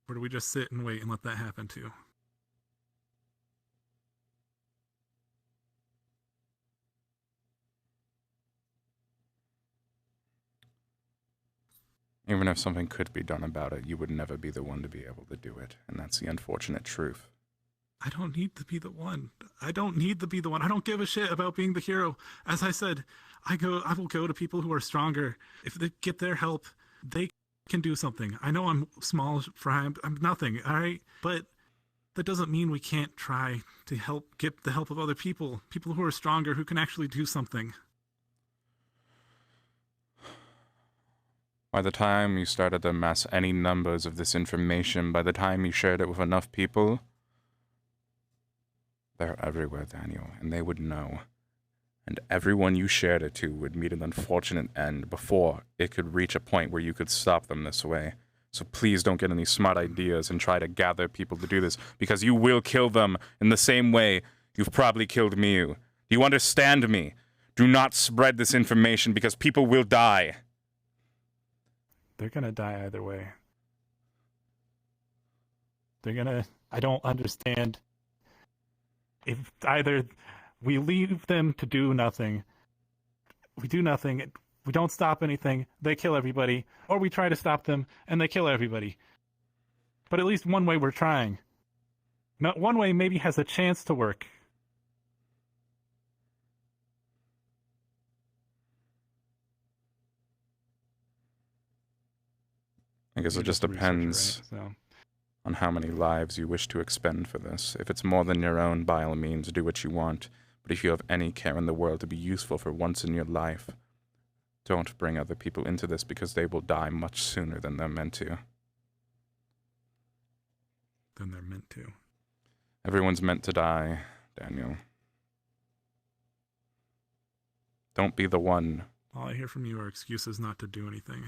Or do we just sit and wait and let that happen too? Even if something could be done about it, you would never be the one to be able to do it. And that's the unfortunate truth. I don't need to be the one. I don't need to be the one. I don't give a shit about being the hero. As I said, I will go to people who are stronger. If they get their help, they can do something. I know I'm small fry. I'm nothing, all right? But that doesn't mean we can't try to get the help of other people. People who are stronger, who can actually do something. By the time you started to amass any numbers of this information, by the time you shared it with enough people, they're everywhere, Daniel, and they would know. And everyone you shared it to would meet an unfortunate end before it could reach a point where you could stop them this way. So please don't get any smart ideas and try to gather people to do this, because you will kill them in the same way you've probably killed me. Do you understand me? Do not spread this information because people will die. They're gonna die either way. I don't understand. If either we leave them to do nothing, we do nothing, we don't stop anything, they kill everybody, or we try to stop them and they kill everybody. But at least one way we're trying. One way maybe has a chance to work. I guess it just depends on how many lives you wish to expend for this. If it's more than your own, by all means, do what you want. But if you have any care in the world to be useful for once in your life, don't bring other people into this, because they will die much sooner than they're meant to. Than they're meant to. Everyone's meant to die, Daniel. Don't be the one. All I hear from you are excuses not to do anything.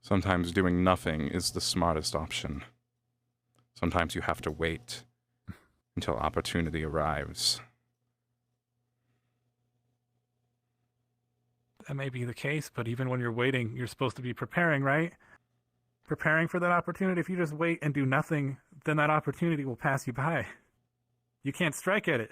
Sometimes doing nothing is the smartest option. Sometimes you have to wait until opportunity arrives. That may be the case, but even when you're waiting, you're supposed to be preparing, right? Preparing for that opportunity. If you just wait and do nothing, then that opportunity will pass you by. You can't strike at it.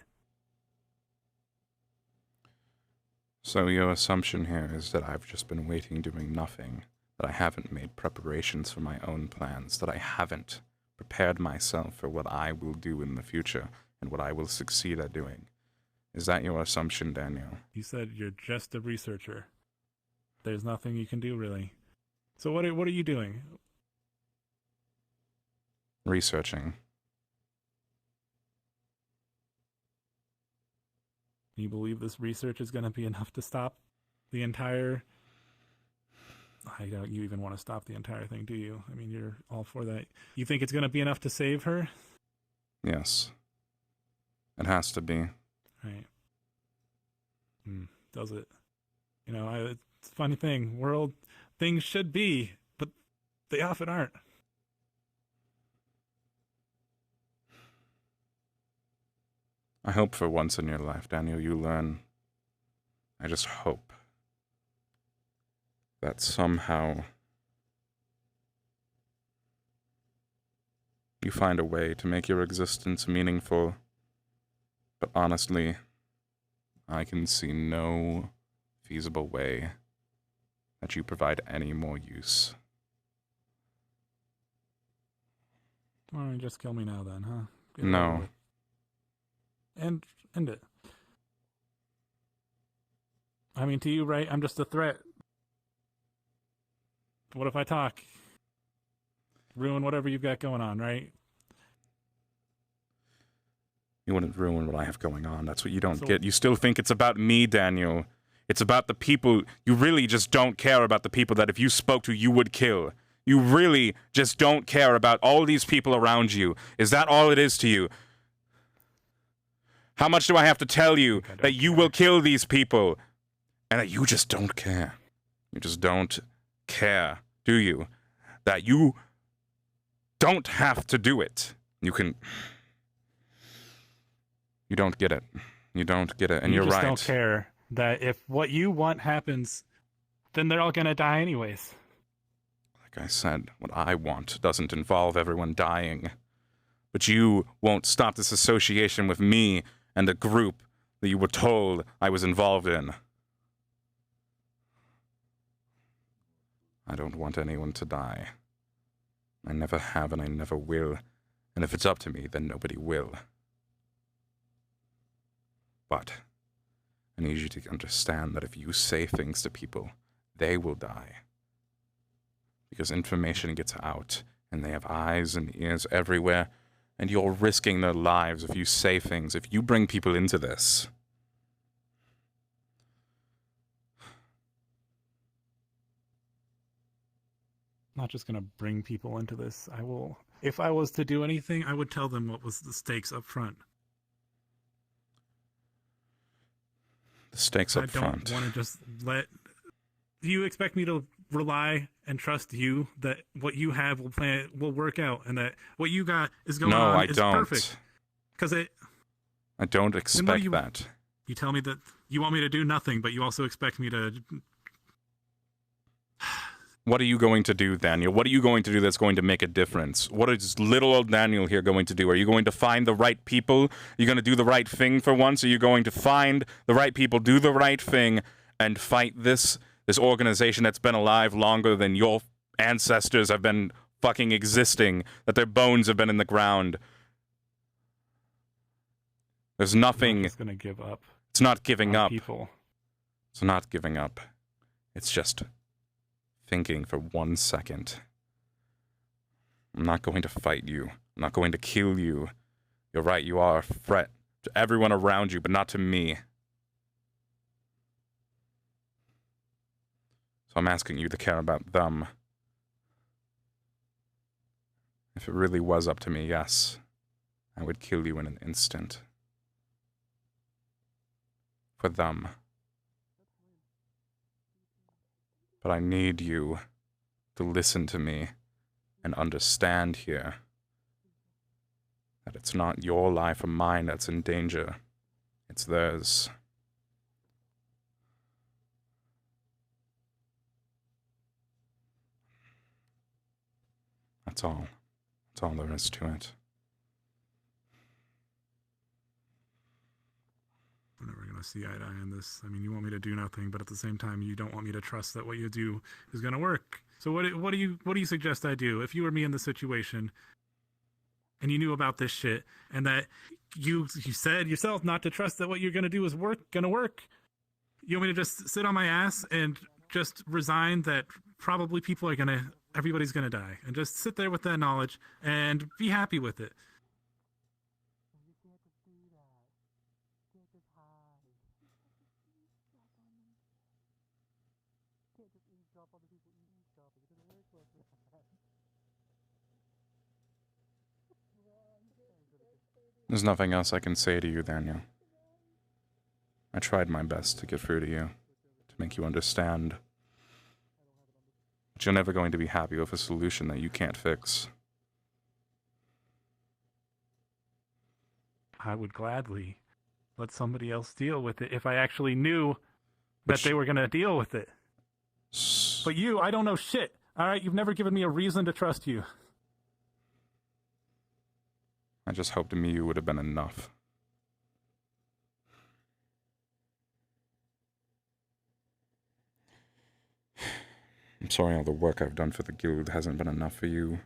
So your assumption here is that I've just been waiting doing nothing, that I haven't made preparations for my own plans, that I haven't prepared myself for what I will do in the future and what I will succeed at doing. Is that your assumption, Daniel? You said you're just a researcher. There's nothing you can do, really. So what are you doing? Researching. You believe this research is going to be enough to stop the entire... I doubt you even want to stop the entire thing, do you? I mean, you're all for that. You think it's going to be enough to save her? Yes. It has to be. Right. Does it? You know, it's a funny thing. Things should be, but they often aren't. I hope for once in your life, Daniel, you learn. I just hope that somehow you find a way to make your existence meaningful. But honestly, I can see no feasible way that you provide any more use. Why don't you just kill me now then, huh? Get No. over it. And end it. I mean, to you, right? I'm just a threat. What if I talk? Ruin whatever you've got going on, right? You wouldn't ruin what I have going on. That's what you don't get. You still think it's about me, Daniel. It's about the people. You really just don't care about the people that if you spoke to, you would kill. You really just don't care about all these people around you. Is that all it is to you? How much do I have to tell you that you will kill these people and that you just don't care? You just don't care, do you? That you don't have to do it. You don't get it. You don't get it, and you're right. You just don't care that if what you want happens, then they're all gonna die anyways. Like I said, what I want doesn't involve everyone dying. But you won't stop this association with me and the group that you were told I was involved in. I don't want anyone to die. I never have and I never will. And if it's up to me, then nobody will. But I need you to understand that if you say things to people, they will die. Because information gets out, and they have eyes and ears everywhere, and you're risking their lives if you say things, if you bring people into this. I'm not just gonna bring people into this. I will, if I was to do anything, I would tell them what was the stakes up front. The stakes up front. I don't want to just let... Do you expect me to rely and trust you that what you have will work out and that what you got is going on is perfect? Because I don't expect that. You tell me that you want me to do nothing, but you also expect me to... What are you going to do, Daniel? What are you going to do that's going to make a difference? What is little old Daniel here going to do? Are you going to find the right people? Are you going to do the right thing for once? Are you going to find the right people, do the right thing, and fight this organization that's been alive longer than your ancestors have been fucking existing, that their bones have been in the ground? There's nothing... I'm just going to give up. It's not giving up. People. It's not giving up. It's just... thinking for 1 second. I'm not going to fight you. I'm not going to kill you. You're right, you are a threat to everyone around you, but not to me. So I'm asking you to care about them. If it really was up to me, yes, I would kill you in an instant. For them. But I need you to listen to me and understand here That it's not your life or mine that's in danger. It's theirs. That's all. That's all there is to it. We're never going to see eye to eye on this. I mean, you want me to do nothing, but at the same time, you don't want me to trust that what you do is going to work. So what do you suggest I do? If you were me in this situation, and you knew about this shit, and that you said yourself not to trust that what you're going to do is going to work, you want me to just sit on my ass and just resign that probably everybody's going to die, and just sit there with that knowledge and be happy with it? There's nothing else I can say to you, Daniel. I tried my best to get through to you, to make you understand. But you're never going to be happy with a solution that you can't fix. I would gladly let somebody else deal with it if I actually knew that they were going to deal with it. But you, I don't know shit. All right, you've never given me a reason to trust you. I just hoped to me you would have been enough. I'm sorry all the work I've done for the guild hasn't been enough for you.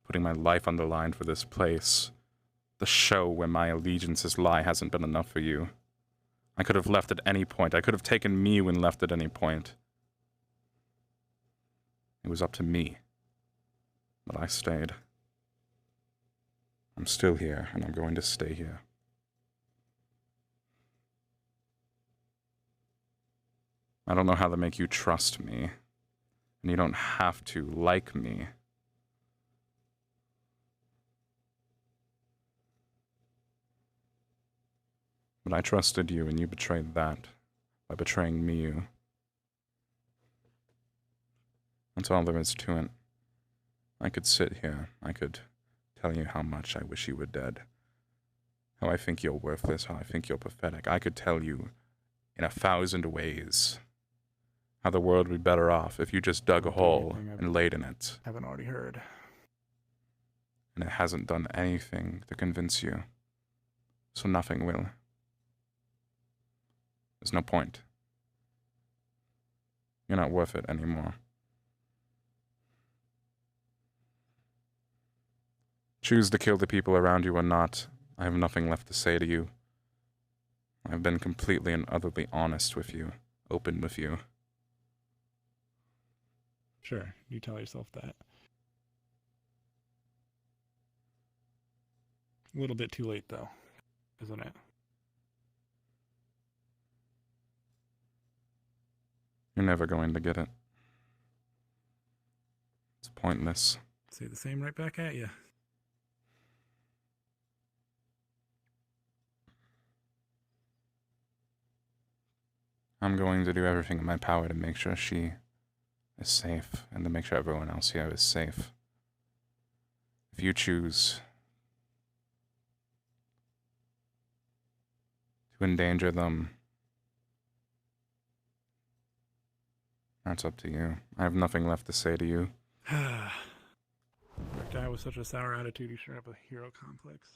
Putting my life on the line for this place, the show where my allegiances lie, hasn't been enough for you. I could have left at any point. I could have taken Mew and left at any point. It was up to me. But I stayed. I'm still here, and I'm going to stay here. I don't know how to make you trust me, and you don't have to like me. But I trusted you, and you betrayed that by betraying me. That's all there is to it. I could sit here. I could tell you how much I wish you were dead. How I think you're worthless. How I think you're pathetic. I could tell you in 1,000 ways how the world would be better off if you just dug a hole and laid in it. Haven't already heard. And it hasn't done anything to convince you. So nothing will. There's no point. You're not worth it anymore. Choose to kill the people around you or not. I have nothing left to say to you. I've been completely and utterly honest with you, open with you. Sure, you tell yourself that. A little bit too late, though, isn't it? You're never going to get it. It's pointless. Say the same right back at you. I'm going to do everything in my power to make sure she is safe and to make sure everyone else here is safe. If you choose to endanger them, that's up to you. I have nothing left to say to you. A guy with such a sour attitude, you sure have a hero complex.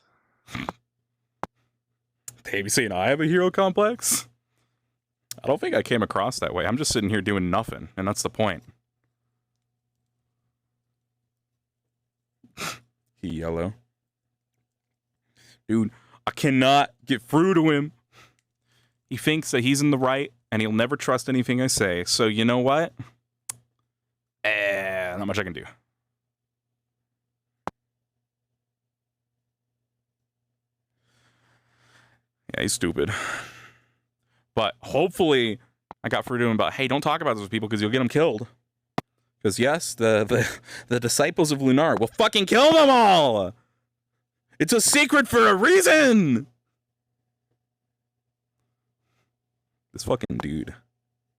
Dave, you saying I have a hero complex? I don't think I came across that way. I'm just sitting here doing nothing, and that's the point. He yellow. Dude, I cannot get through to him. He thinks that he's in the right, and he'll never trust anything I say. So you know what? Not much I can do. Yeah, he's stupid. But hopefully I got through to him about, hey, don't talk about those people because you'll get them killed. Because yes, the disciples of Lunar will fucking kill them all. It's a secret for a reason. This fucking dude.